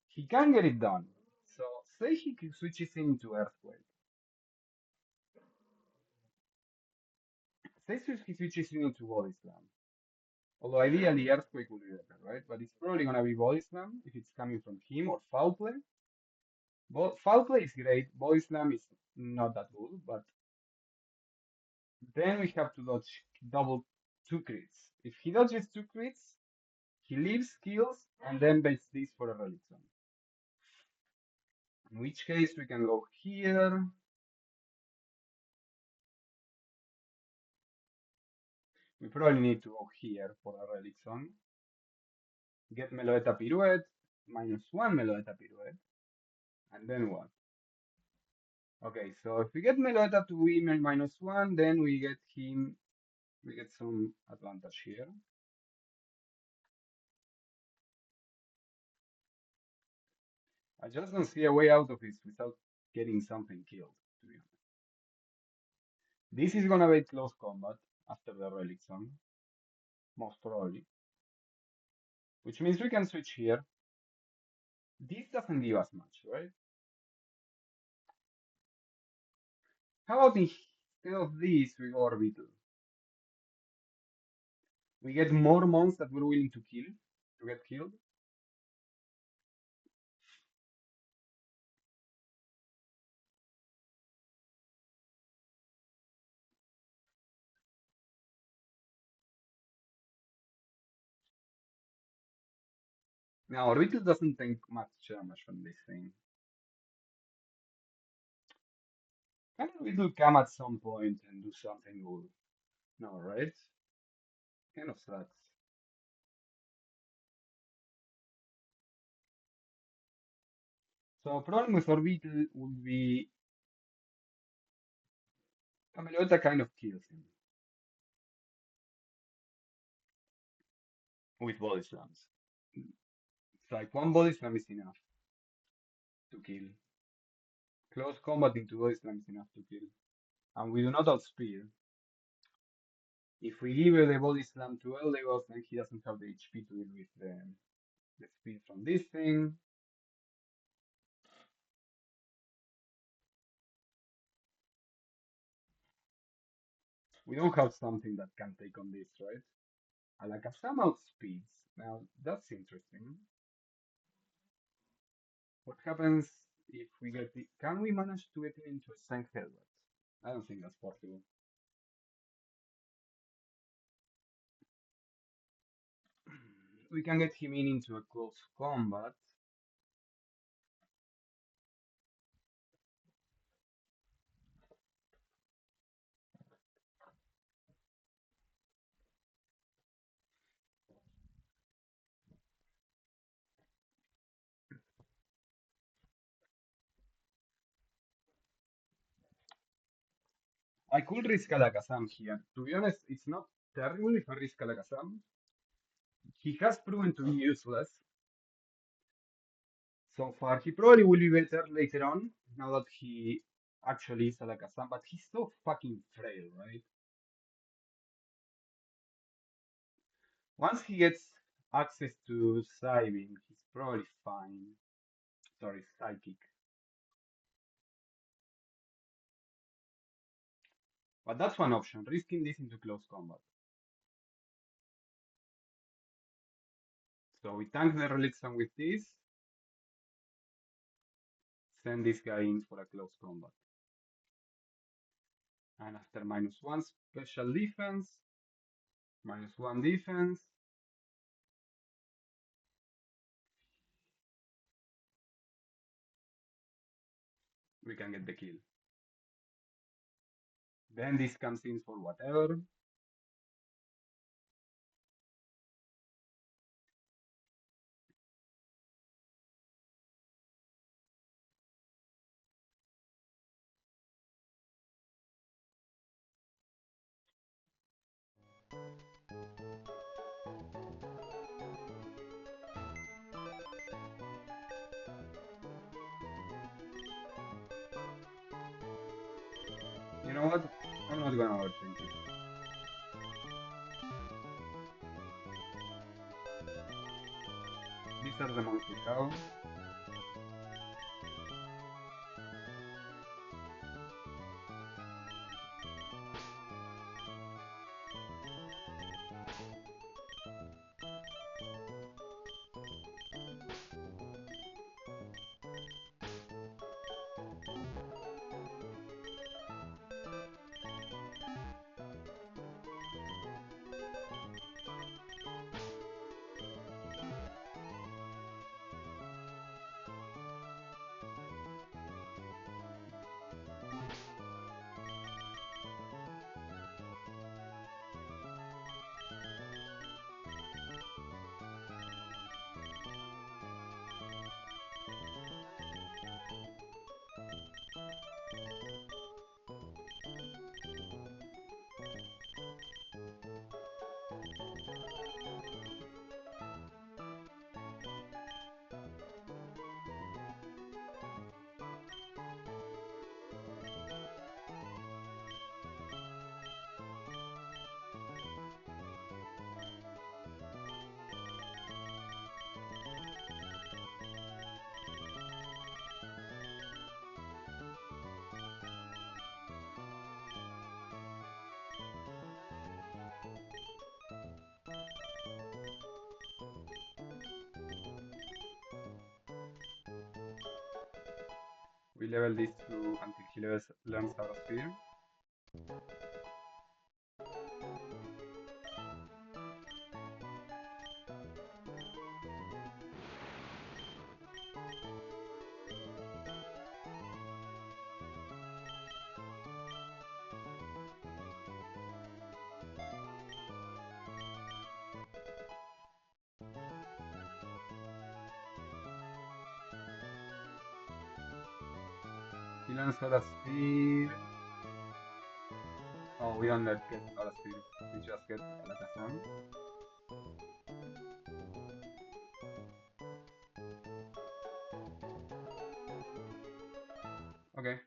He can get it done. So say he switches into Earthquake. Say he switches into Body Slam. Although ideally Earthquake would be better, right? But it's probably gonna be Body Slam if it's coming from him or Foul Play. Foul Play is great. Body Slam is not that good, but then we have to dodge double two crits. If he dodges two crits, he leaves, kills, and then baits this for a Relic Zone. In which case we can go here. We probably need to go here for a Relic Zone. Get Meloetta Pirouette, -1 Meloetta Pirouette, and then what? Okay, so if we get Meloetta to win -1, then we get some advantage here. I just don't see a way out of this without getting something killed, to be honest. This is gonna be close combat after the Relic Zone, most probably. Which means we can switch here. This doesn't give us much, right? How about instead of this, we go Orbital? We get more mons that we're willing to kill, to get killed. Now, Orbital doesn't take much damage from this thing. Can Orbital come at some point and do something good? No, right? Kind of sucks. So problem with Orbital would be Camelota kind of kills him with body slams. It's like one body slam is enough to kill. Close combat into body slam is enough to kill. And we do not outspeed. If we give the body slam to Eldegoss, then he doesn't have the HP to deal with the speed from this thing. We don't have something that can take on this, right? Alakazam outspeeds. Now, that's interesting. What happens if we get it? Can we manage to get him into a St. Helbert? I don't think that's possible. We can get him into a close combat. I could risk Alakazam here. To be honest, it's not terrible if I risk Alakazam. He has proven to be useless so far. He probably will be better later on, now that he actually is Alakazam, but he's so fucking frail, right? Once he gets access to Psybeam, he's probably fine. Sorry, Psychic. But that's one option, risking this into close combat. So we tank the Relixon with this, send this guy in for a close combat. And after -1 special defense, -1 defense, we can get the kill. Then this comes in for whatever. You know what? I'm not gonna overthink it. These are the monks we have. We level these two until he learns Aura Sphere. He learns Aura Sphere. Oh, we don't get Aura Sphere. We just get Alakazam. Okay.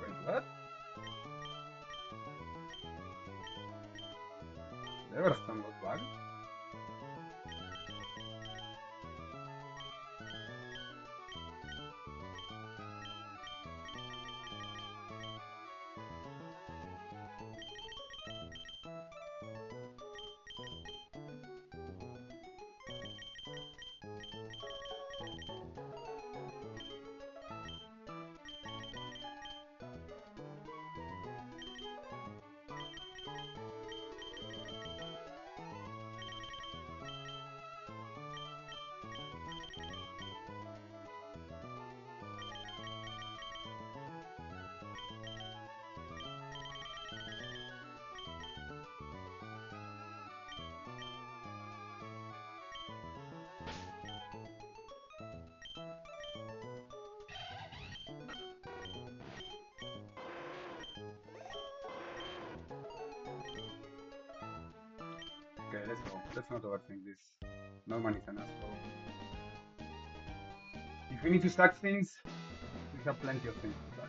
Wait, what? Never stumbled back. Okay, let's go. Let's not overthink this. Norman is an asshole. If we need to stack things, we have plenty of things to stack.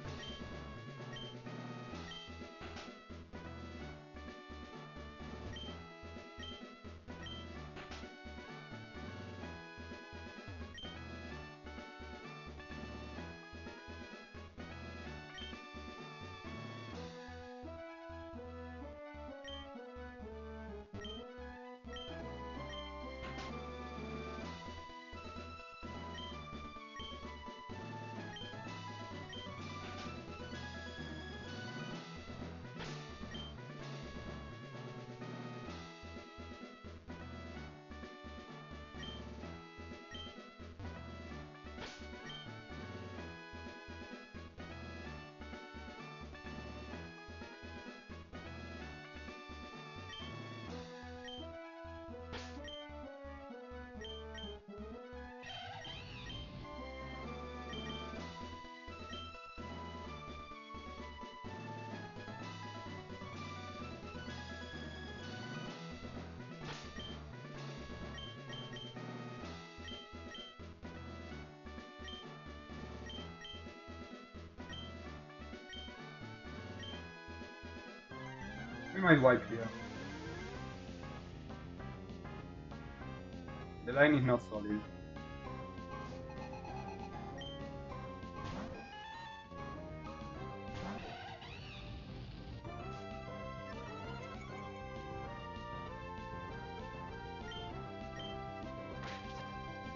We might wipe here. The line is not solid.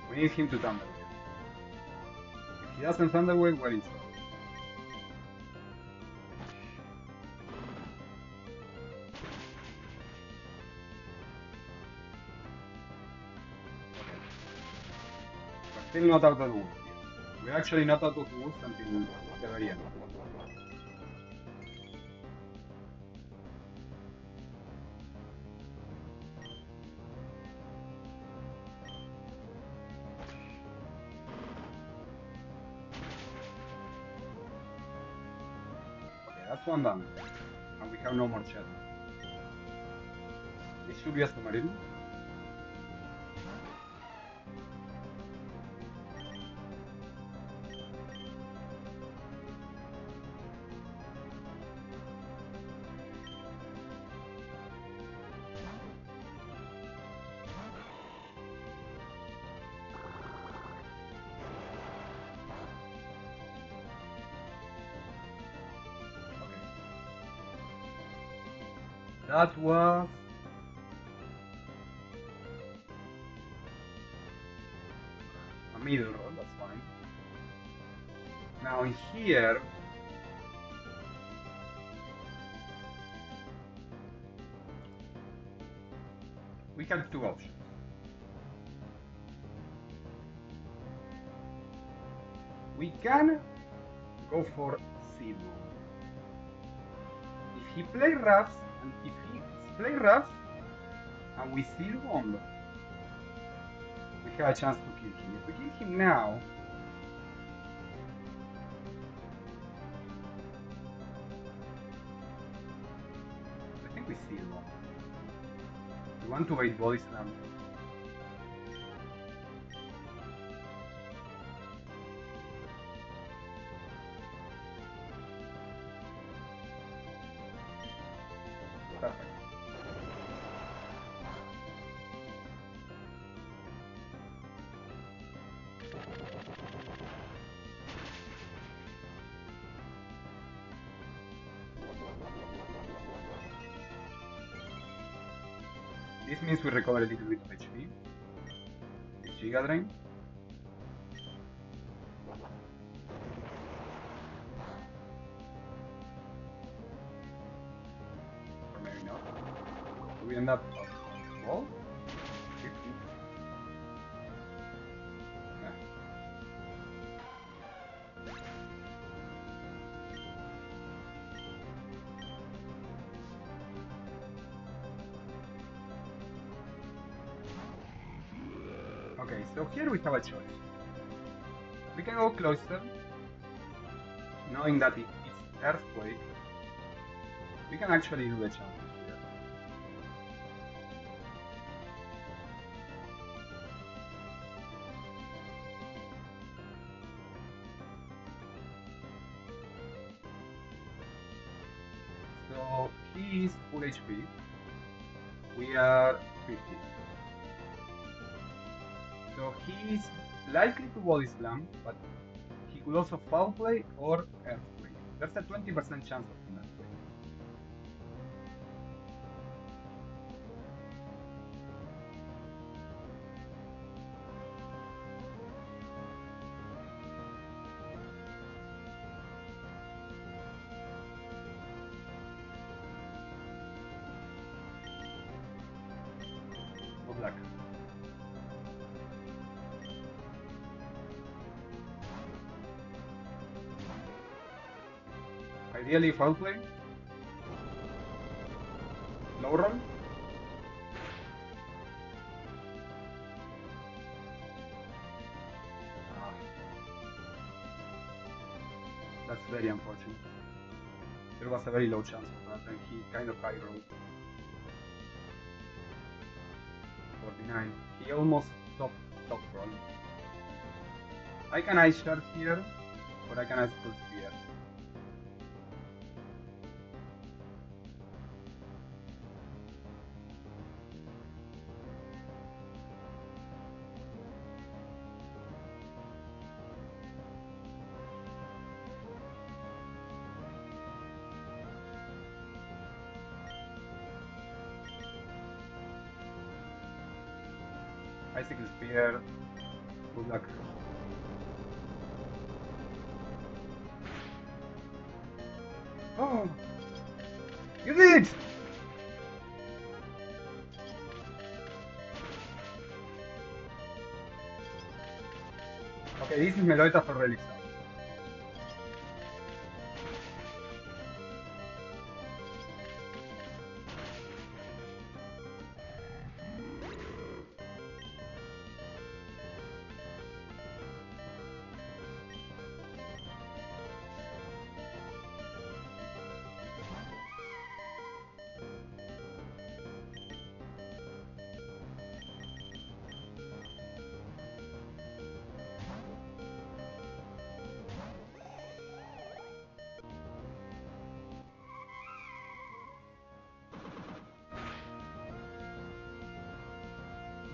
We need him to Thunderwave. If he doesn't Thunderwave, we're in trouble. We're still not out of the woods here. We're actually not out of the woods until the very end. That's one done. And we have no more chat. This should be a submarine. That was a middle roll, that's fine. Now in here, we have two options. We can go for Seed Bomb. If he plays Rafts, and if he plays Rafts, and we Seed Bomb, we have a chance to kill him. If we kill him now, I think we Seed Bomb. We want to wait Body Slam. Perfect. This means we recover a little bit of HP. This Giga Drain. Or maybe not. So we end up at 12? 50? Yeah. Okay, so here we have a choice. We can go Cloister, knowing that it's Earthquake. We can actually do the champion here. So he is full HP. We are 50. So he is likely to Body Slam, but he could also Foul Play or Earthquake. There's a 20% chance of him Earthquake. Good luck. Ideally Foul Play. Low roll. That's very unfortunate. There was a very low chance of that, and he kind of high rolled. 49. He almost top roll. I can Ice Shard here, or I can Ice Cold Spear. Icicle Spear. Good luck. Oh! You did it! Okay, this is Meloetta for Relics.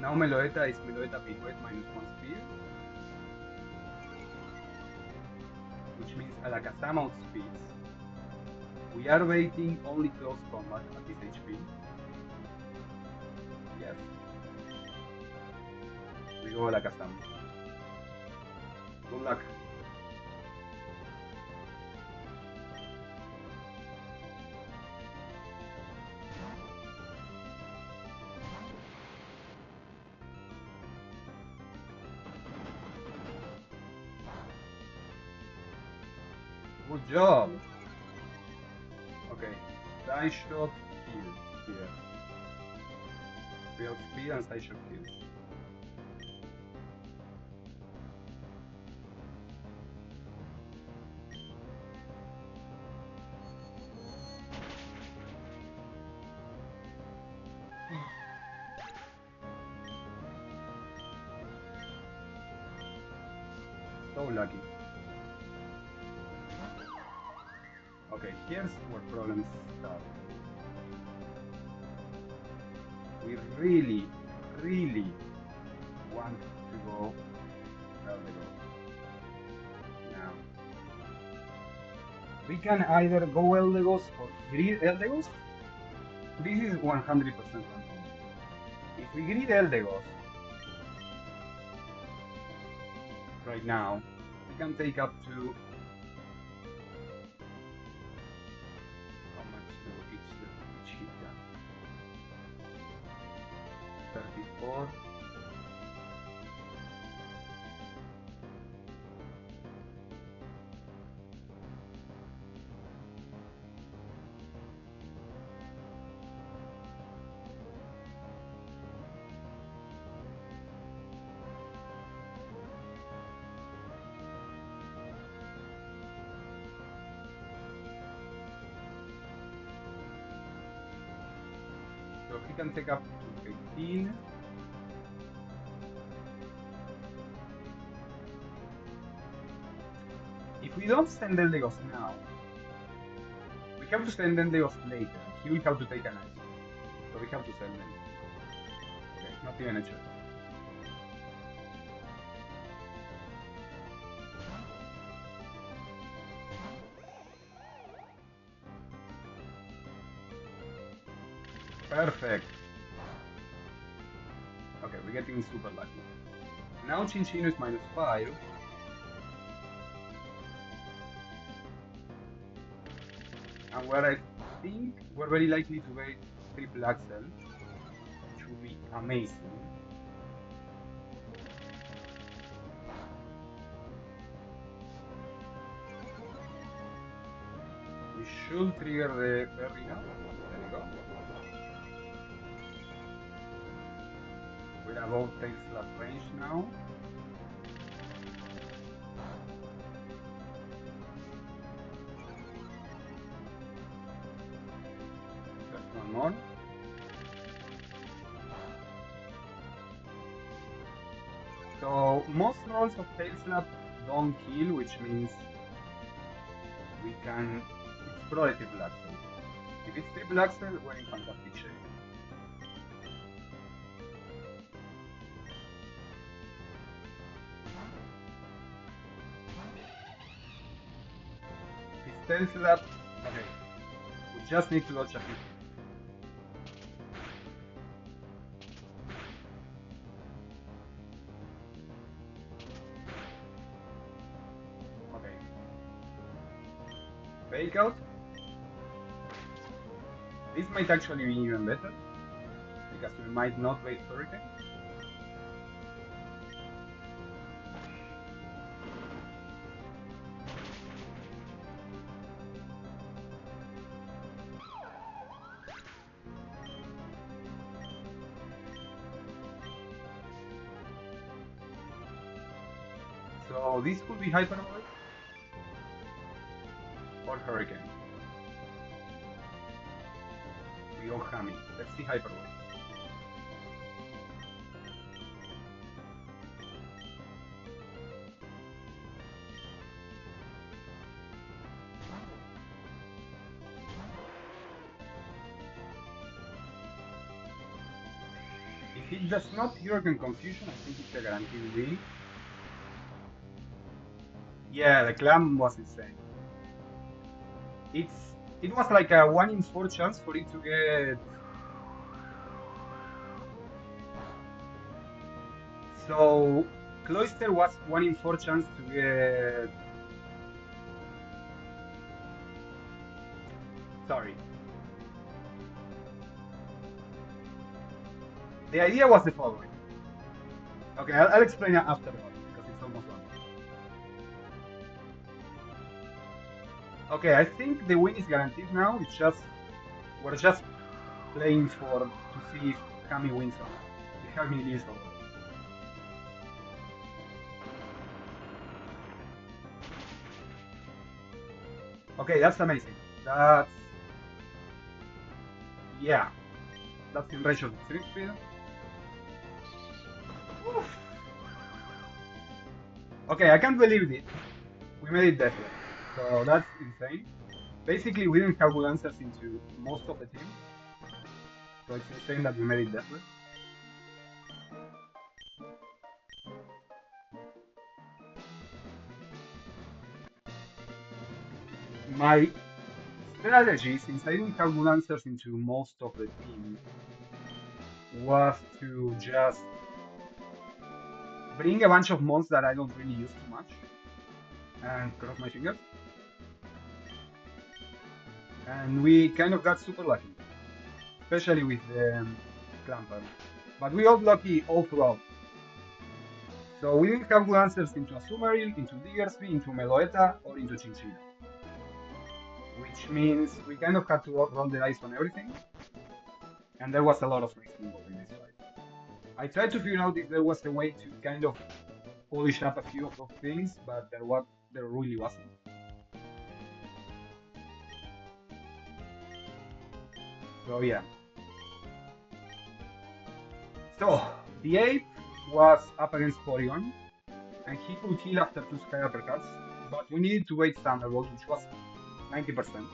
Now Meloetta is Meloetta Pirouette minus 1 speed, which means Alakazam outspeeds. We are waiting only close combat at this HP. Yes. We go Alakazam. Good luck. Good job! Okay, Side Shot kills here. We outspeed and Side Shot kills. So lucky. Okay, here's where problems start. We really want to go Eldegoss. Now, we can either go Eldegoss or greed Eldegoss. This is 100% random. If we greed Eldegoss right now, we can take up to how much do each hit does? 34. So he can take up to 18. If we don't send Eldegoss now, we have to send Eldegoss later. He will have to take an ice. So we have to send him. Okay, not even a choice. Perfect. Okay, we're getting super lucky. Now Chinchino is -5. And where I think we're very likely to get triple axel, which would be amazing. We should trigger the berry now. There we go. We're above Tail Slap range now. Just one more. So most rolls of Tail Slap don't kill, which means we can. It's probably triple axel. If it's triple axel, we're in fantastic shape. If it's Tail Slap, okay. We just need to dodge a hit. fake out. This might actually be even better, because we might not wait Hurricane. So this could be Hyperbolic or Hurricane. We go Hammy. Let's see Hyperbolic. If it does not Hurricane Confusion, I think it's a guaranteed win. Yeah, the clam was insane. It was like a 1 in 4 chance for it to get. So Cloister was 1 in 4 chance to get. Sorry. The idea was the following. Okay, I'll explain it after the battle because it's almost done. Okay, I think the win is guaranteed now. It's just we're just playing to see if Kami wins or not. If Kami leaves or not. Okay, that's amazing. That's yeah. That's in range of street speed. Oof. Okay, I can't believe it. We made it deathless. So that's insane. Basically, we didn't have good answers into most of the team. So it's insane that we made it deathless. My strategy, since I didn't have good answers into most of the team, was to just bring a bunch of mons that I don't really use too much and cross my fingers. And we kind of got super lucky, especially with the Clamper. But we got lucky all throughout. So we didn't have good answers into Azumarill, into Diggersby, into Meloetta, or into Chinchilla. Which means we kind of had to roll the dice on everything. And there was a lot of risk involved in this fight. I tried to figure out if there was a way to kind of polish up a few of those things, but there really wasn't. So yeah. So the ape was up against Porygon, and he could heal after 2 Sky Uppercuts, but we needed to wait Thunderbolt, which was 90%.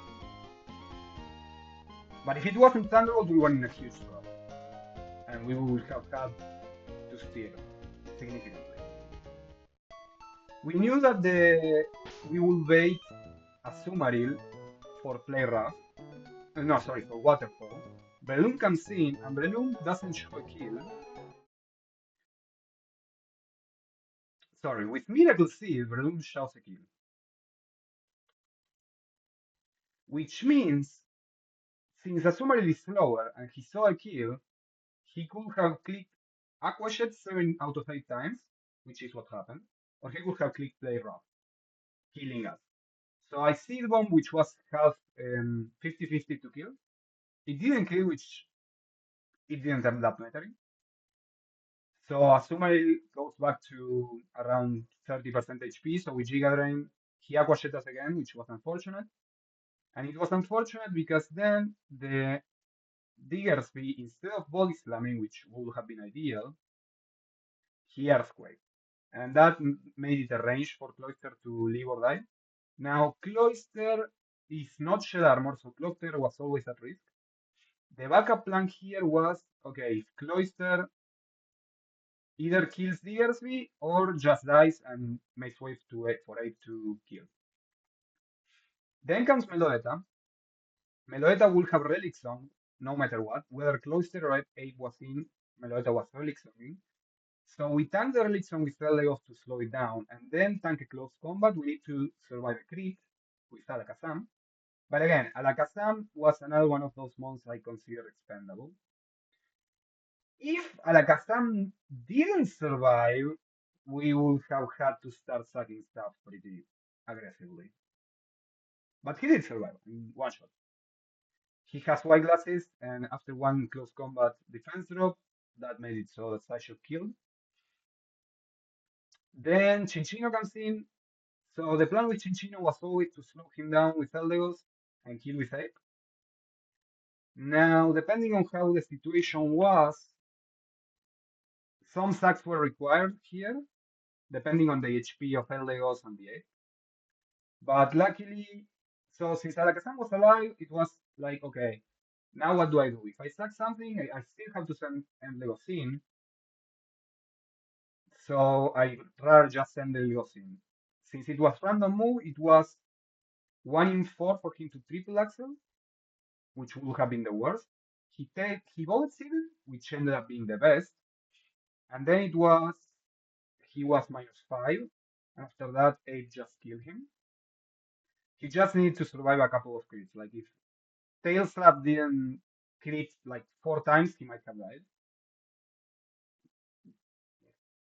But if it wasn't Thunderbolt, we were in a huge trouble, and we would have had to steal significantly. We knew that we would wait Azumarill for Play Rough. No, sorry, for Waterfall. Breloom comes in, and Breloom doesn't show a kill. Sorry, with Miracle Seed, Breloom shows a kill. Which means, since Azumarill is slower and he saw a kill, he could have clicked Aqua Shed 7 out of 8 times, which is what happened, or he could have clicked Play Rough, killing us. So I Seed Bomb, which was half 50-50 to kill. It didn't kill, which it didn't end up mattering. So Azumarill goes back to around 30% HP, so with Giga Drain, he Aqua Shed us again, which was unfortunate. And it was unfortunate because then the Diggersby, instead of Body Slamming, which would have been ideal, he Earthquake. And that made it a range for Cloyster to live or die. Now, Cloyster is not Shed Armor, so Cloyster was always at risk. The backup plan here was, okay, if Cloyster either kills Diggersby or just dies and makes way to for 8 to kill. Then comes Meloetta. Meloetta will have Relic Song no matter what, whether Cloyster or Ape was in, Meloetta was Relic Songing. So we tank the Relic Song with Layoff to slow it down, and then tank a close combat. We need to survive a crit with Alakazam. But again, Alakazam was another one of those mons I consider expendable. If Alakazam didn't survive, we would have had to start sucking stuff pretty aggressively. But he did survive in one shot. He has white glasses, and after one close combat defense drop, that made it so that Sasho killed. Then Chinchino comes in. So the plan with Chinchino was always to slow him down with Eldegoss and kill with Ape. Now, depending on how the situation was, some sacks were required here, depending on the HP of Eldegoss and the Ape. But luckily, so since Alakazam was alive, it was like, okay, now what do I do? If I sack something, I still have to send Eldegoss in. So I rather just send Eldegoss in. Since it was random move, it was 1 in 4 for him to triple Axel, which would have been the worst. He votes in, which ended up being the best. And then he was -5. After that, 8 just killed him. He just needed to survive a couple of crits. Like if Tail Slap didn't crit like 4 times, he might have died.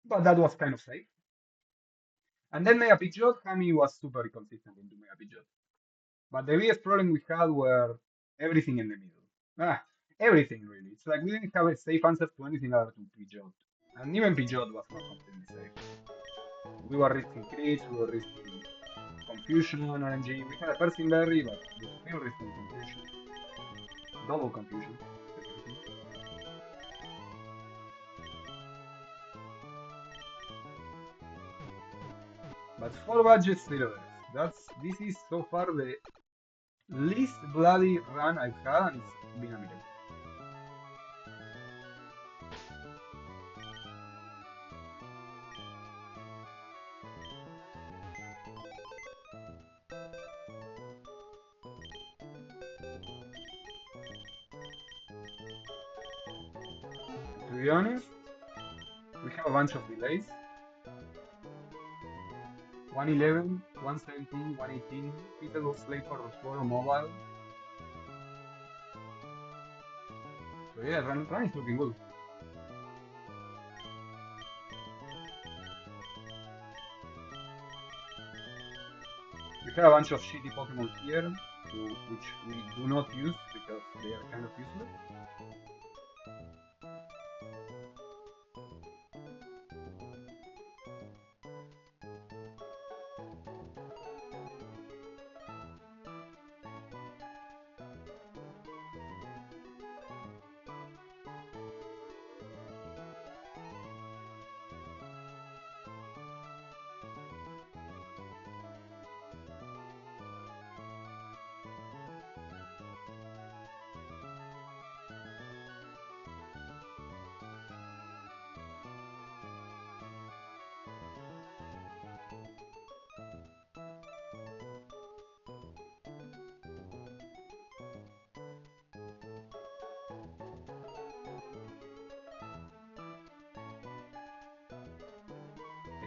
But that was kind of safe. And then Mega Pidgeot, Hami was super consistent into Mega Pidgeot. But the biggest problem we had were everything in the middle. Ah, everything really. It's like we didn't have a safe answer to anything other than Pidgeot. And even Pidgeot was not completely safe. We were risking crits, we were risking confusion on RNG. We had a Persian Berry, but we were still risking confusion. Double confusion, specifically. But 4 badges, 0 deaths. This is so far the least bloody run I've had, and it's been a miracle. To be honest, we have a bunch of delays. 111, 117, 118. It's a little late for Rosboro Mobile. So yeah, run is looking good. We have a bunch of shitty Pokemon here, which we do not use because they are kind of useless.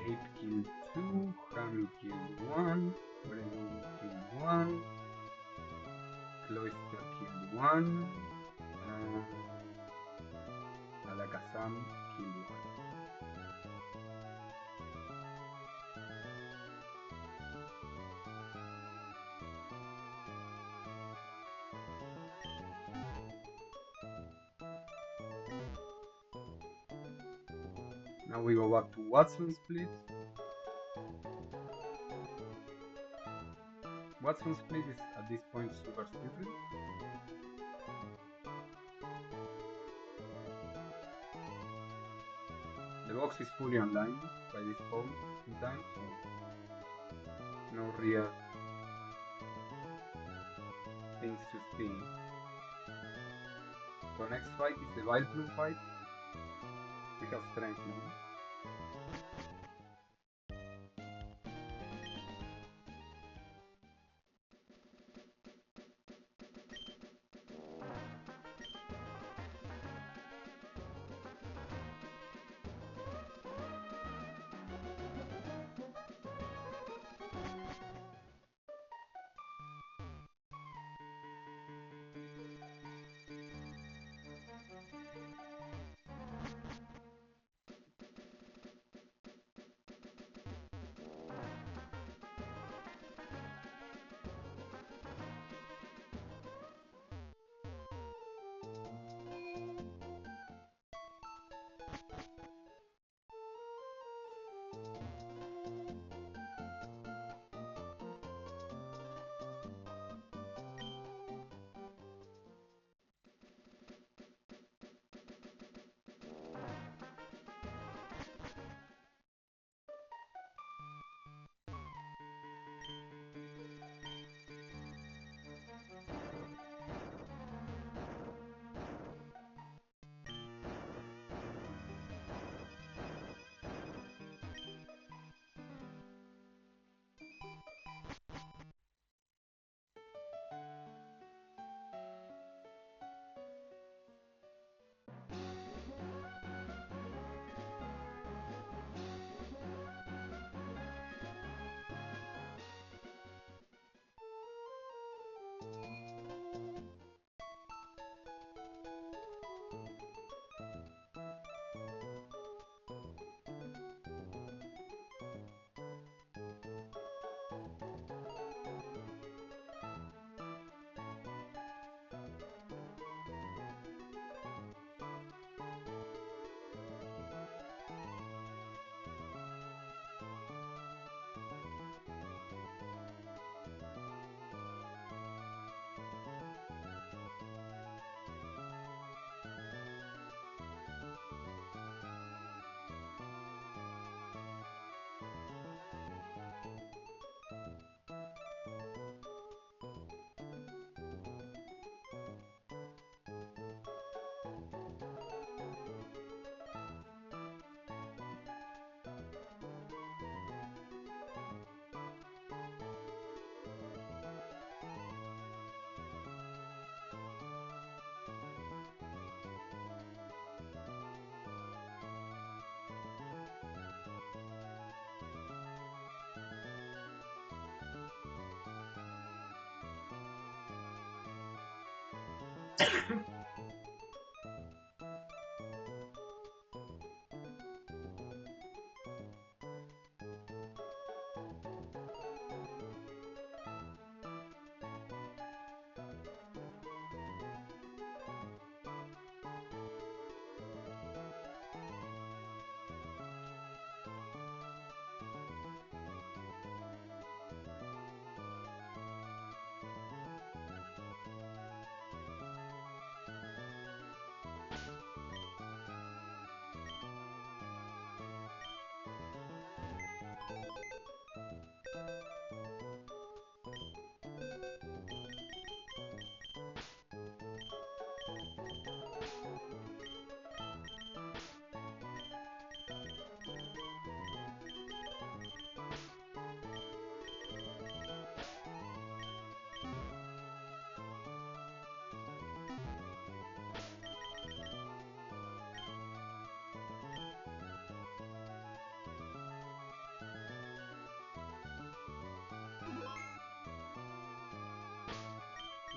Ape killed 2, Hami killed 1, Breloom killed 1, Cloyster killed 1, and Alakazam killed 1. Now we go back to Watson split. Watson split is at this point super stupid. The box is fully online by this point in time, so no real things to see. So next fight is the Vileplume fight. We have strength now.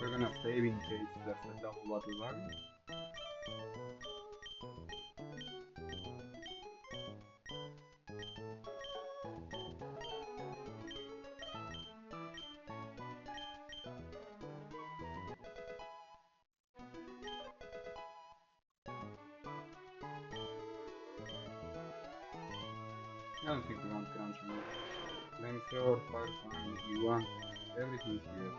We're gonna save in case there's a double battle bug. I don't think we want crunch on it. Flamethrower, fire fan, you everything's here.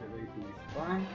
The rating is fine.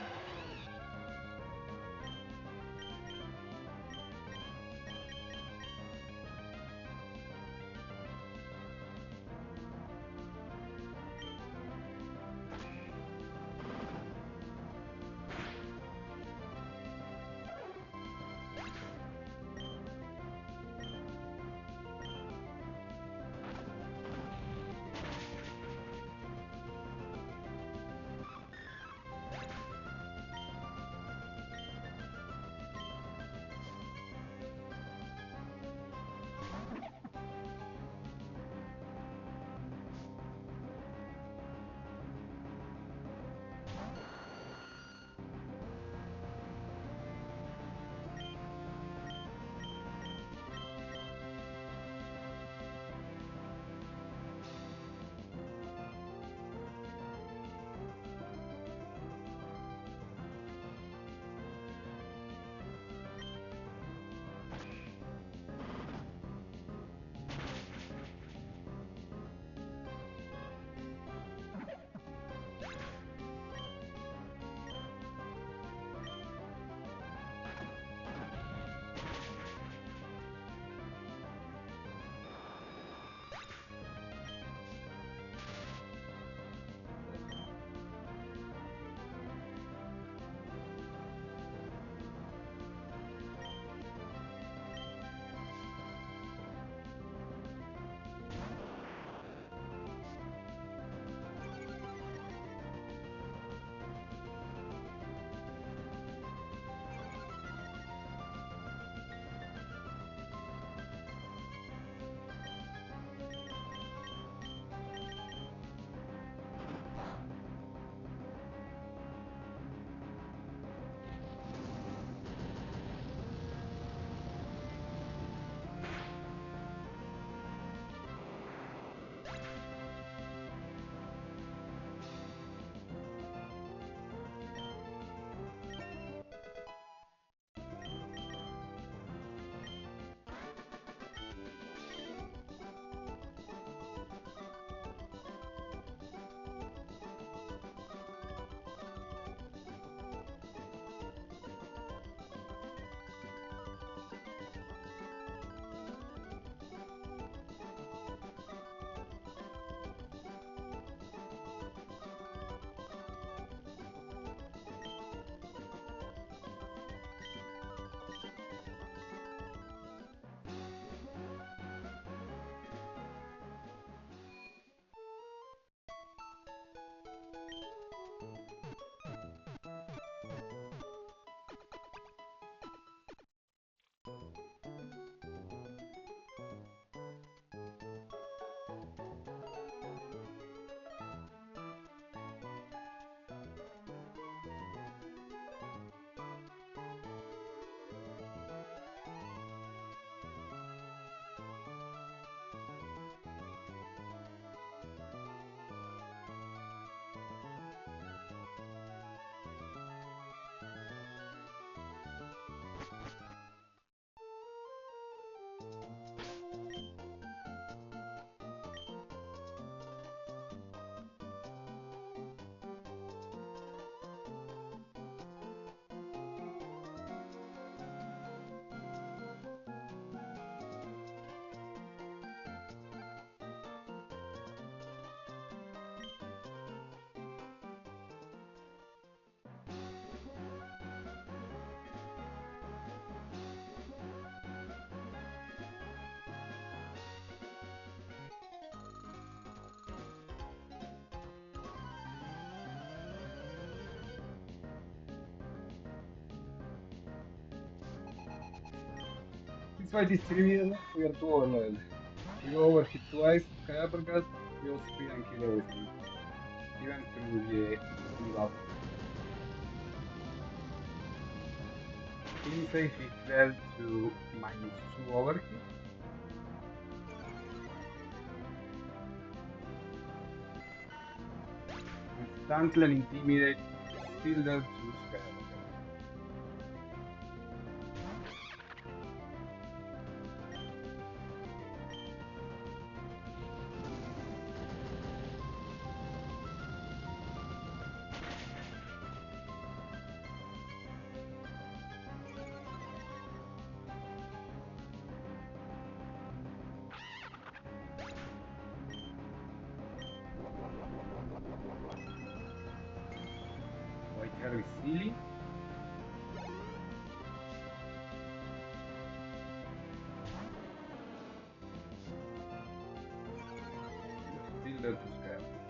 This fight is trivial, we are too overleveled. We go overheat twice, high uppercut, we all speed and kill everything. Even through the debuff. Team safe is led to -2 overheat. And Stankle and Intimidate still dealt to Skywalker. White hair is silly. Still dealt to Skywalker.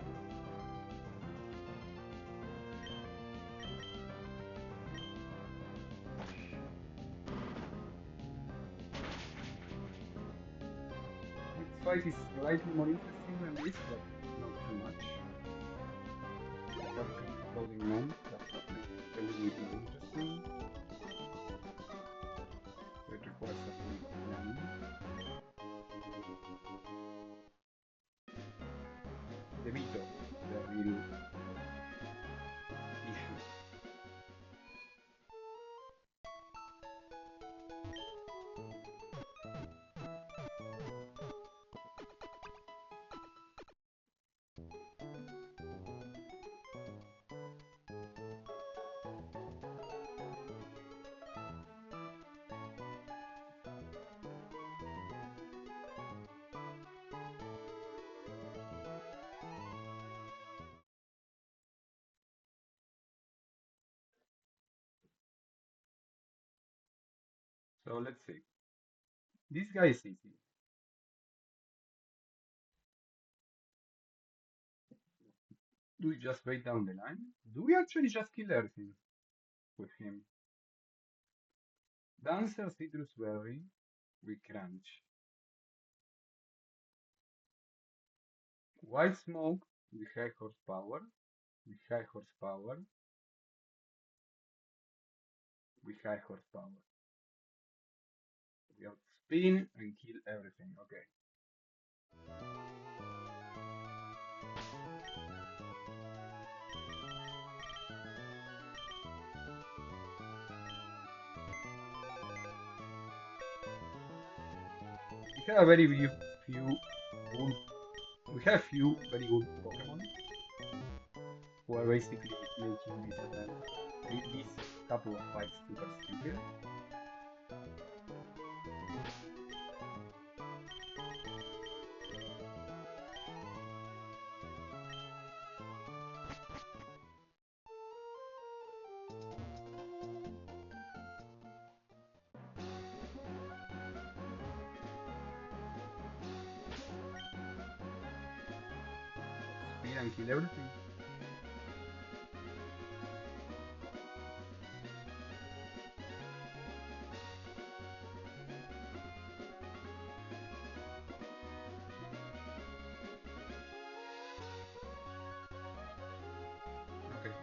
This fight is slightly more interesting than this, but not too much. I have exploding mom, that makes everything more interesting. So it requires a quick run. The Vito is the real issue. So let's see. This guy is easy. Do we just wait down the line? Do we actually just kill everything with him? Dancer, Citrus Berry, we crunch. White Smoke, we high horsepower. We high horsepower. We high horsepower. We outspin and kill everything. Okay. We have a very few good. We have few very good Pokemon who are basically making this event, this couple of fights super stupid. Speed and kill everything. Okay.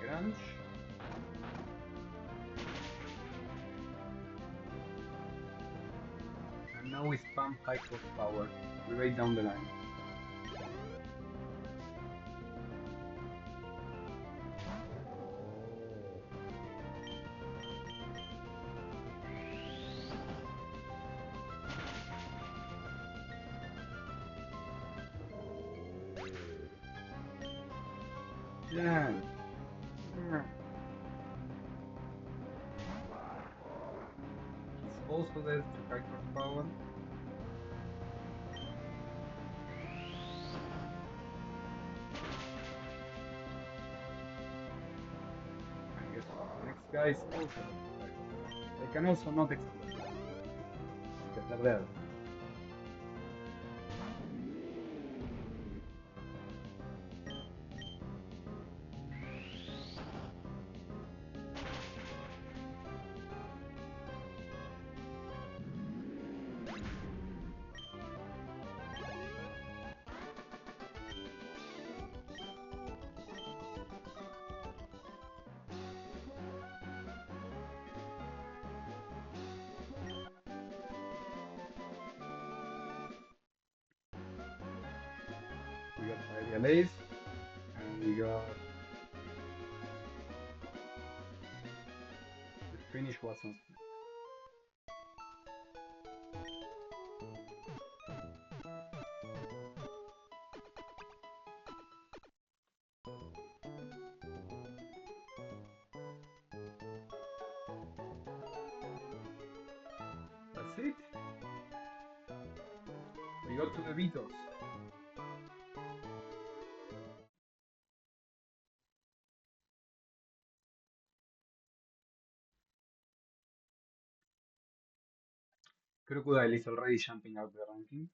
Crunch. And now we spam high horsepower. We wait down the line. Yeah. also dead to high horsepower. And guess what? The next guy is also dead to high horsepower. They can also not explode because they're dead. We got Fire Ace, and we got the finish Watson's. That's it. We got to the Beatles. Crocodile is already jumping out the ranking.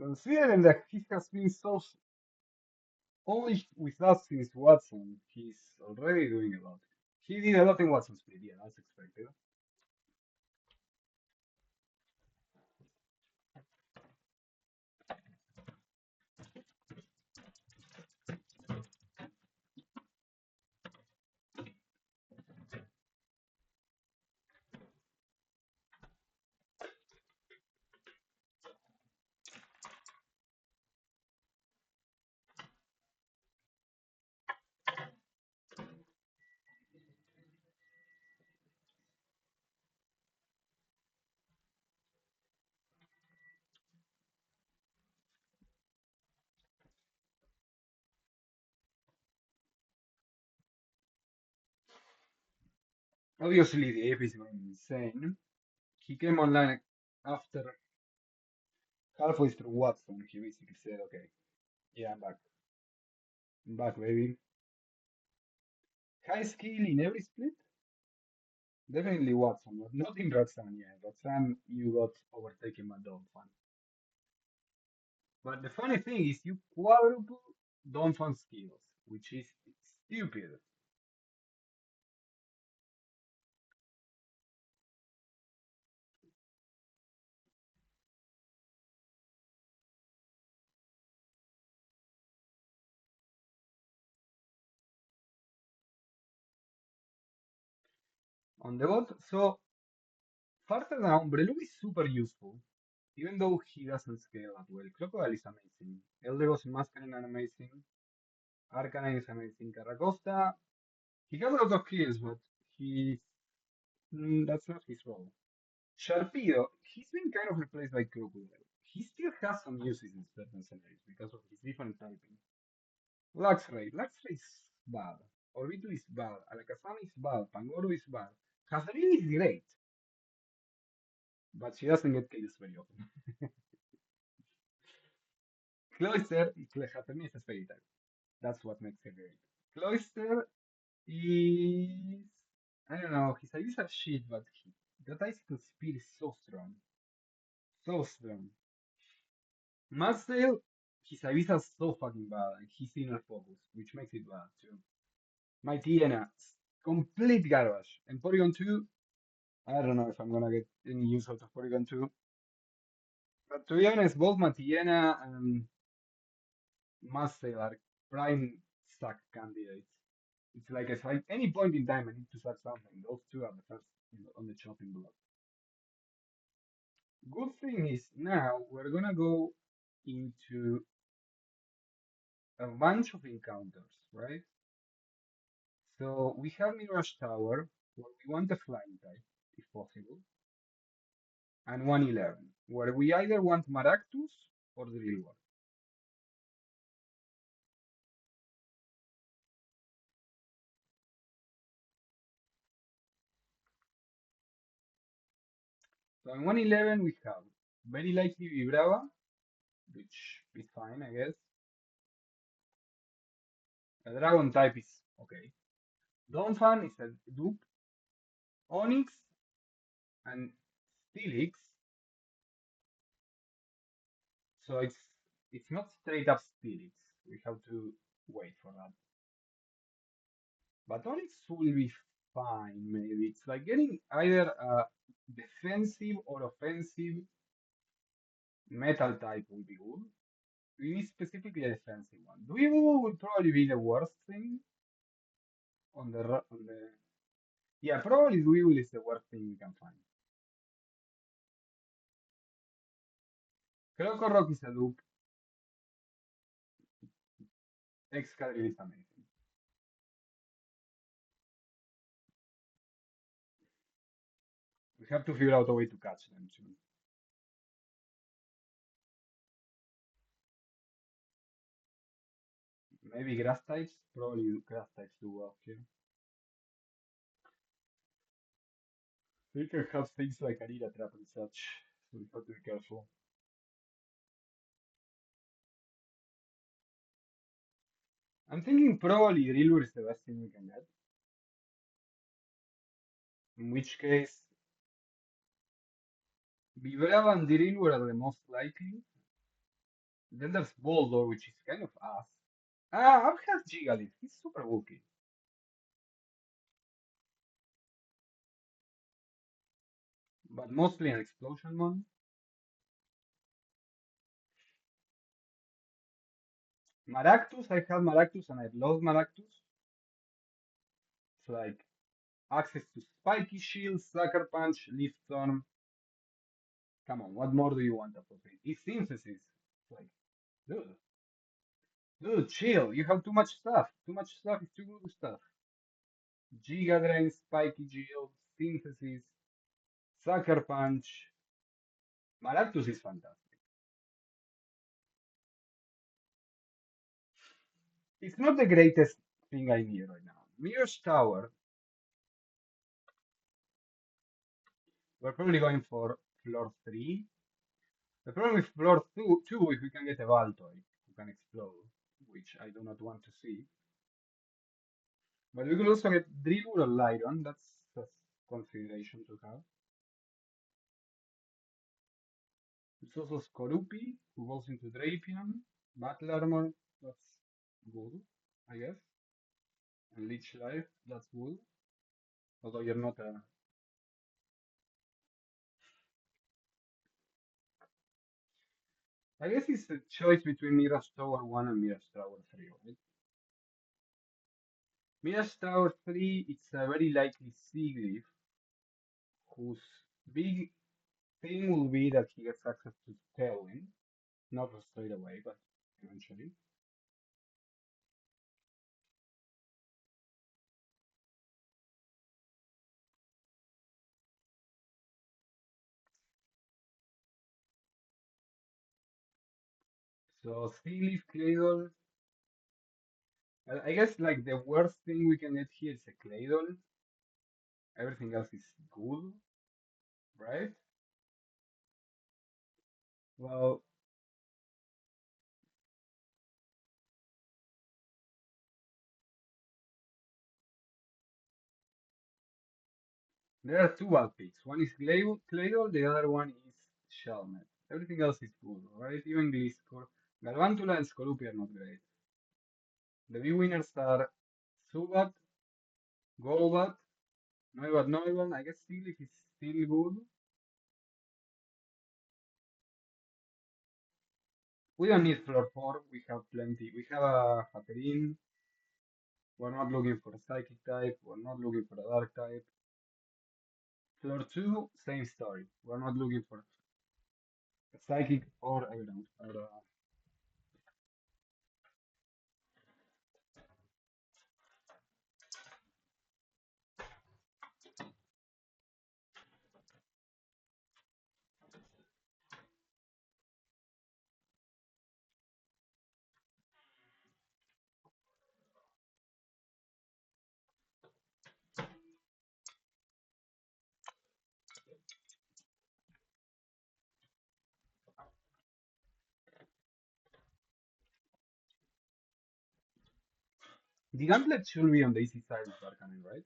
Considering that he has been so only with us since Watson, he's already doing a lot. He did a lot in Watson Split, yeah, that's expected. Obviously, the ape is going insane. He came online after halfway through Watson. He basically said, okay, yeah, I'm back. I'm back, baby. High skill in every split? Definitely Watson, but not in Roxanne, yeah. Roxanne, you got overtaken by Donphan. But the funny thing is, you quadruple Donphan skills, which is stupid. On the bot, so farther down, Breloom is super useful, even though he doesn't scale that well. Crocodile is amazing. Eldegoss Masquerade are amazing. Arcanine is amazing. Caracosta, he has a lot of kills, but he that's not his role. Sharpedo, he's been kind of replaced by Crocodile. He still has some uses in certain scenarios because of his different typing. Luxray is bad. Orbitu is bad. Alakazam is bad. Pangoro is bad. Hazardin is great, but she doesn't get kills very often. Cloyster, Hazardin is a fairy type. That's what makes her great. Cloyster is, I don't know, his ideas are shit, but that icicle speed is so strong. So strong. Marcel, his ideas are so fucking bad, and he's inner focus, which makes it bad too. Mightyena, complete garbage. And Porygon 2, I don't know if I'm gonna get any use out of Porygon 2. But to be honest, both Mightyena and Marcel are prime sack candidates. It's like if at any point in time I need to sack something, those two are the first on the chopping block. Good thing is now we're gonna go into a bunch of encounters, right? So we have Mirage Tower, where we want a flying type, if possible, and 111, where we either want Maractus or Drillbur. So in 111 we have very likely Vibrava, which is fine, I guess. A dragon type is okay. Donphan is a dupe. Onyx and Steelix. So it's not straight up Steelix. We have to wait for that. But Onyx will be fine, maybe. It's like getting either a defensive or offensive metal type would be good. We need specifically a defensive one. Dweebo would probably be the worst thing on the. Yeah, probably Dweebo is the worst thing we can find. Krokorok is a dupe. Excadrill is amazing. We have to figure out a way to catch them too. Maybe grass types? Probably grass types do well here. We can have things like Arita Trap and such, so we have to be careful. I'm thinking probably Drillbur is the best thing we can get. In which case, Vibrava and Drillbur are the most likely. Then there's Boldor, which is kind of ass. I've had Gigalith. He's super bulky. But mostly an explosion one. Maractus, I had Maractus and I've lost Maractus. It's like access to Spiky Shield, Sucker Punch, Leaf Storm. Come on, what more do you want of it? It's synthesis. It's like, dude, chill. You have too much stuff. Too much stuff is too good stuff. Giga Drain, Spiky Shield, synthesis, Sucker Punch. Maractus is fantastic. It's not the greatest thing I need right now. Mirror's Tower. We're probably going for floor 3. The problem with floor 2 if we can get a Baltoy who can explode, which I do not want to see. But we could also get Drillbur or Lyron. That's a consideration to have. It's also Skorupi, who goes into Drapion. Battle Armor, that's good, I guess. And Leech Life, that's good. Although you're not a. I guess it's a choice between Mirage Tower 1 and Mirage Tower 3, right? Mirage Tower 3, it's a very likely Seaglyph, whose big thing will be that he gets access to Tailwind. Not straight away, but eventually. So Seaglyph, Claydol. I guess like the worst thing we can get here is a Claydol. Everything else is good, right? Well, there are two bad picks. One is Claydol, the other one is Shelmet. Everything else is good, right? Even Gliscor. Galvantula and Skorupi are not great. The big winners are Zubat, Golbat, Noibat. I guess Seaglyph is still good. We don't need floor 4. We have plenty. We have a Hatterene. We're not looking for a Psychic type. We're not looking for a Dark type. Floor 2, same story. We're not looking for a Psychic or I don't know. The gauntlet should be on the easy side of Arcanine, right?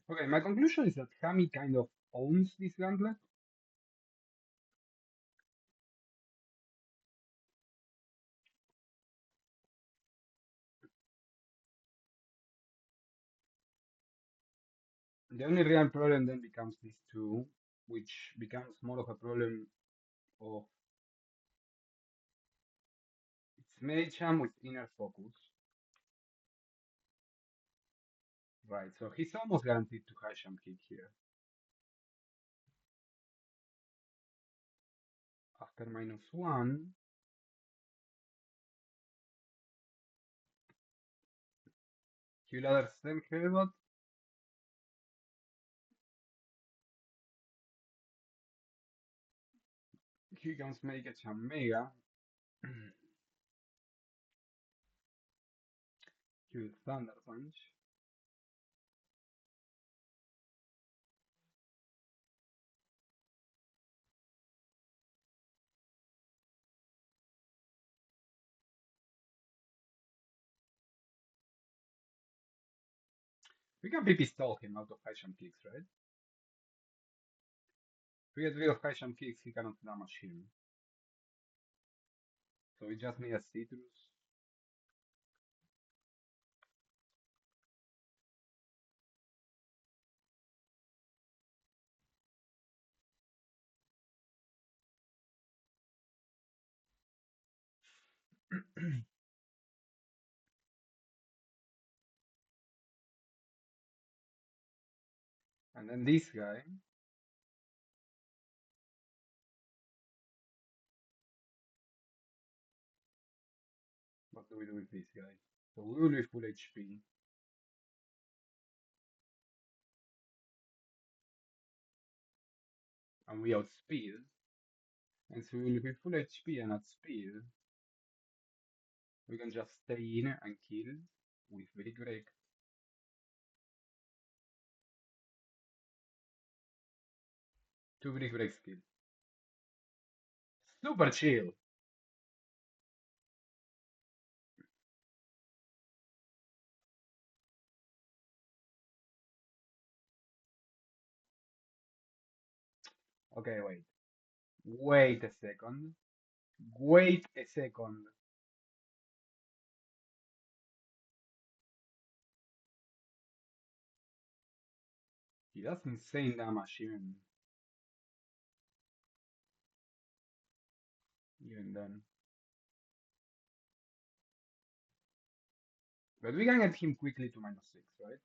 Okay, my conclusion is that Hami kind of owns this gauntlet. The only real problem then becomes these two, which becomes more of a problem of it's Mage-Arm with inner focus. Right, so he's almost guaranteed to high jump kick here. After -1, he will either stem headbutt, he can make a Mega, he will Thunder Punch. We can PP stall him out of high jump kicks, right? If we get rid of high jump kicks, he cannot damage him. So we just need a citrus. And then this guy. What do we do with this guy? So we will be full HP. And we outspeed. And so we will be full HP and outspeed. We can just stay in and kill with Brick Break. Two Brick Break skill. Super chill. Okay, wait. Wait a second. Wait a second. He does insane damage even then. But we can get him quickly to -6, right?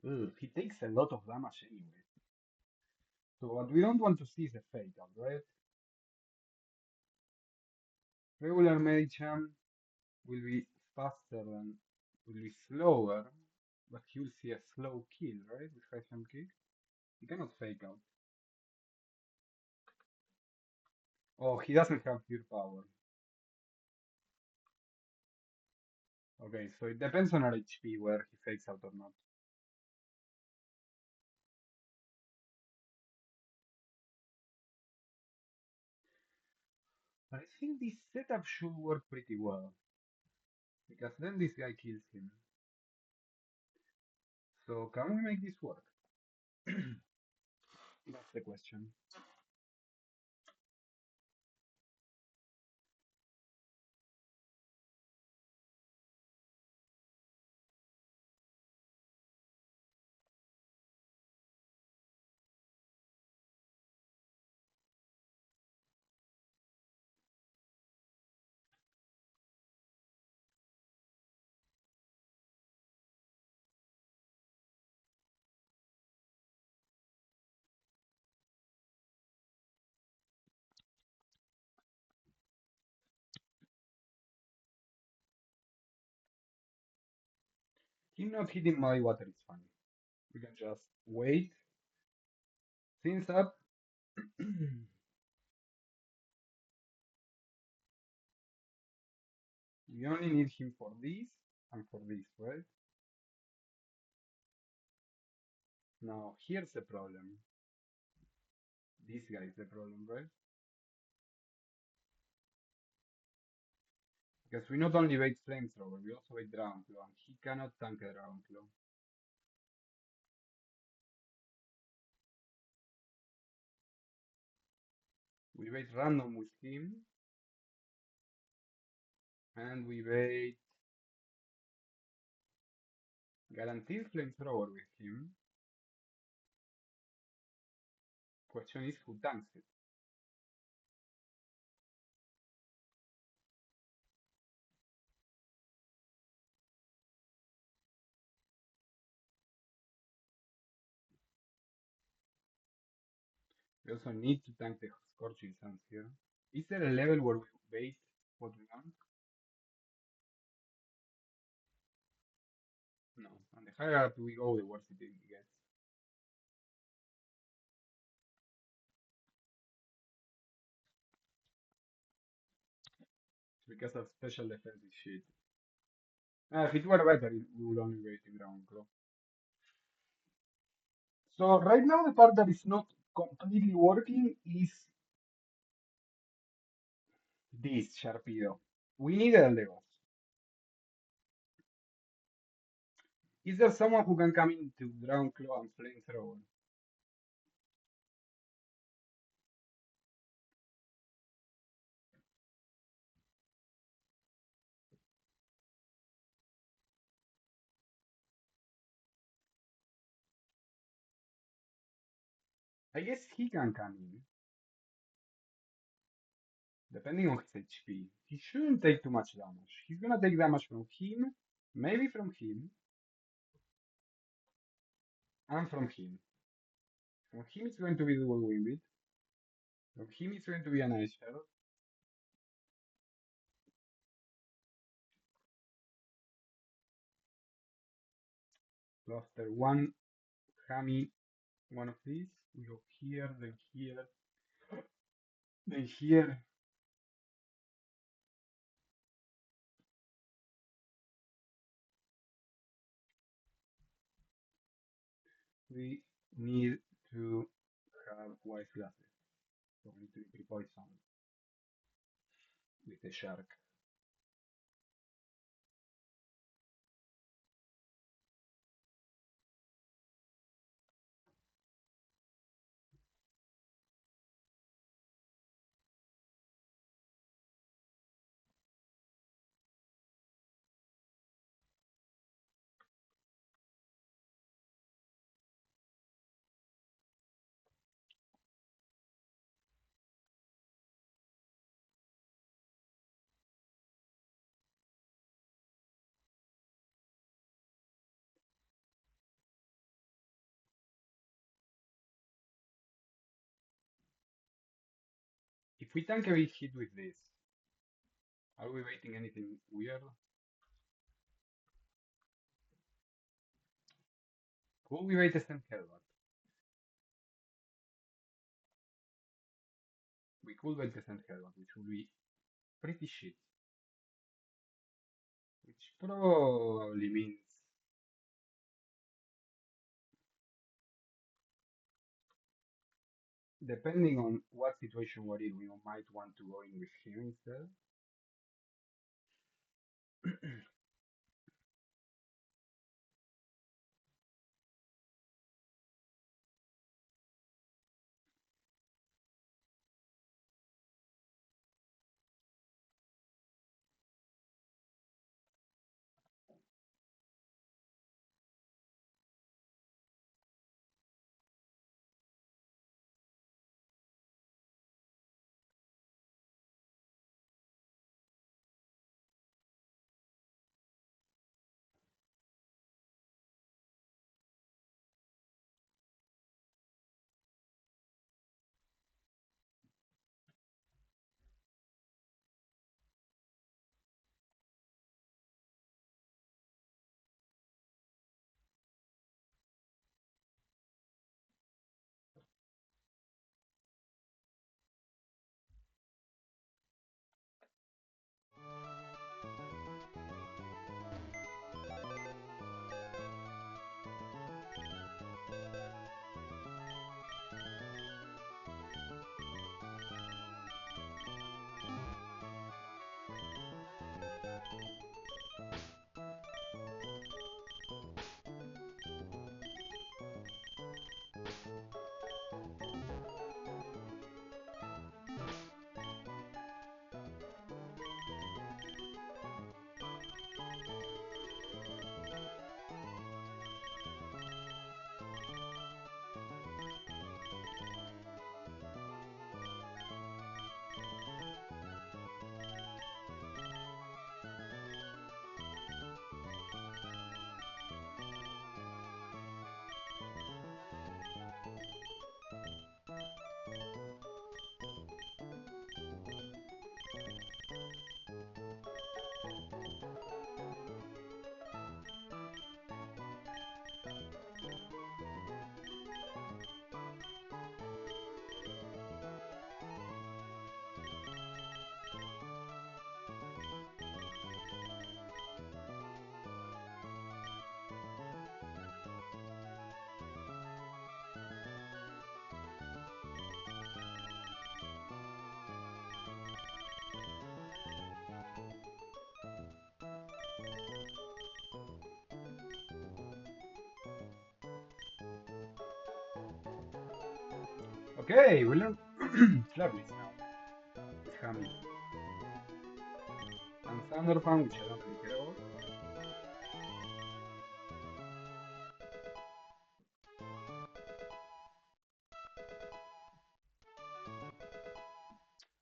Ugh, he takes a lot of damage anyway. So what we don't want to see is a fatal, right? Regular Medicham will be faster than, will be slower, but he will see a slow kill, right? With high jump kick. He cannot fake out. Oh, he doesn't have pure power. Okay, so it depends on our HP where he fakes out or not. I think this setup should work pretty well. Because then this guy kills him. So can we make this work? That's the question. Him not hitting my water is fine. We can just wait. Things up. We only need him for this and for this, right? Now, here's the problem. This guy is the problem, right? Because we not only wait flamethrower, we also wait Dragon Claw, and he cannot tank a Dragon Claw. We wait random with him, and we wait guaranteed flamethrower with him. Question is who tanks it. We also need to tank the Scorching Sands here. Is there a level where we wait what we want? No. And the higher up we go, the worse it gets. Because of special defensive shit. If it were better, we would only wait in Ground Claw. So right now the part that is not completely working is this Sharpedo. We need Eldegoss. Is there someone who can come into Ground Claw and Flamethrower? I guess he can come in. Depending on his HP. He shouldn't take too much damage. He's gonna take damage from him, maybe from him, And from him. From him it's going to be double Wimbit. From him it's going to be an Ice Shell. So after one Hammy, one of these, we go here, then here, then here. We need to have wise glasses. So we need to be poison with the shark. If we tank a big hit with this, are we waiting anything weird? Could we wait a St. Helvat? We could wait a St. Helvat, which would be pretty shit. Which probably means depending on what situation we're in, we might want to go in with him instead. Okay, we learn Flabless now. It's Hammy. And Thunderfang, which I don't really care about.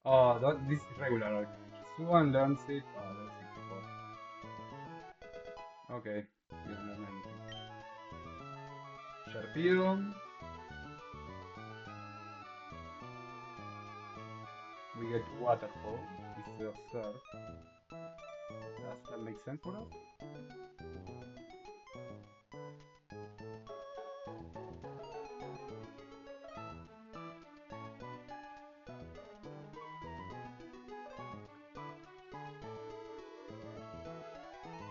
Oh, this is regular alchemy. Hisuan learns it. Oh, level 64. Okay, we don't learn anything. Appeal. We get waterfall instead of surf. Does that make sense for us?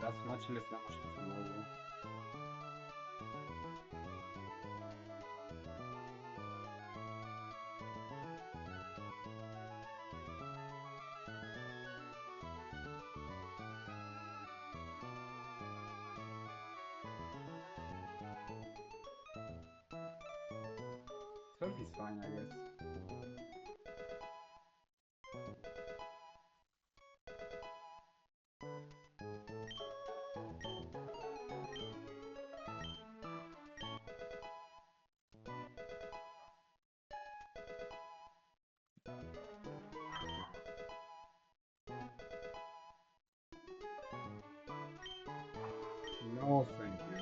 That's much less damage to Snow. Surf is fine, I guess. No, thank you.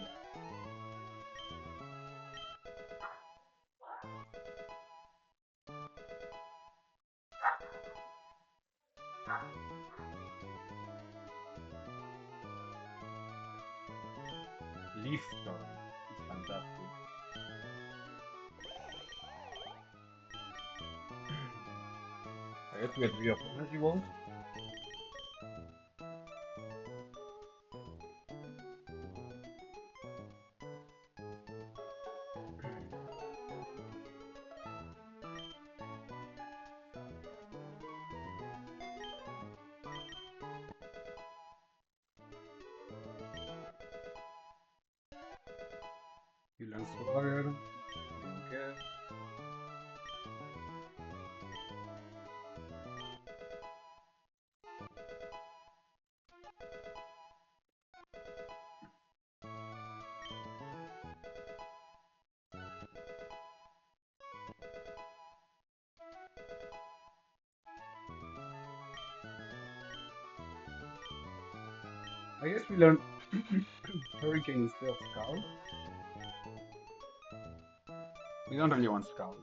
Leaf Storm is fantastic. I guess we get rid of energy balls. You learn Swagger. Don't care. I guess we learn Hurricane instead of Scald. We don't really want Scald.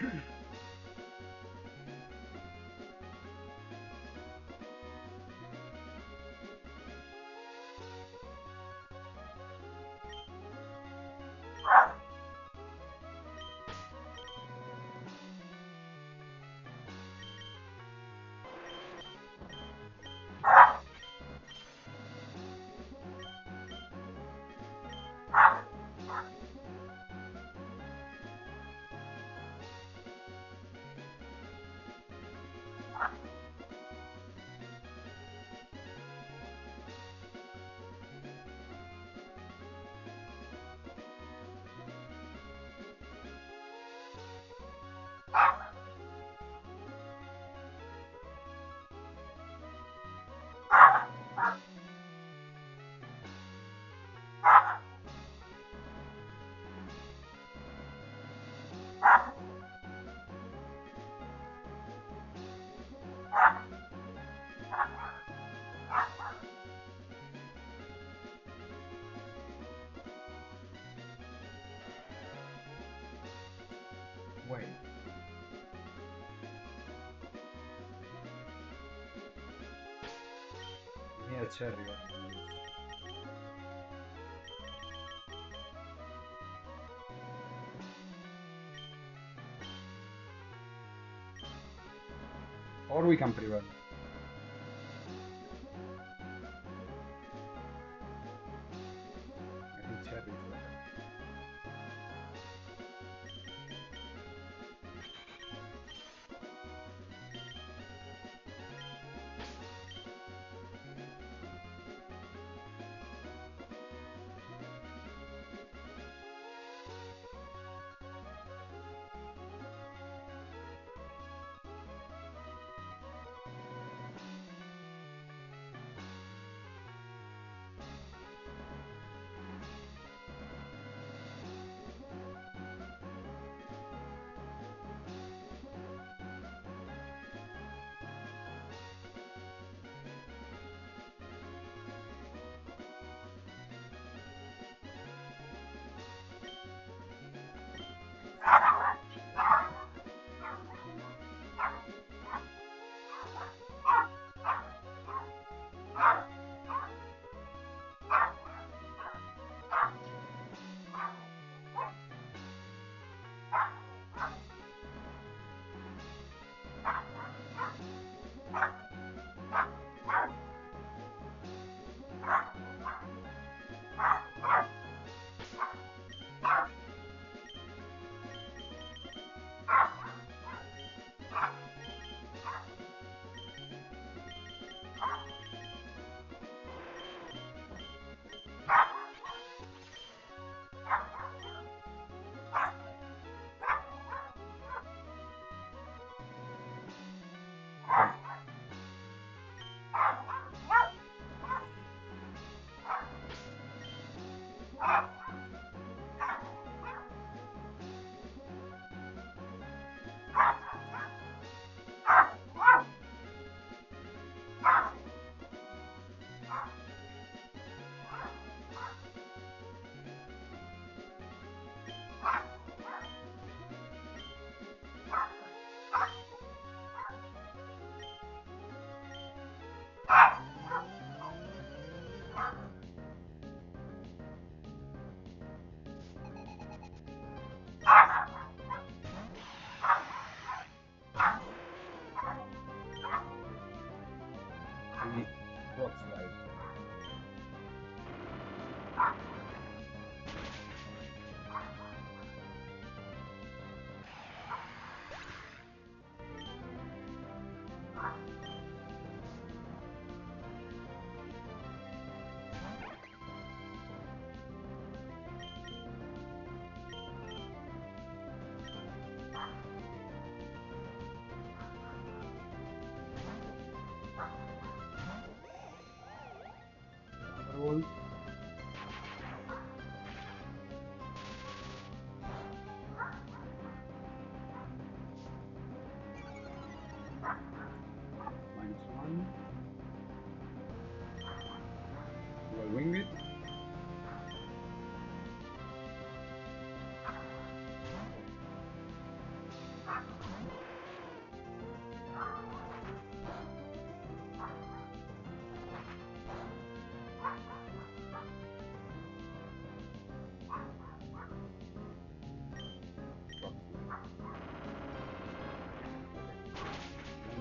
Wait. Give me a cherry one. Or we can prevent. I think cherry is better.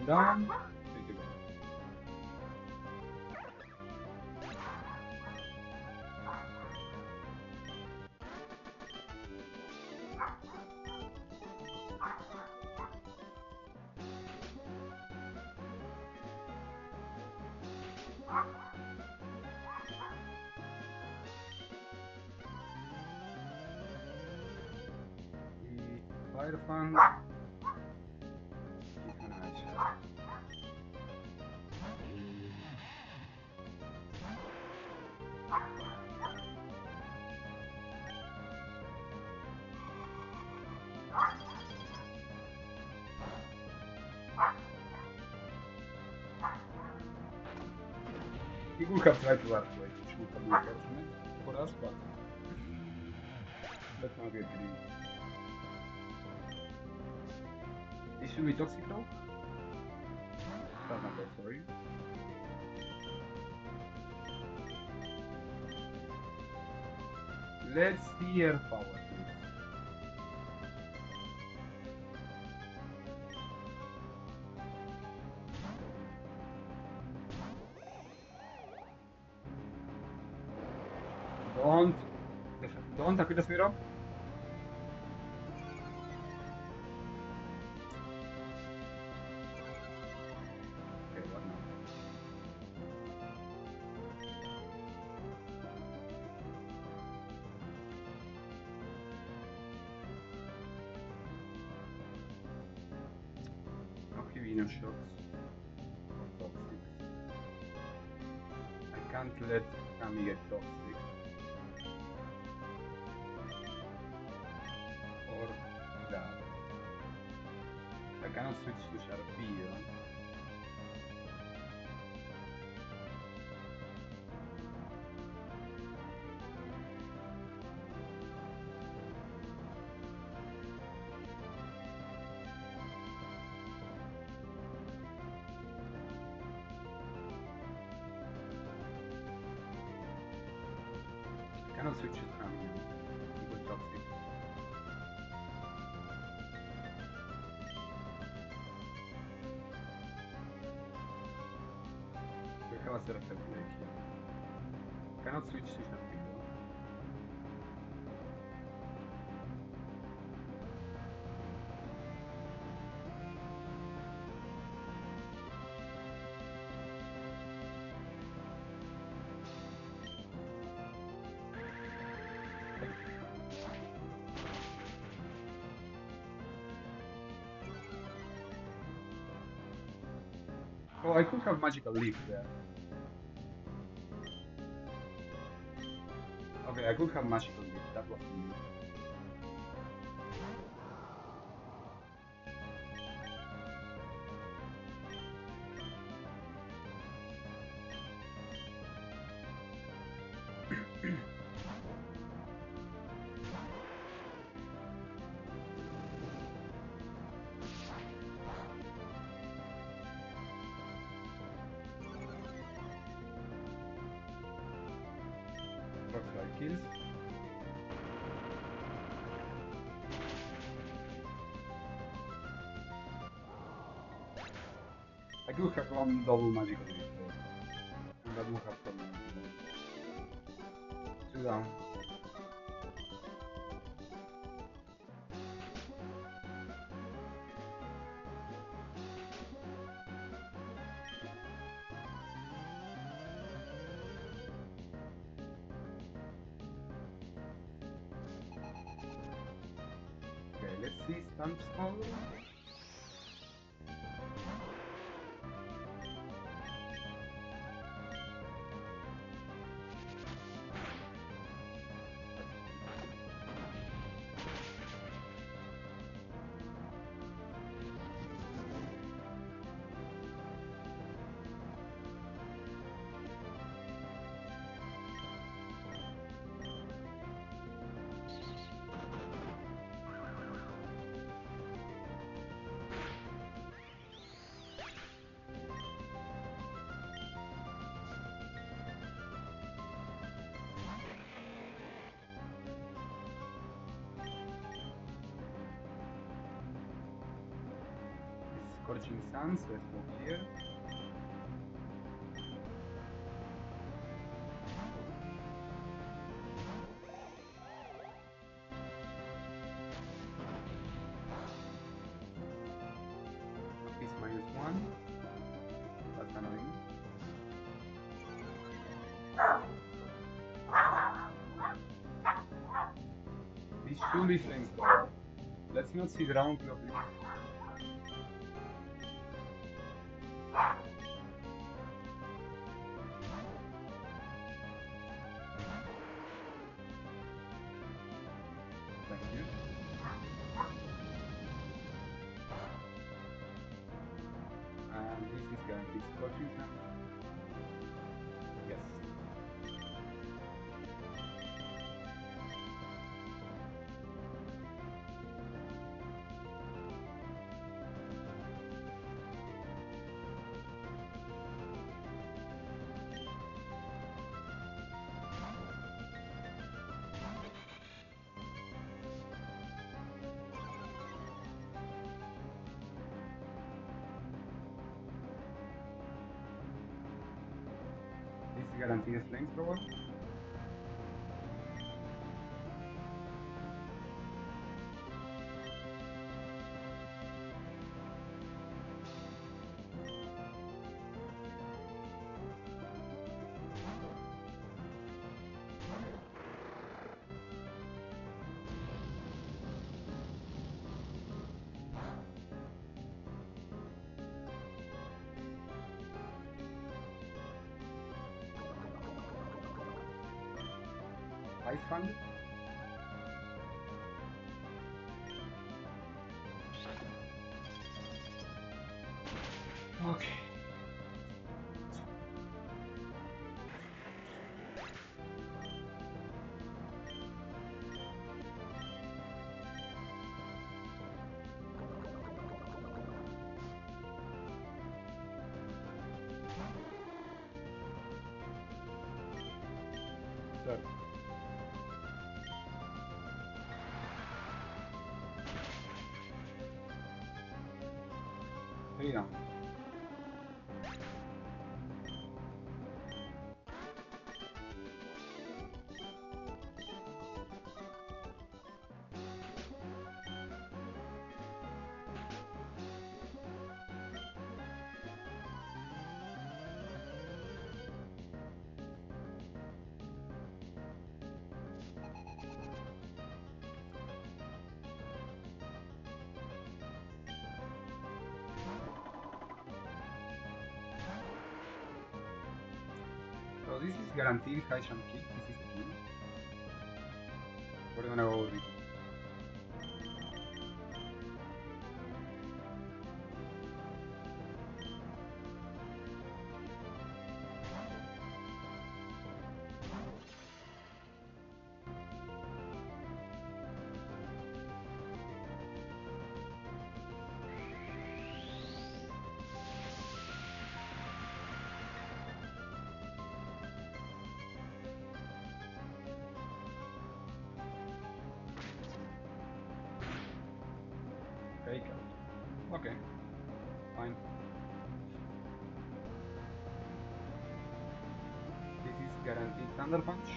down. Take it back. Firefang. He's gonna headshot. He could have tried to earthquake, which would have been fortunate for us, but let's not get greedy. This should be toxic though. That's not bad for you. Let's see air power, please. Don't acquit the sphere up. Okay, what now? No heavy no shots. Or toxic. I can't let Kami get toxic. Or that. I cannot switch to Sharpie. I cannot switch to Kami. He got toxic. We have a Seraph Blade here. Cannot switch to Sharpie. Oh, I could have Magical Leaf there. Okay, I could have Magical Leaf, that was me. Rockslide kills. I could have gone double Magical Leaf there. And that would have problems. 2 down. Okay, let's see Stamp Skull. Scorching Suns, let's go here. It's -1. That's annoying. This should be Flamethrower. Let's not see Drown Claw, please. Thank you. And this is guaranteed Scorching Sun. Yes. This is guaranteed Flamethrower. Ice Fund. Okay. Sir. Three down. So this is guaranteed high jump kick. This is a kill. We're gonna go with it. Fake out. Okay. Fine. This is guaranteed Thunder Punch.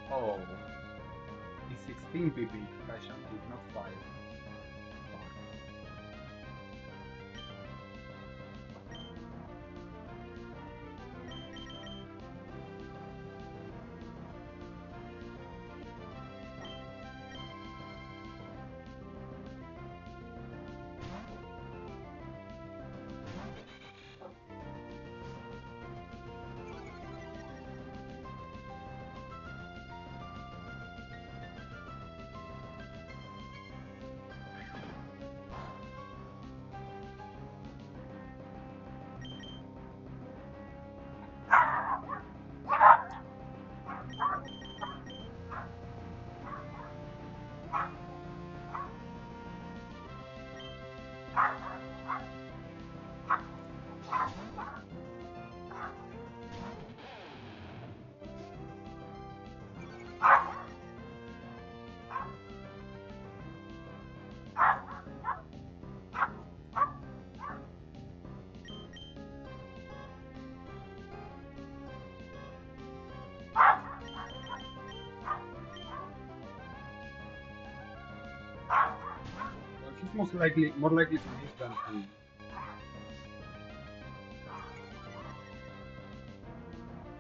Oh. It's 16 PP high jump kick, not 5. Fuck. more likely to miss than to.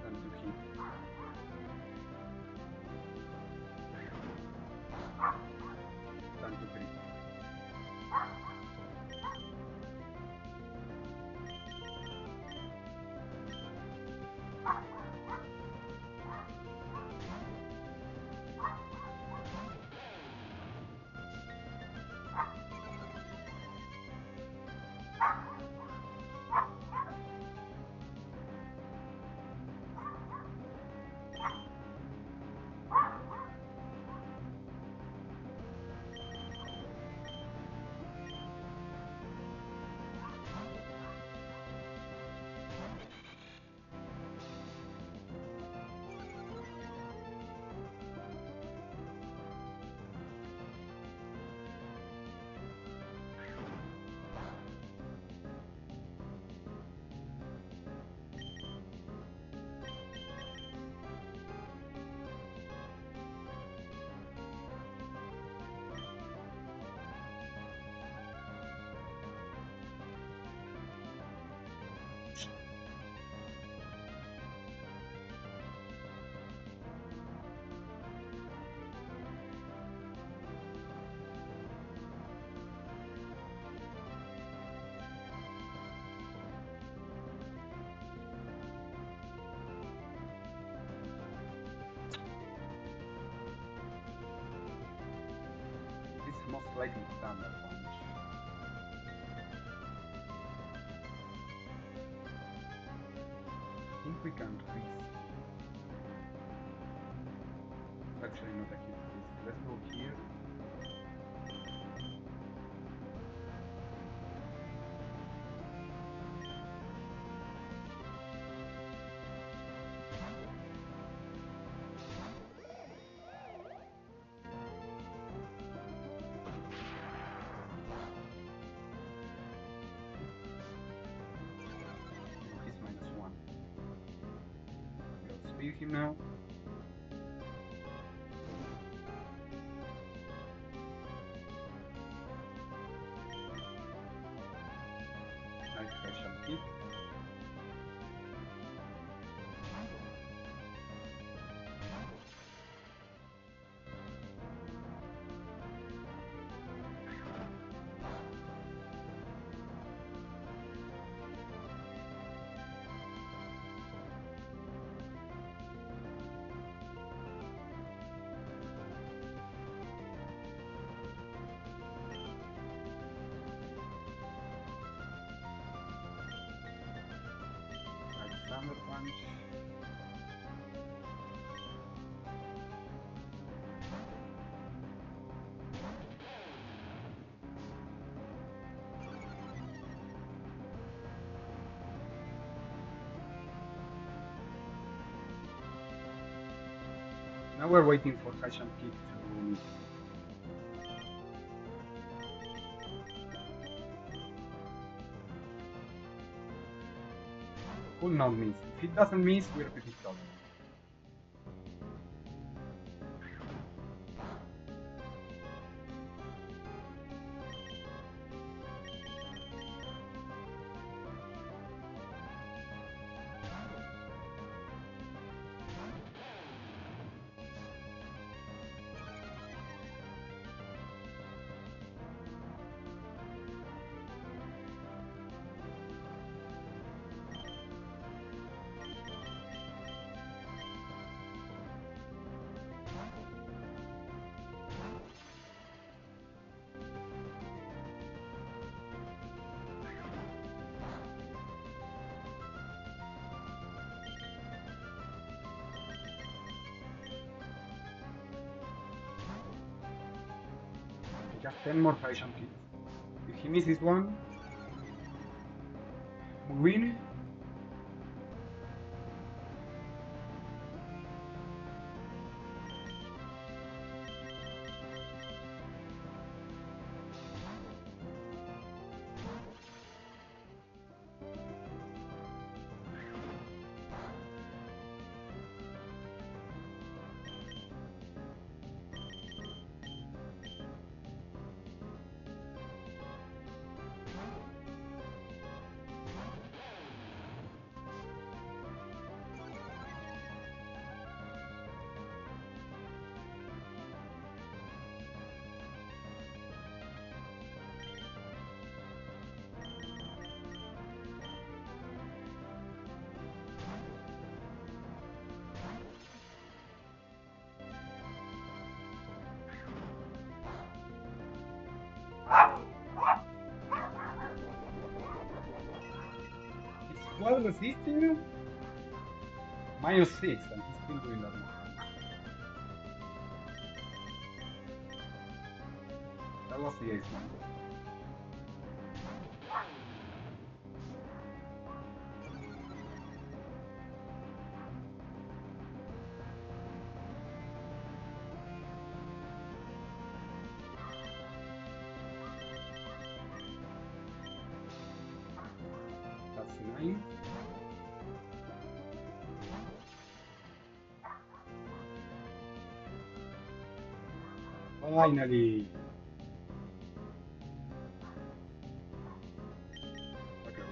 Than to hit. Than to crit. It's most likely Thunder Punch. I think we can risk. It's actually not a huge risk. Let's go here. No, he's -1. We outspeed him now. Nice special kick. Thunder Punch. Now we're waiting for Hasham Kick to miss. Could not miss. If it doesn't miss, we repeat it over. Just 10 more Hasham Kicks. If he misses one, we win. while resisting -6, and he's still doing that much damage. That was the ace one. That's 9. Finally! Okay,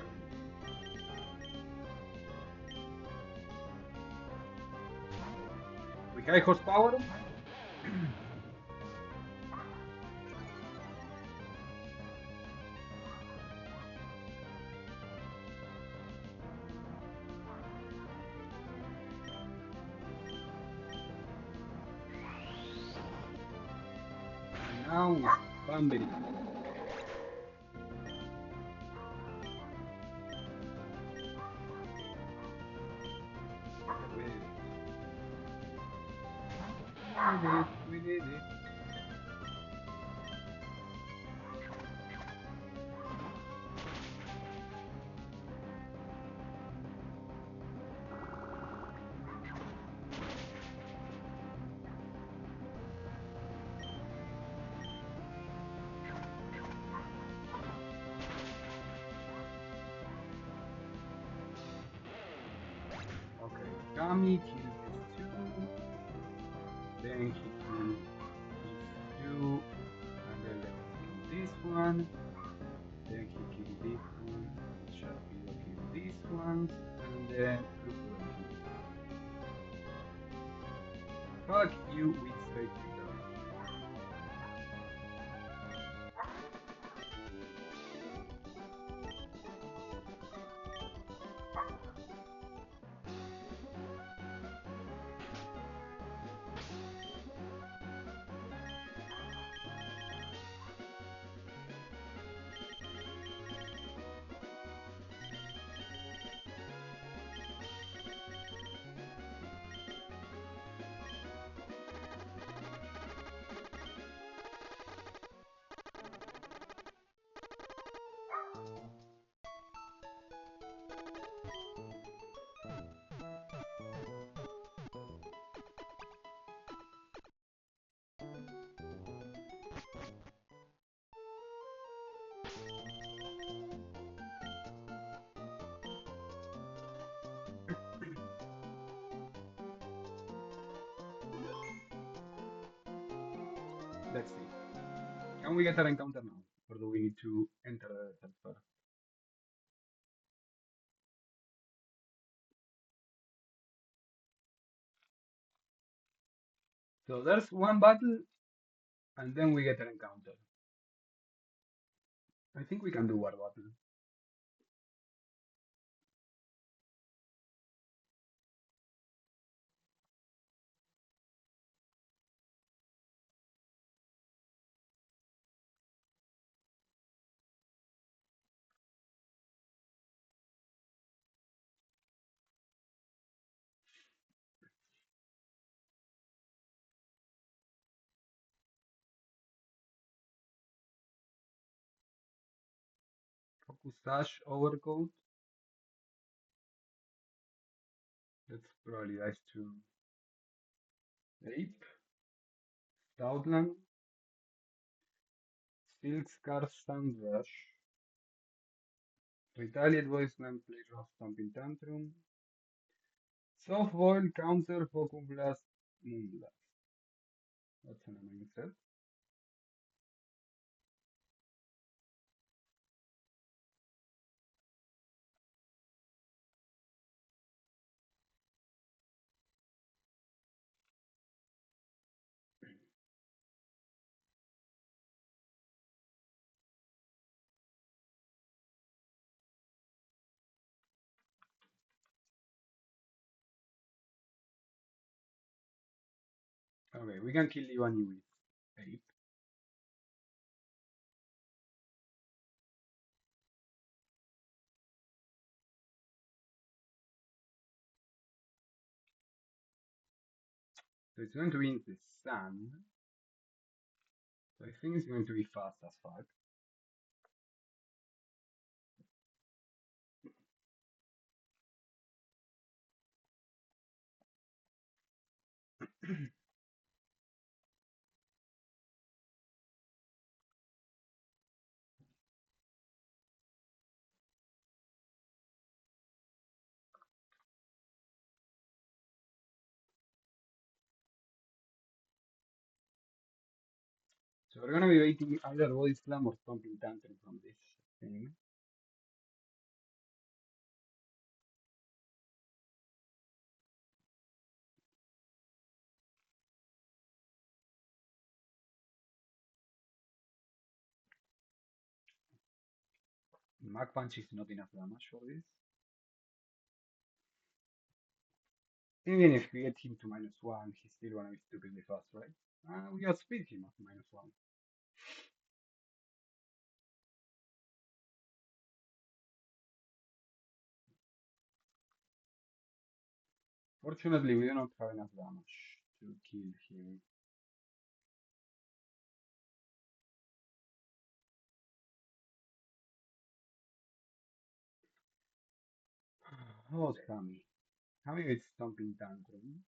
we high horsepower. Now it's Bambi. We did it. Okay, Kami kills these two. Then he kills these two. And then let's kill this one. Then he kills this one. Sharpedo kills this one. And then Crocodile kills this one. Fuck you with safety dog. Let's see. Can we get an encounter now? Or do we need to enter the set first? So there's one battle, and then we get an encounter. I think we can do war battle. Focus Sash, Overcoat. That's probably dice to Ape, Stoutland, Silk Scar, Sandrush, Retaliate, Voice Slam, Play Rough, Stomping Tantrum, Soft Boil, Counter, Focus Blast, Moonblast. That's an amazing set. Okay, we can kill Ivani with Ape. So it's going to be in the sun. So I think it's going to be fast as fuck. So we're gonna be waiting either Body Slam or Stomping Tantrum from this thing. Mach Punch is not enough damage for this. Even if we get him to -1, he's still gonna be stupidly fast, right? We outspeed him at -1. Fortunately, we do not have enough damage to kill him. How about Hami? Hami with Stomping Tantrum.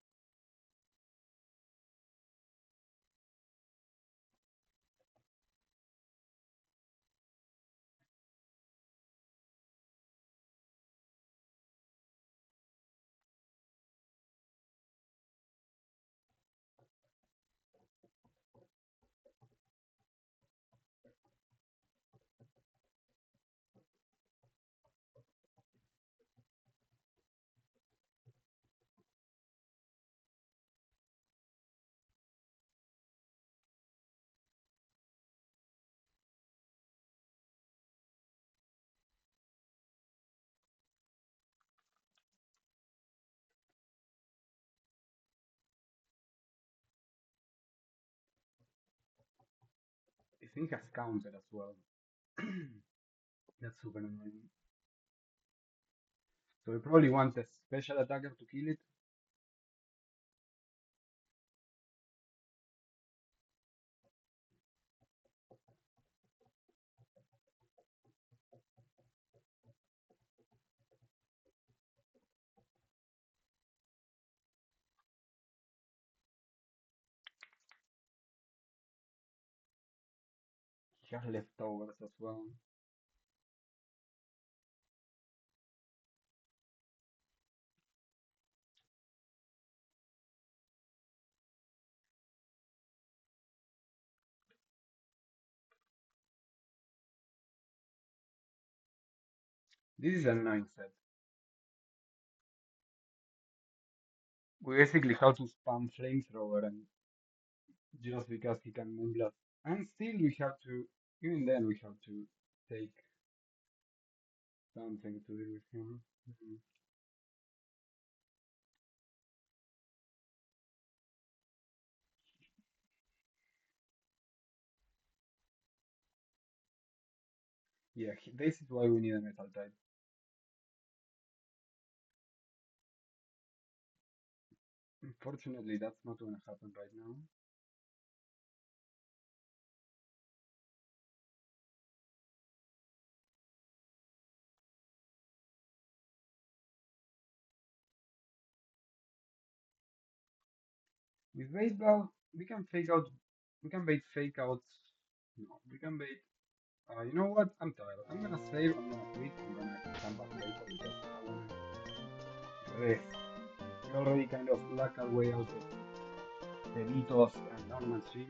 I think has counter as well. That's super annoying. So we probably want a special attacker to kill it. He has leftovers as well. This is an annoying set. We basically have to spam Flamethrower and just because he can Moonblast. And still we have to, even then we have to take something to deal with him. Mhm. Yeah, this is why we need a Metal type. Unfortunately, that's not gonna happen right now. With bait bow, we can fake out, we can bait fake outs. No, we can bait. You know what? I'm tired. I'm gonna save. I'm gonna quit. I'm gonna come back later because I wanna rest. We already kind of luck our way out of the Vitos and Normancy.